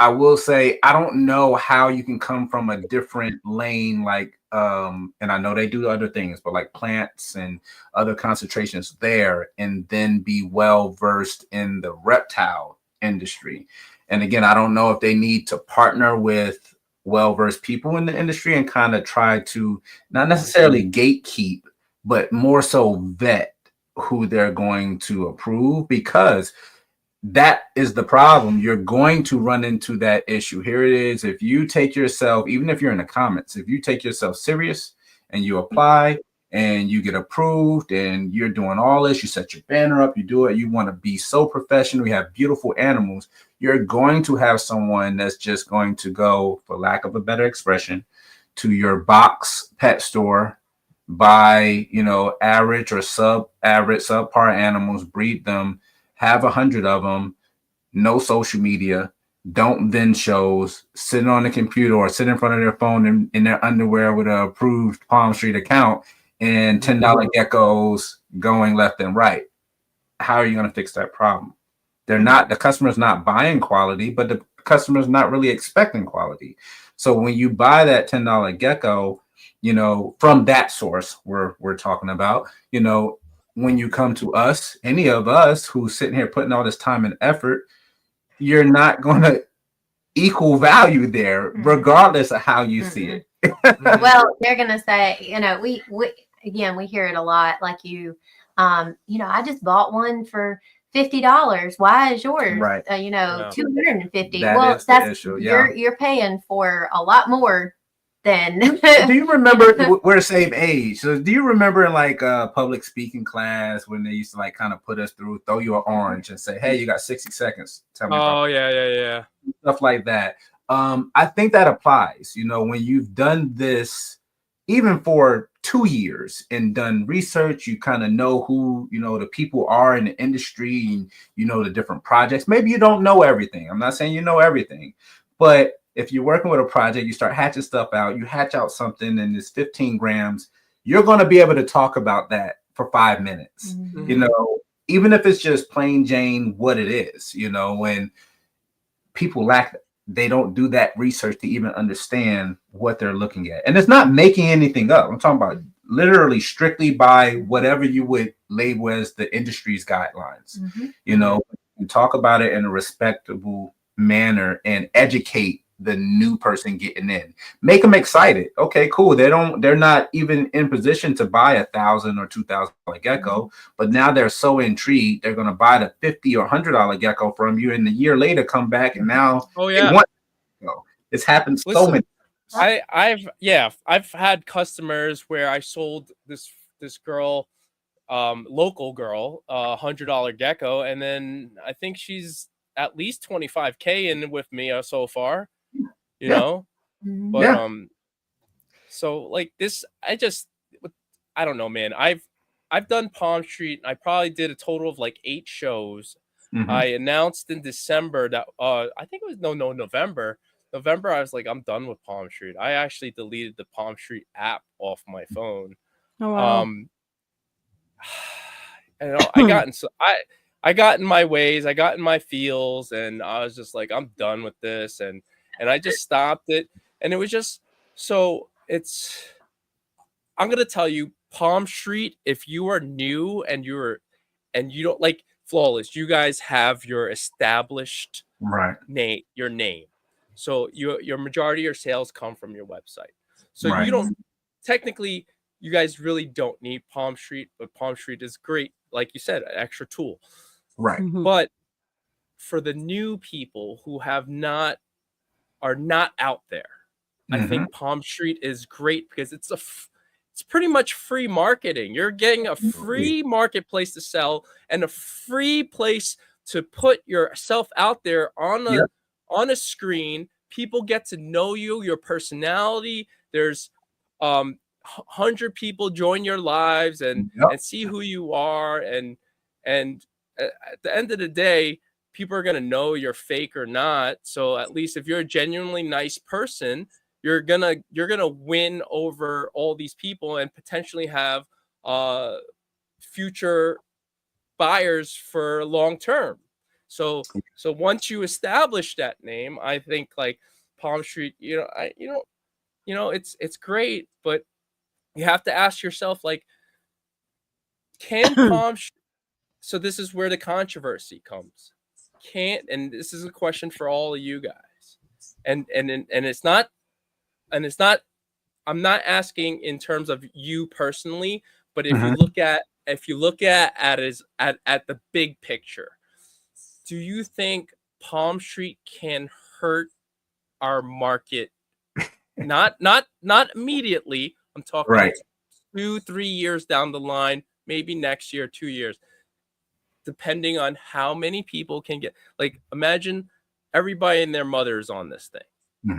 Speaker 5: I will say, I don't know how you can come from a different lane, like, and I know they do other things, but like plants and other concentrations there, and then be well versed in the reptile industry. And again, I don't know if they need to partner with well-versed people in the industry and kind of try to not necessarily gatekeep, but more so vet who they're going to approve, because that is the problem. You're going to run into that issue. Here it is. If you take yourself, even if you're in the comments, if you take yourself serious and you apply and you get approved and you're doing all this, you set your banner up, you do it, you want to be so professional, you have beautiful animals, you're going to have someone that's just going to go, for lack of a better expression, to your box pet store, buy, average or subpar animals, breed them, have 100 of them, no social media, don't vend shows, sit on the computer or sit in front of their phone in their underwear with an approved Palm Street account, and $10 geckos going left and right. How are you going to fix that problem? The customer's not buying quality, but the customer's not really expecting quality. So when you buy that $10 gecko, from that source we're talking about, when you come to us, any of us who's sitting here putting all this time and effort, you're not going to equal value there, regardless of how you see it.
Speaker 7: Well, they're going to say, we hear it a lot. Like I just bought one for $50. Why is yours,
Speaker 5: right?
Speaker 7: $250?
Speaker 5: That's the issue.
Speaker 7: You're paying for a lot more. Then
Speaker 5: do you remember, we're the same age, so do you remember in like public speaking class when they used to like kind of put us through, throw you an orange and say, hey, you got 60 seconds, tell me
Speaker 4: yeah
Speaker 5: stuff like that. I think that applies when you've done this even for 2 years and done research, you kind of know who, the people are in the industry and, the different projects. Maybe you don't know everything. I'm not saying you know everything, but if you're working with a project, you start hatching stuff out, you hatch out something and it's 15 grams, you're going to be able to talk about that for 5 minutes, even if it's just plain Jane what it is, when people they don't do that research to even understand what they're looking at. And it's not making anything up. I'm talking about literally strictly by whatever you would label as the industry's guidelines. You talk about it in a respectable manner and educate the new person getting in, make them excited. Okay, cool. They're not even in position to buy $1,000 or $2,000 gecko, but now they're so intrigued, they're going to buy the $50 or $100 gecko from you, and a year later come back and now they want gecko. It's happened so many times.
Speaker 4: I've had customers where I sold this girl, local girl, $100 gecko, and then I think she's at least $25K in with me so far. You know, but so like this, I don't know, man. I've done Palm Street. I probably did a total of like 8 shows. I announced in December that I think it was November. I was like, I'm done with Palm Street. I actually deleted the Palm Street app off my phone.
Speaker 2: Oh wow.
Speaker 4: I got in my ways, I got in my feels, and I was just like, I'm done with this, and I just stopped it. And it was just I'm gonna tell you, Palm Street, if you are new and you don't like Flawless, you guys have your established name, your name. So your majority of your sales come from your website. So you don't technically, you guys really don't need Palm Street, but Palm Street is great, like you said, an extra tool. But for the new people who are not out there, I think Palm Street is great because it's pretty much free marketing. You're getting a free marketplace to sell and a free place to put yourself out there on a screen. People get to know you, your personality. There's 100 people join your lives and see who you are, and at the end of the day, people are going to know you're fake or not. So at least if you're a genuinely nice person, you're gonna win over all these people and potentially have future buyers for long term. So once you establish that name, I think like Palm Street, it's great, but you have to ask yourself, like, can Palm Street? So this is where the controversy comes. And this is a question for all of you guys, and it's not. I'm not asking in terms of you personally, but if you look at the big picture, do you think Palm Street can hurt our market? Not immediately. I'm talking 2-3 years down the line, maybe next year, 2 years, depending on how many people can get. Like, imagine everybody and their mother's on this thing,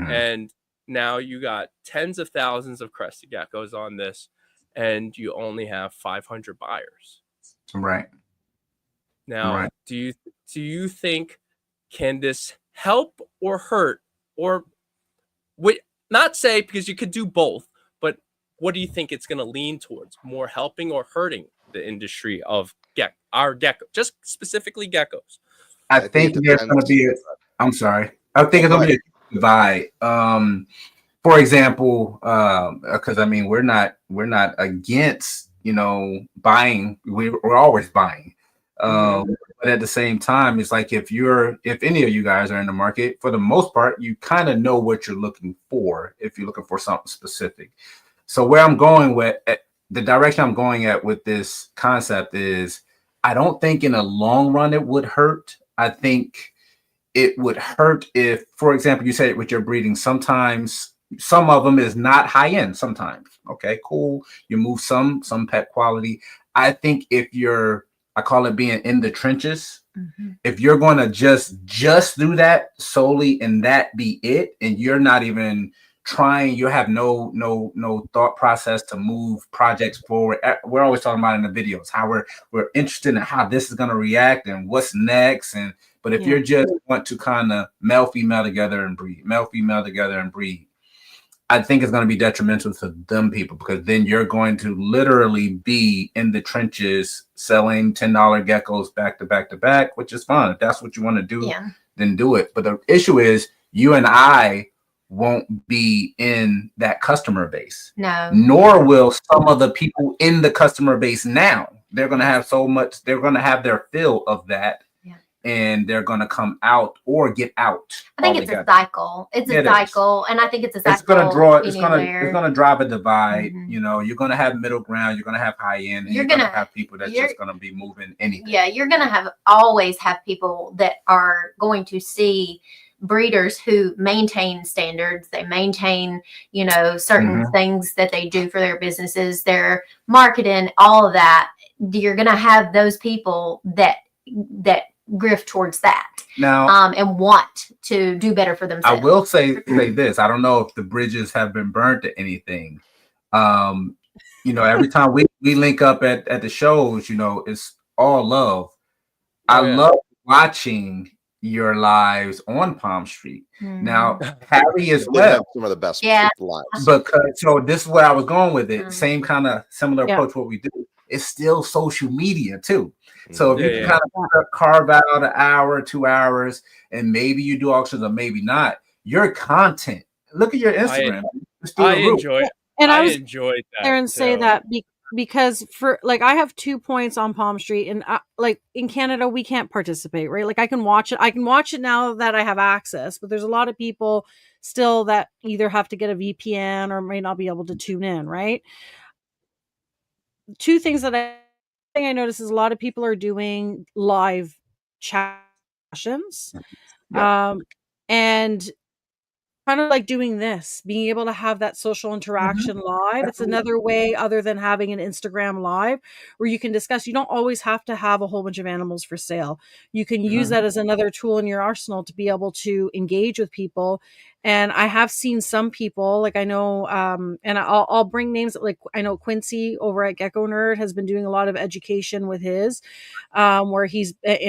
Speaker 4: and now you got tens of thousands of Crested Geckos on this, and you only have 500 buyers. Now, do you think, can this help or hurt, or not say, because you could do both, but what do you think it's going to lean towards, more helping or hurting the industry of our gecko, just specifically geckos?
Speaker 5: I think there's going to be I'm sorry. I think it's going to be a divide. For example, because I mean, we're not against buying. We're always buying. But at the same time, it's like if any of you guys are in the market, for the most part, you kind of know what you're looking for if you're looking for something specific. So where I'm going with the direction I'm going at with this concept is, I don't think in the long run it would hurt. I think it would hurt if, for example, you said with your breeding, sometimes some of them is not high end. Sometimes, okay, cool. You move some pet quality. I think if I call it being in the trenches. If you're going to just do that solely and that be it, and you're not even trying, you have no thought process to move projects forward. We're always talking about in the videos how we're interested in how this is going to react and what's next. But if you're just want to kind of male female together and breed, I think it's going to be detrimental to them people, because then you're going to literally be in the trenches selling $10 geckos back to back to back, which is fun. If that's what you want to do, then do it. But the issue is you and I won't be in that customer base.
Speaker 7: No.
Speaker 5: Nor will some of the people in the customer base now. They're going to have so much, they're going to have their fill of that. And they're going to come out or get out.
Speaker 7: I think it's a cycle. It's a cycle, and I think it's a cycle.
Speaker 5: It's going to draw. It's going to drive a divide. You know, you're going to have middle ground. You're going to have high end. And you're going to have people that's just going to be moving anything.
Speaker 7: Yeah, you're going to always have people that are going to see breeders who maintain standards. They maintain, you know, certain things that they do for their businesses, their marketing, all of that. You're going to have those people that grift towards that
Speaker 5: now,
Speaker 7: and want to do better for themselves.
Speaker 5: I will say this. I don't know if the bridges have been burnt to anything. You know, every time we link up at the shows, you know, it's all love. I love watching your lives on Palm Street. Now, Harry as well.
Speaker 3: Some of the best lives.
Speaker 5: Because so this is where I was going with it. Same kind of similar approach. What we do. It's still social media too. So if you can kind of carve out an hour, 2 hours, and maybe you do auctions or maybe not, your content. Look at your Instagram.
Speaker 4: I enjoy it.
Speaker 2: And I was
Speaker 4: enjoyed that.
Speaker 2: There and say that because for like I have 2 points on Palm Street, and like in Canada we can't participate, right? Like I can watch it. I can watch it now that I have access, but there's a lot of people still that either have to get a VPN or may not be able to tune in, right? 2 things that I notice is a lot of people are doing live chat sessions, and kind of like doing this, being able to have that social interaction live. It's another way other than having an Instagram live where you can discuss. You don't always have to have a whole bunch of animals for sale. You can use that as another tool in your arsenal to be able to engage with people. And I have seen some people, like I know, and I'll bring names, like I know Quincy over at Gecko Nerd has been doing a lot of education with his, where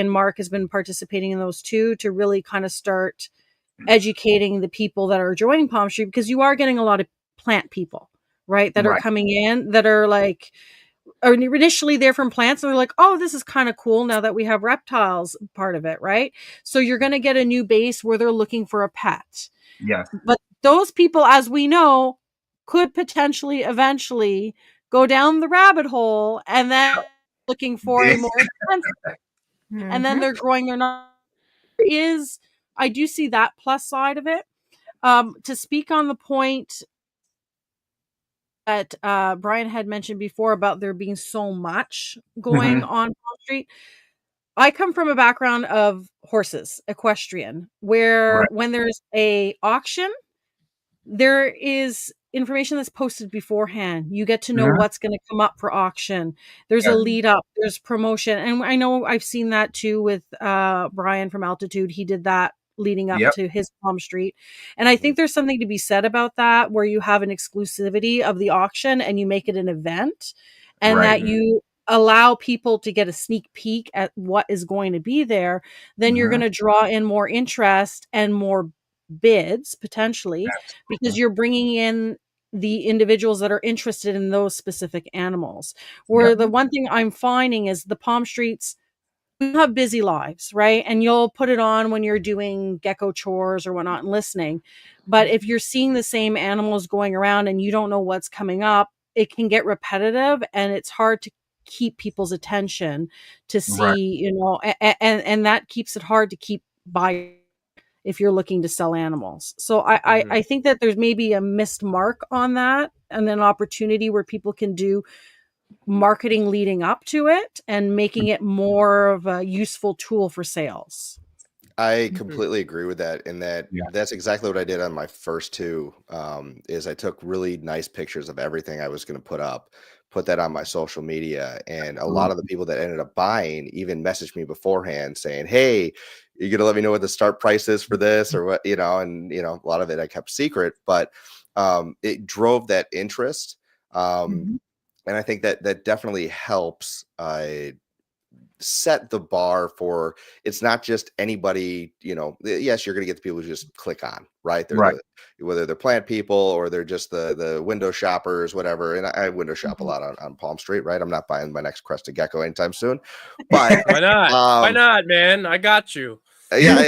Speaker 2: Mark has been participating in those too, to really kind of start educating the people that are joining Palm Street, because you are getting a lot of plant people, right? That are coming in that are like, are initially they're from plants and they're like, oh, this is kind of cool now that we have reptiles part of it, right? So you're going to get a new base where they're looking for a pet.
Speaker 5: Yes.
Speaker 2: But those people, as we know, could potentially eventually go down the rabbit hole and then looking for a more expensive. And then they're growing their I do see that plus side of it. To speak on the point that Brian had mentioned before about there being so much going on Wall Street, I come from a background of horses, equestrian, where when there's a auction, there is information that's posted beforehand. You get to know what's going to come up for auction. There's a lead up, there's promotion. And I know I've seen that too with Brian from Altitude. He did that leading up to his Palm Street. And I think there's something to be said about that, where you have an exclusivity of the auction and you make it an event, and that you allow people to get a sneak peek at what is going to be there. Then you're going to draw in more interest and more bids potentially, because you're bringing in the individuals that are interested in those specific animals. Where the one thing I'm finding is the Palm Streets have busy lives, right? And you'll put it on when you're doing gecko chores or whatnot and listening. But if you're seeing the same animals going around and you don't know what's coming up, it can get repetitive and it's hard to keep people's attention to see, you know, and that keeps it hard to keep buyers if you're looking to sell animals. So I think that there's maybe a missed mark on that, and an opportunity where people can do marketing leading up to it and making it more of a useful tool for sales.
Speaker 3: I completely agree with that. And that's exactly what I did on my first 2, is I took really nice pictures of everything I was going to put that on my social media. And a lot of the people that ended up buying even messaged me beforehand saying, hey, you're going to let me know what the start price is for this or what, you know, and, you know, a lot of it I kept secret, but it drove that interest. And I think that definitely helps set the bar for, it's not just anybody, yes, you're going to get the people who just click on, right? They're whether they're plant people or they're just the window shoppers, whatever. And I window shop a lot on Palm Street, right? I'm not buying my next Crested Gecko anytime soon, but
Speaker 4: why not? Why not, man? I got you.
Speaker 3: Yeah.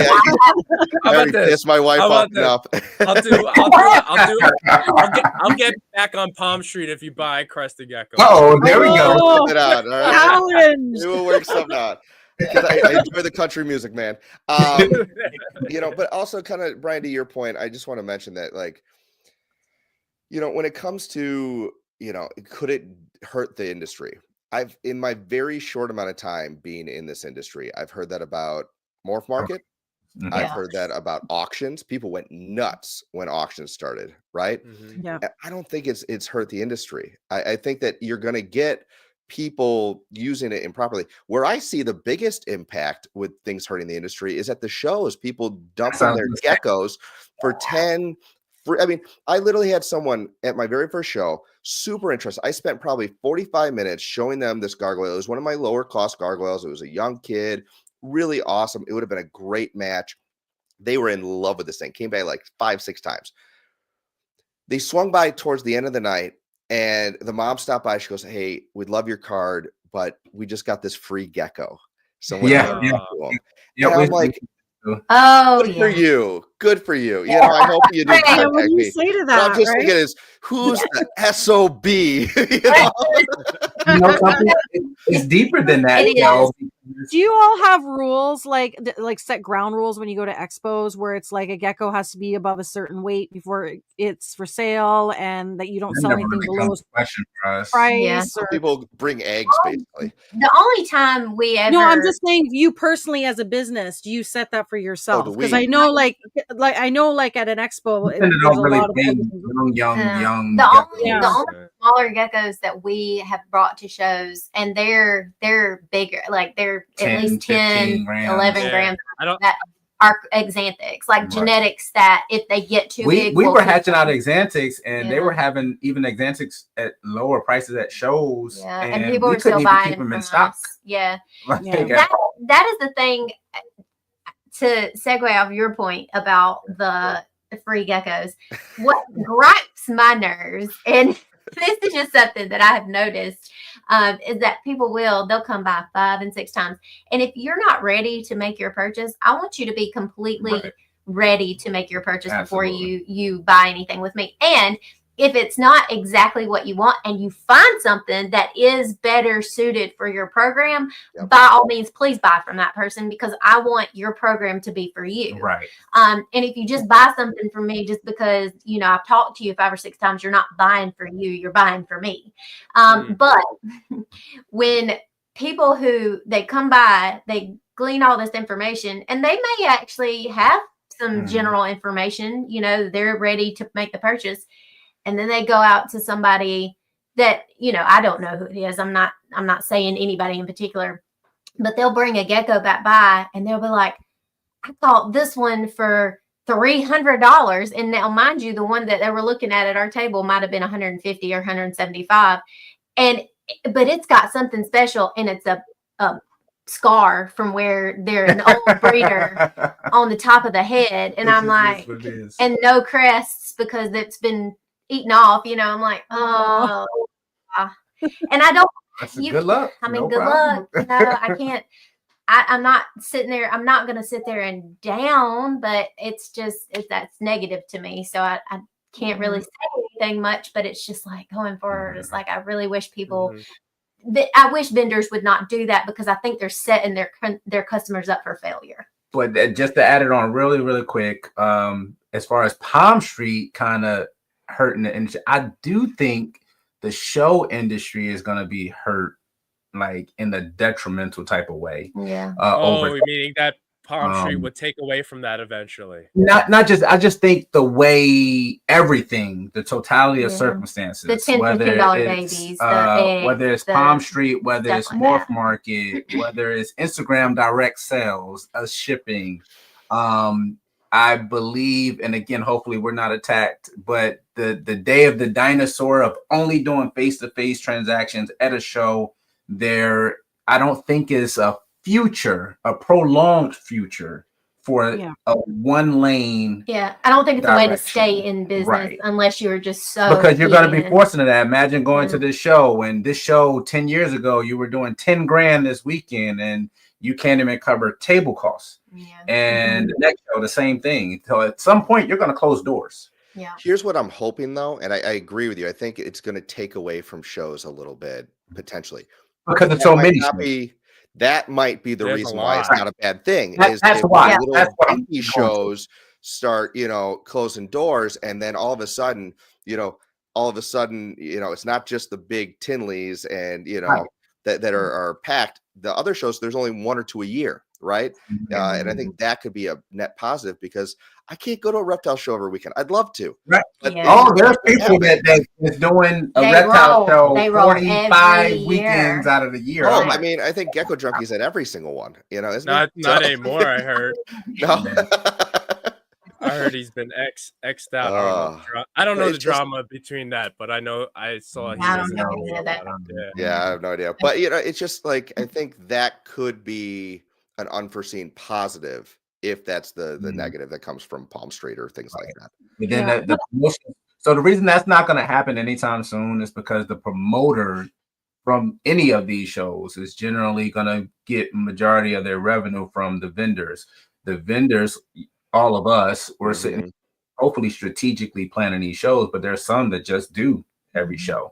Speaker 4: How about this?
Speaker 3: Pissed my wife off enough.
Speaker 4: I'll get back on Palm Street if you buy Crested Gecko.
Speaker 5: Oh, there we go.
Speaker 3: It out, all right?
Speaker 2: Challenge.
Speaker 3: We will work something out. I enjoy the country music, man. But also kind of, Brian, to your point, I just want to mention that, like, when it comes to, could it hurt the industry? In my very short amount of time being in this industry, I've heard that about Morph Market. I've heard that about auctions. People went nuts when auctions started, right?
Speaker 2: Yeah.
Speaker 3: I don't think it's hurt the industry. I think that you're going to get people using it improperly. Where I see the biggest impact with things hurting the industry is at the shows. People dumping their geckos for 10 free. I mean, I literally had someone at my very first show, super interested. I spent probably 45 minutes showing them this gargoyle. It was one of my lower cost gargoyles. It was a young kid, really awesome. It would have been a great match. They were in love with this thing. Came back like 5-6 times. They swung by towards the end of the night, and the mom stopped by. She goes, "Hey, we'd love your card, but we just got this free gecko." And I'm like, good for you. Good for you. I hope you didn't contact
Speaker 2: what do you
Speaker 3: me.
Speaker 2: say to
Speaker 3: What
Speaker 2: that?
Speaker 3: I'm just thinking is, who's the SOB?
Speaker 5: Something it's deeper than that.
Speaker 2: Do you all have rules like set ground rules when you go to expos where it's like a gecko has to be above a certain weight before it's for sale, and that you don't sell anything below a price?
Speaker 3: Or people bring eggs, basically.
Speaker 7: The only time we ever...
Speaker 2: No, I'm just saying, you personally as a business, do you set that for yourself? Because I know, like at an expo, there's a lot of
Speaker 5: young.
Speaker 7: The only smaller geckos that we have brought to shows, and they're bigger, like they're 10, at least 10, 11 grams. That are exanthics, like genetics that if they get too big.
Speaker 5: We were hatching out exanthics, and they were having even exanthics at lower prices at shows.
Speaker 7: Yeah, and people were still buying them in stock. Yeah. That is the thing. To segue off your point about the free geckos, what gripes my nerves, and this is just something that I have noticed, is that they'll come by 5 and 6 times. And if you're not ready to make your purchase, I want you to be completely ready to make your purchase before you buy anything with me. And if it's not exactly what you want and you find something that is better suited for your program, by all means, please buy from that person, because I want your program to be for you.
Speaker 5: Right.
Speaker 7: And if you just buy something from me just because, I've talked to you 5 or 6 times, you're not buying for you, you're buying for me. But when people they come by, they glean all this information, and they may actually have some general information, they're ready to make the purchase. And then they go out to somebody that, I don't know who it is. I'm not saying anybody in particular, but they'll bring a gecko back by and they'll be like, "I thought this one for $300." And now, mind you, the one that they were looking at our table might have been $150 or $175. But it's got something special, and it's a scar from where they're an old breeder on the top of the head. And I'm like, and no crests because it's been eaten off, I'm like, oh. And I don't.
Speaker 5: Good luck.
Speaker 7: I mean, good luck. No, I can't. I'm not sitting there. I'm not going to sit there and down, but that's negative to me. So I can't really say anything much, but it's just like going forward. It's like, I really wish people, I wish vendors would not do that, because I think they're setting their customers up for failure.
Speaker 5: But just to add it on really, really quick, as far as Palm Street kind of hurting the industry, I do think the show industry is going to be hurt, like in a detrimental type of way.
Speaker 7: Yeah.
Speaker 4: Meaning that Palm Street would take away from that eventually.
Speaker 5: Not just. I just think the way everything, the totality of circumstances,
Speaker 7: the $10, $15 babies,
Speaker 5: whether it's Palm Street, whether it's Morph Market, whether it's Instagram direct sales, shipping, I believe, and again, hopefully we're not attacked, but the day of the dinosaur of only doing face-to-face transactions at a show, there, I don't think is a prolonged future for a one lane.
Speaker 7: Yeah, I don't think it's a way to
Speaker 5: direction.
Speaker 7: stay in business
Speaker 5: Right.
Speaker 7: unless you're just so.
Speaker 5: Because you're going to be
Speaker 7: in.
Speaker 5: forced into that. Imagine going to this show, and this show 10 years ago, you were doing 10 grand this weekend, and you can't even cover table costs.
Speaker 7: Yeah.
Speaker 5: And the next show, the same thing. So at some point, you're going to close doors.
Speaker 7: Yeah.
Speaker 3: Here's what I'm hoping, though, and I agree with you. I think it's going to take away from shows a little bit, potentially.
Speaker 5: Because it's so many.
Speaker 3: That might be the reason why it's not a bad thing.
Speaker 5: That's why.
Speaker 3: Little indie shows start, closing doors, and then all of a sudden, it's not just the big Tinleys and that are packed. The other shows, there's only one or two a year, right? And I think that could be a net positive because I can't go to a reptile show every weekend. I'd love to.
Speaker 5: Right.
Speaker 3: But
Speaker 5: there's people that's doing a reptile show 45 weekends out of the year.
Speaker 3: Oh, I mean, I think Gecko Junkie's at every single one.
Speaker 4: Not anymore. I heard.
Speaker 3: No.
Speaker 4: I heard he's been X'd out. I don't know the drama between that, but I know I saw.
Speaker 7: I don't know any of that.
Speaker 3: Yeah, I have no idea. But it's just like I think that could be an unforeseen positive if that's the negative that comes from Palm Street or things like that.
Speaker 5: And then the promotion. So the reason that's not going to happen anytime soon is because the promoter from any of these shows is generally going to get majority of their revenue from the vendors. The vendors, all of us, we're sitting hopefully strategically planning these shows, but there's some that just do every show,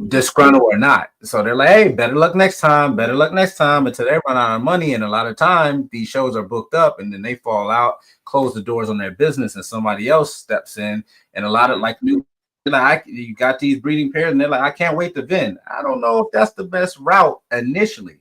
Speaker 5: disgruntled or not. So they're like, hey, better luck next time until they run out of money. And a lot of time these shows are booked up and then they fall out, close the doors on their business, and somebody else steps in. And a lot of you got these breeding pairs and they're like, I can't wait to vend. I don't know if that's the best route initially.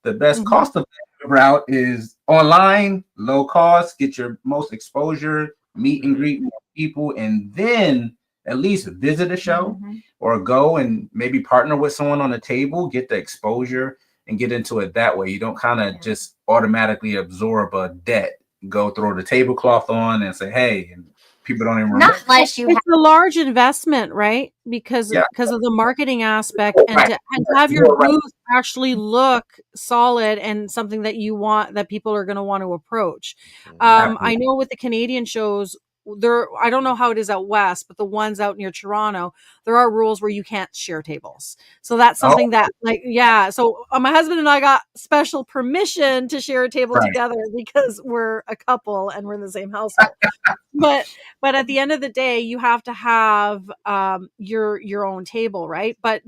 Speaker 5: The best cost of route is online, low cost, get your most exposure, meet and greet people, and then at least visit a show or go and maybe partner with someone on the table, get the exposure and get into it that way. You don't kind of just automatically absorb a debt, go throw the tablecloth on and say, hey, and people don't even remember.
Speaker 7: Not unless you
Speaker 2: it's a large investment, right? Because of the marketing aspect and to have your booth actually look solid and something that you want, that people are going to want to approach. I know with the Canadian shows, I don't know how it is out west, but the ones out near Toronto, there are rules where you can't share tables. So that's something that so my husband and I got special permission to share a table together because we're a couple and we're in the same household. but at the end of the day, you have to have your own table, right? But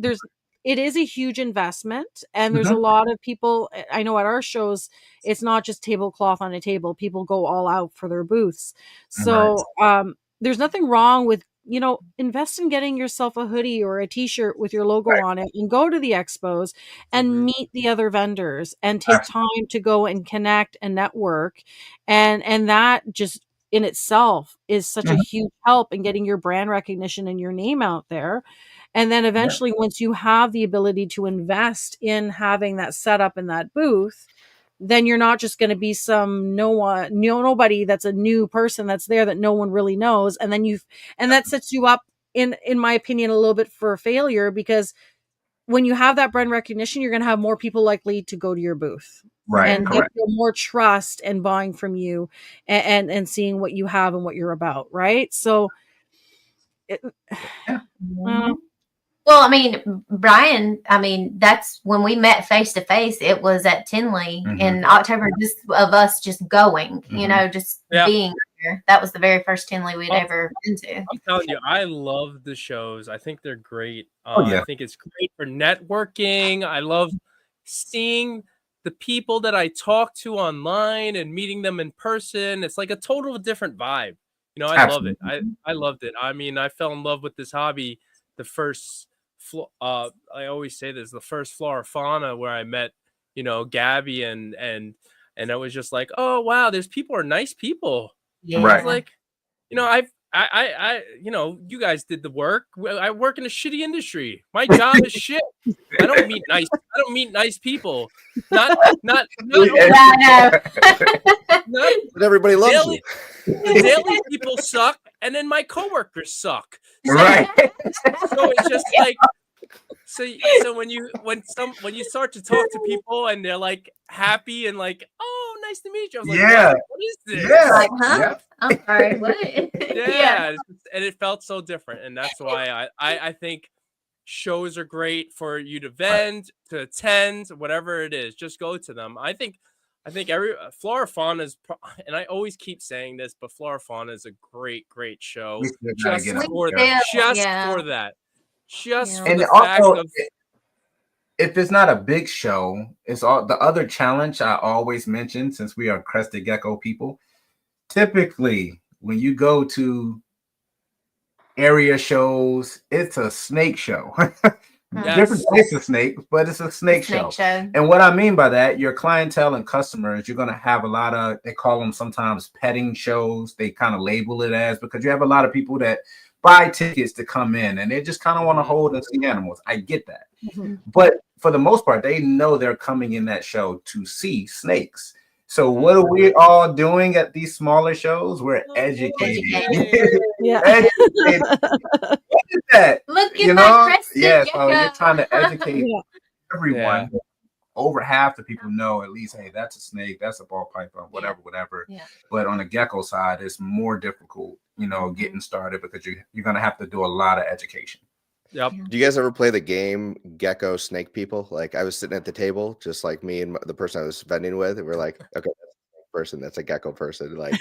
Speaker 2: it is a huge investment, and there's a lot of people. I know at our shows, it's not just tablecloth on a table. People go all out for their booths. So there's nothing wrong with, invest in getting yourself a hoodie or a t-shirt with your logo on it and go to the expos and meet the other vendors and take time to go and connect and network. And that just in itself is such a huge help in getting your brand recognition and your name out there. And then eventually, once you have the ability to invest in having that set up in that booth, then you're not just going to be some nobody that's a new person that's there that no one really knows. And then that sets you up, in my opinion, a little bit for failure, because when you have that brand recognition, you're going to have more people likely to go to your booth. And get more trust and buying from you and seeing what you have and what you're about. Right. So
Speaker 7: well, I mean, Brian, that's when we met face to face. It was at Tinley in October, just of us just going, being there. That was the very first Tinley we'd ever been to.
Speaker 4: I'm telling you, I love the shows. I think they're great. I think it's great for networking. I love seeing the people that I talk to online and meeting them in person. It's like a total different vibe. I love it. I loved it. I mean, I fell in love with this hobby the first I always say this, the first flora fauna where I met, Gabby and I was just like, oh wow, there's people are nice people.
Speaker 7: Yeah.
Speaker 5: Right.
Speaker 4: Like, I you guys did the work. I work in a shitty industry. My job is shit. I don't meet nice people. Not
Speaker 3: But everybody loves
Speaker 4: daily,
Speaker 3: you.
Speaker 4: the daily people suck, and then my coworkers suck. So,
Speaker 5: Right.
Speaker 4: So it's just like, so when you start to talk to people and they're like happy and like, oh, nice to meet you. I was like, what is this?
Speaker 5: Yeah.
Speaker 7: Like, huh?
Speaker 5: Yeah.
Speaker 7: I'm sorry, what?
Speaker 4: Yeah. And it felt so different, and that's why I think shows are great for you to vend, to attend, whatever it is. Just go to them. I think every Flora Fauna is, and I always keep saying this, but Flora Fauna is a great show.
Speaker 5: We still gotta
Speaker 4: Just
Speaker 5: get out
Speaker 4: for
Speaker 5: there.
Speaker 4: that. Just
Speaker 7: Yeah.
Speaker 4: for that. Just for
Speaker 5: And
Speaker 4: the fact
Speaker 5: also,
Speaker 4: of
Speaker 5: if it's not a big show, it's all the other challenge I always mention, since we are Crested Gecko people. Typically, when you go to area shows, it's a snake show. Different types of snakes, but it's a snake show. And what I mean by that, your clientele and customers, you're going to have a lot of, they call them sometimes petting shows. They kind of label it as, because you have a lot of people that buy tickets to come in and they just kind of want to hold and see animals. I get that. But for the most part, they know they're coming in that show to see snakes. So what are we all doing at these smaller shows? We're educating.
Speaker 2: Yeah.
Speaker 5: Educating. What is that?
Speaker 7: Look at my Crested
Speaker 5: Yeah,
Speaker 7: Gecko.
Speaker 5: so you're trying to educate
Speaker 2: Yeah.
Speaker 5: everyone. Yeah. Over half the people know at least, hey, that's a snake, that's a ball python, whatever.
Speaker 7: Yeah.
Speaker 5: But on the gecko side, it's more difficult, getting started, because you're going to have to do a lot of education.
Speaker 4: Yep.
Speaker 3: Do you guys ever play the game Gecko Snake People? Like, I was sitting at the table, just like me and the person I was vending with, and we're like, okay, that's a snake person, that's a gecko person. Like,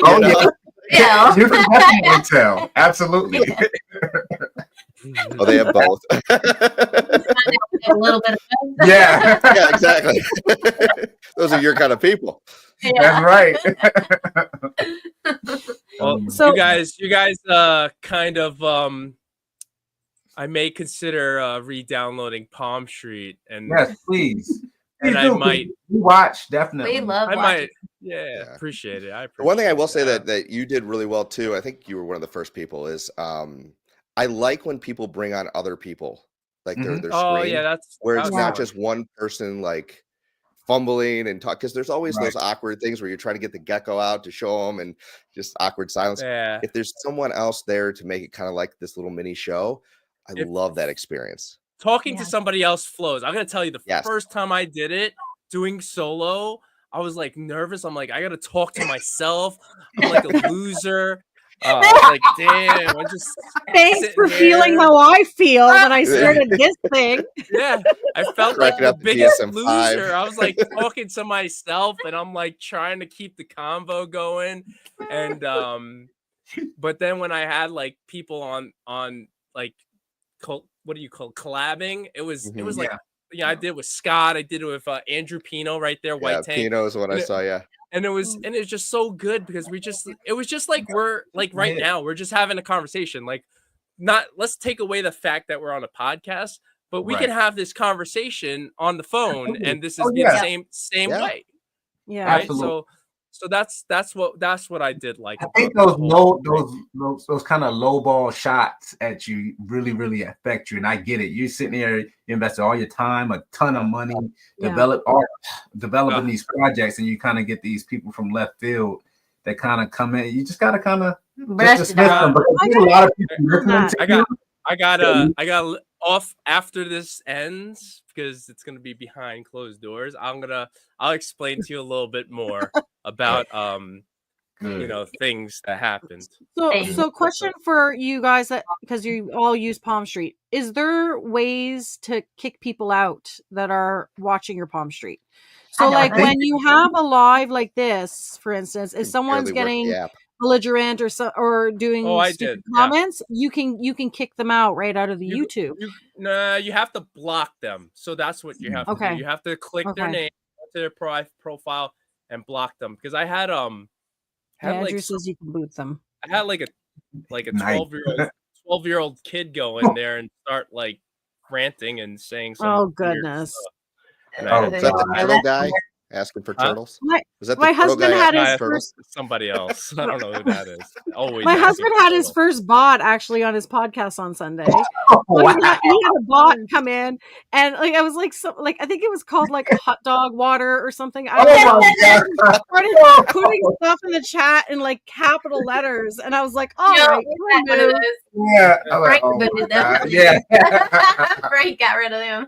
Speaker 3: totally,
Speaker 7: Yeah.
Speaker 5: You can definitely tell. Absolutely.
Speaker 3: Oh, they have both.
Speaker 7: A little bit of both.
Speaker 5: Yeah.
Speaker 3: Yeah, exactly. Those are your kind of people.
Speaker 5: That's right.
Speaker 4: Well,
Speaker 2: So-
Speaker 4: you guys kind of I may consider re-downloading Palm Street, and
Speaker 5: Yes, please.
Speaker 4: And
Speaker 5: Please
Speaker 4: I
Speaker 5: do.
Speaker 4: might-
Speaker 5: We watch, definitely.
Speaker 7: We love
Speaker 4: I
Speaker 7: watching.
Speaker 4: might
Speaker 3: Yeah.
Speaker 4: appreciate it.
Speaker 3: The one thing I will say that you did really well too, I think you were one of the first people, is I like when people bring on other people, like their
Speaker 4: Oh
Speaker 3: screen,
Speaker 4: yeah, that's
Speaker 3: where it's
Speaker 2: Yeah.
Speaker 3: not just one person like fumbling and talk, because there's always
Speaker 5: Right.
Speaker 3: those awkward things where you're trying to get the gecko out to show them and just awkward silence.
Speaker 4: yeah.
Speaker 3: If there's someone else there to make it kind of like this little mini show, I
Speaker 4: If-
Speaker 3: love that experience.
Speaker 4: Talking
Speaker 7: Yeah.
Speaker 4: to somebody else flows. I'm gonna tell you, the
Speaker 3: Yes.
Speaker 4: first time I did it, doing solo, I was like nervous. I'm like, I gotta talk to myself. I'm like a loser. Like, damn, I'm just
Speaker 2: Thanks
Speaker 4: sitting
Speaker 2: for feeling
Speaker 4: there.
Speaker 2: how I feel when I started this thing.
Speaker 4: Yeah, I felt like
Speaker 3: Cracking
Speaker 4: the
Speaker 3: up the
Speaker 4: biggest
Speaker 3: DSM-5.
Speaker 4: loser. I was like talking to myself, and I'm like trying to keep the convo going. And but then when I had like people on like what do you call collabing? It was like I did with Scott. I did it with Andrew Pino right there, White
Speaker 3: Yeah,
Speaker 4: Tank.
Speaker 3: Pino is what I saw. Yeah,
Speaker 4: And it was just so good because it was just like we're like right now we're just having a conversation. Like, let's take away the fact that we're on a podcast, but we can have this conversation on the phone, and this is the same
Speaker 3: Yeah.
Speaker 4: way.
Speaker 2: Yeah.
Speaker 4: Right.
Speaker 5: Absolutely.
Speaker 4: So that's what I did like.
Speaker 5: I
Speaker 4: about
Speaker 5: think
Speaker 4: the
Speaker 5: those
Speaker 4: whole
Speaker 5: those kind of low ball shots at you really affect you, and I get it. You're sitting there, you invested all your time, a ton of money,
Speaker 2: Yeah.
Speaker 5: developing these projects, and you kind of get these people from left field that kind of come in. You just gotta kind of
Speaker 7: Brush it
Speaker 5: dismiss
Speaker 7: off.
Speaker 5: them, because there's a lot of people listening to you.
Speaker 4: I got off after this ends because it's gonna be behind closed doors. I'll explain to you a little bit more about things that happened.
Speaker 2: So question for you guys, that because you all use Palm Street, is there ways to kick people out that are watching your Palm Street? So
Speaker 7: I know,
Speaker 2: like
Speaker 7: right?
Speaker 2: when you have a live like this, for instance, if someone's
Speaker 3: barely work the
Speaker 2: getting
Speaker 3: app.
Speaker 2: belligerent or doing
Speaker 4: I
Speaker 2: stupid
Speaker 4: did, yeah.
Speaker 2: comments, you can kick them out right out of the YouTube.
Speaker 4: You have to block them. So that's what you have to
Speaker 2: Okay.
Speaker 4: do. You have to click their
Speaker 2: Okay.
Speaker 4: name to their profile and block them, because I had
Speaker 2: Andrew says you can boot them.
Speaker 4: I had like a
Speaker 5: Nice.
Speaker 4: 12-year-old kid go in there and start like ranting and saying some
Speaker 2: Oh
Speaker 4: weird
Speaker 2: goodness.
Speaker 4: stuff. And
Speaker 5: Oh,
Speaker 3: Is that the
Speaker 5: God.
Speaker 3: turtle guy asking for
Speaker 4: Huh?
Speaker 3: turtles? Was that
Speaker 2: My
Speaker 3: the turtle
Speaker 2: husband
Speaker 3: guy
Speaker 2: had
Speaker 3: after
Speaker 2: his
Speaker 3: the turtle?
Speaker 2: first.
Speaker 4: Somebody else. I don't know who that is. Always.
Speaker 2: My
Speaker 4: asking
Speaker 2: husband
Speaker 4: for
Speaker 2: had his
Speaker 4: turtle.
Speaker 2: first bot actually on his podcast on Sunday.
Speaker 5: Oh,
Speaker 2: So
Speaker 5: wow.
Speaker 2: he had a bot come in, and like I was like, I think it was called like hot dog water or something. I
Speaker 5: Oh
Speaker 2: don't know.
Speaker 5: my God.
Speaker 2: Started putting stuff in the chat in like capital letters, and I was like, all
Speaker 7: No,
Speaker 2: right,
Speaker 7: we had one of
Speaker 2: move.
Speaker 7: those.
Speaker 5: Yeah. I'm like,
Speaker 7: Frank
Speaker 5: oh my
Speaker 7: booted them.
Speaker 5: God. Yeah.
Speaker 7: Frank got rid of them.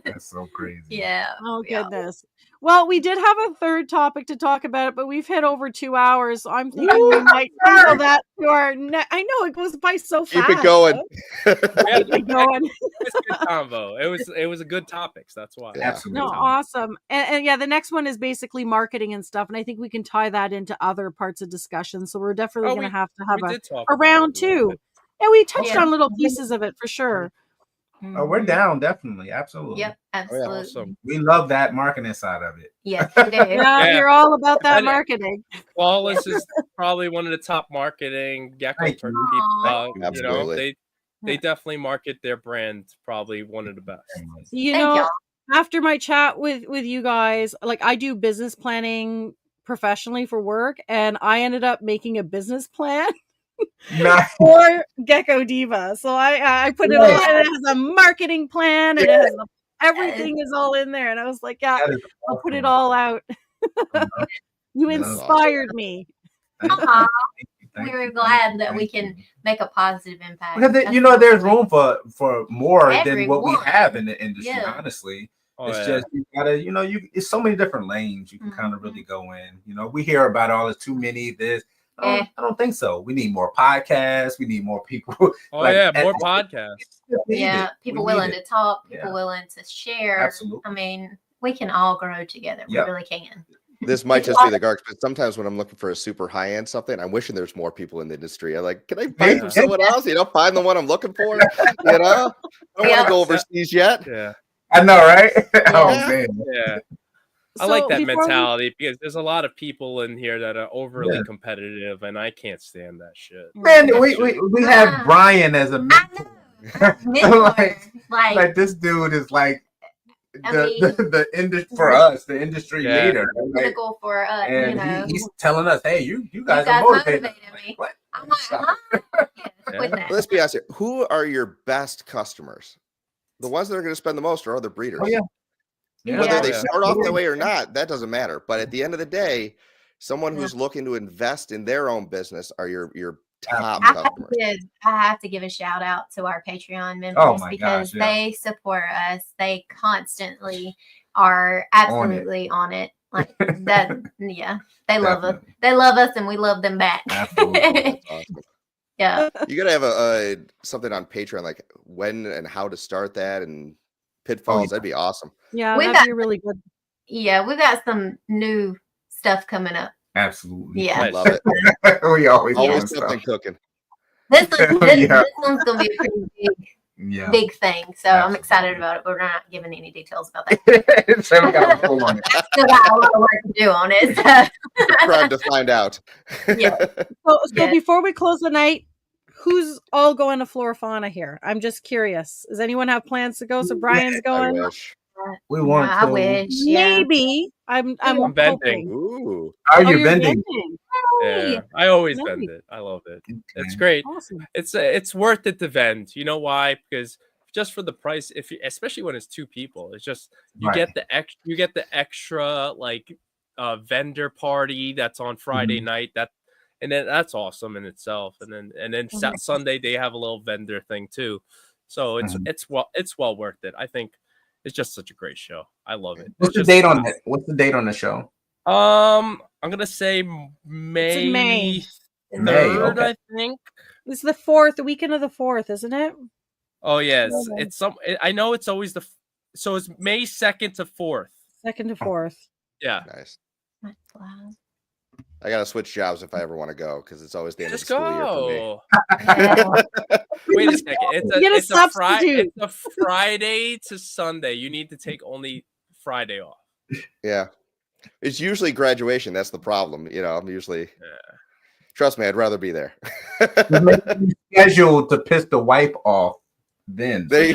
Speaker 5: That's so crazy.
Speaker 7: Yeah.
Speaker 2: Oh
Speaker 7: yeah.
Speaker 2: goodness. Well, we did have a third topic to talk about, but we've hit over 2 hours, so I'm thinking we might table that to our I know it goes by so fast.
Speaker 3: Keep it going.
Speaker 2: Keep it going.
Speaker 4: It's a good combo. It was a good topics. That's why.
Speaker 3: Yeah.
Speaker 5: Absolutely.
Speaker 2: No, awesome. And yeah, the next one is basically marketing and stuff, and I think we can tie that into other parts of discussion. So we're definitely going to have
Speaker 4: We
Speaker 2: a
Speaker 4: did talk
Speaker 2: a
Speaker 4: about
Speaker 2: round
Speaker 4: it a little
Speaker 2: 2.
Speaker 4: bit.
Speaker 2: And we touched
Speaker 7: Yeah.
Speaker 2: on little pieces of it for sure.
Speaker 5: Oh, we're down, definitely. Absolutely.
Speaker 7: Yep, absolutely.
Speaker 4: Awesome.
Speaker 5: We love that marketing side of it.
Speaker 7: Yes, we do.
Speaker 2: Yeah,
Speaker 4: Yeah.
Speaker 2: you're all about that
Speaker 4: And-
Speaker 2: marketing.
Speaker 4: Flawless is probably one of the top marketing Gecko
Speaker 5: Thank
Speaker 4: for
Speaker 5: you.
Speaker 4: people.
Speaker 3: Absolutely.
Speaker 4: They definitely market their brand probably one of the best.
Speaker 2: You
Speaker 7: Thank
Speaker 2: know,
Speaker 7: y'all.
Speaker 2: after my chat with you guys, like I do business planning professionally for work, and I ended up making a business plan
Speaker 5: Nice.
Speaker 2: for Gecko Diva. So I put it all, and it has a marketing plan, and it has everything is all in there. And I was like, yeah,
Speaker 5: That is
Speaker 2: I'll put it
Speaker 5: awesome.
Speaker 2: all out. You
Speaker 5: That's
Speaker 2: inspired me.
Speaker 5: Thank you.
Speaker 7: Aw,
Speaker 5: Thank
Speaker 7: we were
Speaker 5: you.
Speaker 7: glad that
Speaker 5: Thank
Speaker 7: we can
Speaker 5: you.
Speaker 7: make a positive impact.
Speaker 5: Because
Speaker 7: That's
Speaker 5: there's
Speaker 7: awesome.
Speaker 5: room for more than what we
Speaker 7: Everyone.
Speaker 5: have in the industry.
Speaker 7: Yeah.
Speaker 5: Honestly,
Speaker 4: Oh,
Speaker 5: it's
Speaker 4: yeah.
Speaker 5: just you gotta, it's so many different lanes you can kind of
Speaker 7: Mhm.
Speaker 5: really go in. We hear about all the too many this.
Speaker 7: Yeah.
Speaker 5: I don't think so. We need more podcasts. We need more people.
Speaker 4: Oh
Speaker 5: like,
Speaker 4: yeah,
Speaker 5: and-
Speaker 4: more podcasts.
Speaker 5: We need
Speaker 7: Yeah,
Speaker 5: it.
Speaker 7: people
Speaker 5: We need
Speaker 7: willing
Speaker 5: it.
Speaker 7: to talk, people
Speaker 5: Yeah.
Speaker 7: willing to share.
Speaker 5: Absolutely.
Speaker 7: I mean, we can all grow together.
Speaker 5: Yep.
Speaker 7: We really can.
Speaker 3: This might just be the Garks, but sometimes when I'm looking for a super high end something, I'm wishing there's more people in the industry. I'm like, can I buy from someone else? Find the one I'm looking for. I don't want to go overseas yet.
Speaker 4: Yeah.
Speaker 5: I know, right? Oh
Speaker 3: Yeah.
Speaker 5: man.
Speaker 4: Yeah. I like
Speaker 2: So
Speaker 4: that
Speaker 2: before we-
Speaker 4: mentality because there's a lot of people in here that are overly
Speaker 5: Yeah.
Speaker 4: competitive, and I can't stand that shit.
Speaker 5: Man,
Speaker 4: That
Speaker 5: we
Speaker 4: shit-
Speaker 5: have Brian as a mentor.
Speaker 7: Mentor,
Speaker 5: like,
Speaker 7: like,
Speaker 5: this dude is like
Speaker 7: I
Speaker 5: the
Speaker 7: mean-
Speaker 5: the industry for us, the industry
Speaker 4: Yeah.
Speaker 5: leader. Like,
Speaker 7: critical for us,
Speaker 5: and he's telling us, hey, you guys,
Speaker 7: guys
Speaker 5: are motivated.
Speaker 7: motivated me.
Speaker 5: What?
Speaker 7: I'm like,
Speaker 5: Stop.
Speaker 7: huh? Yeah, with
Speaker 4: Yeah.
Speaker 7: that.
Speaker 3: Let's be honest here. Who are your best customers? The ones that are going to spend the most are other breeders.
Speaker 5: Oh, yeah.
Speaker 3: Whether
Speaker 7: Yeah.
Speaker 3: they
Speaker 4: Yeah.
Speaker 3: start off that way or not, that doesn't matter. But at the end of the day, someone
Speaker 7: Yeah.
Speaker 3: who's looking to invest in their own business are your top
Speaker 7: I have,
Speaker 3: customers.
Speaker 7: I have to give a shout out to our Patreon members
Speaker 5: Oh my
Speaker 7: because
Speaker 5: gosh, yeah.
Speaker 7: they support us. They constantly are absolutely on it. Like that, yeah. They love us.
Speaker 5: Definitely.
Speaker 7: They love us, and we love them back.
Speaker 5: Absolutely.
Speaker 3: That's awesome.
Speaker 7: Yeah.
Speaker 3: You gotta have a something on Patreon, like when and how to start that and pitfalls.
Speaker 5: yeah.
Speaker 3: That'd be awesome.
Speaker 2: Yeah,
Speaker 7: We
Speaker 2: that'd
Speaker 7: got-
Speaker 2: be really good.
Speaker 7: Yeah, we've got some new stuff coming up.
Speaker 5: Absolutely.
Speaker 7: Yeah.
Speaker 3: I love it.
Speaker 5: We always doing
Speaker 3: Always
Speaker 5: stuff.
Speaker 3: something cooking.
Speaker 7: This
Speaker 5: Yeah.
Speaker 7: one's gonna be a pretty
Speaker 5: Yeah.
Speaker 7: big thing. So I'm
Speaker 5: Absolutely.
Speaker 7: excited about it, but we're not giving any details about that.
Speaker 5: So we got a full on it.
Speaker 7: Still got a lot of work to do on it. So.
Speaker 3: Time to find out.
Speaker 7: Yeah.
Speaker 2: So
Speaker 7: Yeah.
Speaker 2: before we close the night, who's all going to Flora Fauna here? I'm just curious. Does anyone have plans to go? So Brian's
Speaker 3: I
Speaker 2: going.
Speaker 3: wish.
Speaker 5: We want
Speaker 7: I
Speaker 5: to.
Speaker 7: wish. Yeah.
Speaker 2: Maybe. I'm
Speaker 4: I'm vending.
Speaker 2: hoping.
Speaker 3: Ooh.
Speaker 5: Are
Speaker 2: Oh,
Speaker 5: you
Speaker 2: you're
Speaker 5: vending?
Speaker 2: vending.
Speaker 4: Yeah, I always
Speaker 2: Nice.
Speaker 4: vend it. I love it. It's
Speaker 5: Okay.
Speaker 4: great.
Speaker 2: Awesome.
Speaker 4: It's worth it to vend. You know why? Because just for the price, especially when it's two people, it's just you
Speaker 5: Right.
Speaker 4: get the extra like vendor party that's on Friday night. And then that's awesome in itself. And then Sunday they have a little vendor thing too. So it's well worth it. I think it's just such a great show. I love it.
Speaker 5: What's the
Speaker 4: It's
Speaker 5: date
Speaker 4: just-
Speaker 5: on it? What's the date on the show?
Speaker 4: I'm gonna say May
Speaker 2: May.
Speaker 4: 3rd,
Speaker 5: okay.
Speaker 4: I think.
Speaker 2: It's the 4th, the weekend of the 4th, isn't it?
Speaker 4: Oh yes,
Speaker 2: Okay.
Speaker 4: it's some. I know it's always so it's May 2nd to 4th.
Speaker 2: 2nd to 4th.
Speaker 4: Yeah,
Speaker 3: Nice.
Speaker 7: Wow.
Speaker 3: I gotta switch jobs if I ever want to go because it's always the end
Speaker 4: just
Speaker 3: of the school year for me.
Speaker 4: go.
Speaker 7: Yeah.
Speaker 4: Wait a second.
Speaker 2: Get a
Speaker 4: It's a
Speaker 2: substitute.
Speaker 4: It's a Friday to Sunday. You need to take only Friday off.
Speaker 3: Yeah. It's usually graduation. That's the problem. I'm usually. Trust me, I'd rather be there.
Speaker 5: Scheduled to piss the wife off then.
Speaker 3: There you-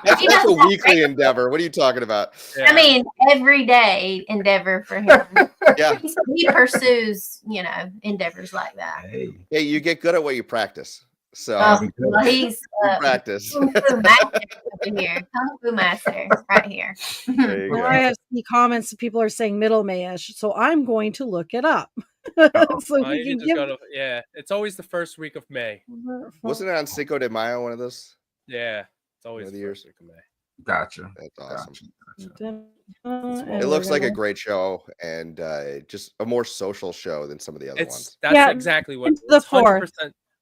Speaker 3: That's a weekly endeavor. What are you talking about?
Speaker 7: I mean, everyday endeavor for him.
Speaker 3: Yeah.
Speaker 7: He pursues, endeavors like that.
Speaker 3: Hey, you get good at what you practice. So
Speaker 7: Well, he's
Speaker 3: practice.
Speaker 7: Kung Fu master over here. Kung Fu master right here.
Speaker 3: There you
Speaker 2: Well,
Speaker 3: go.
Speaker 2: I have some comments. People are saying middle May-ish, so I'm going to look it up. So
Speaker 4: Oh,
Speaker 2: you
Speaker 4: you
Speaker 2: can
Speaker 4: just gotta, it's always the first week of May.
Speaker 3: Wasn't it on Cinco de Mayo, one of those?
Speaker 4: Yeah, it's always
Speaker 3: One of
Speaker 4: the
Speaker 3: the
Speaker 4: first week of May.
Speaker 5: Gotcha.
Speaker 3: That's awesome.
Speaker 2: It
Speaker 3: It looks like a great show and just a more social show than some of the other ones.
Speaker 4: That's exactly what
Speaker 2: Into the
Speaker 4: it's 100%.
Speaker 2: fourth.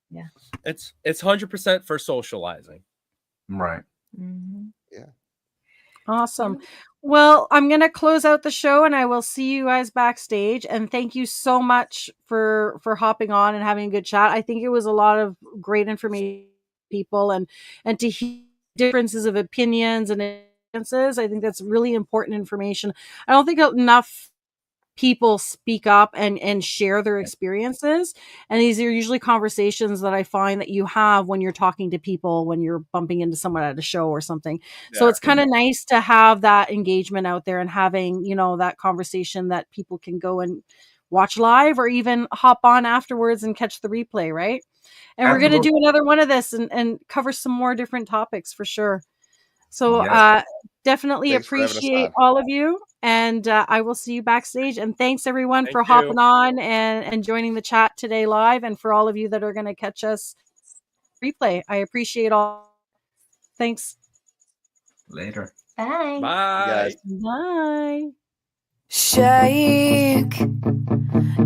Speaker 7: Yeah.
Speaker 4: It's 100% for socializing.
Speaker 5: Right.
Speaker 3: Yeah.
Speaker 2: Awesome. Well, I'm going to close out the show and I will see you guys backstage. And thank you so much for hopping on and having a good chat. I think it was a lot of great information for people and to hear differences of opinions and experiences. I think that's really important information. I don't think enough people speak up and share their experiences. And these are usually conversations that I find that you have when you're talking to people, when you're bumping into someone at a show or something. So it's kind of nice to have that engagement out there and having, that conversation that people can go and watch live or even hop on afterwards and catch the replay. Right. And we're going to do another one of this and cover some more different topics for sure. So definitely appreciate all of you. And I will see you backstage. And thanks everyone for hopping on and joining the chat today live. And for all of you that are going to catch us replay, I appreciate all. Thanks.
Speaker 5: Later.
Speaker 7: Bye.
Speaker 4: Bye.
Speaker 2: Bye.
Speaker 1: Shake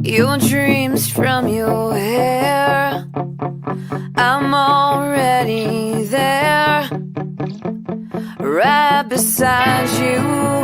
Speaker 1: your dreams from your hair. I'm already there, right beside you.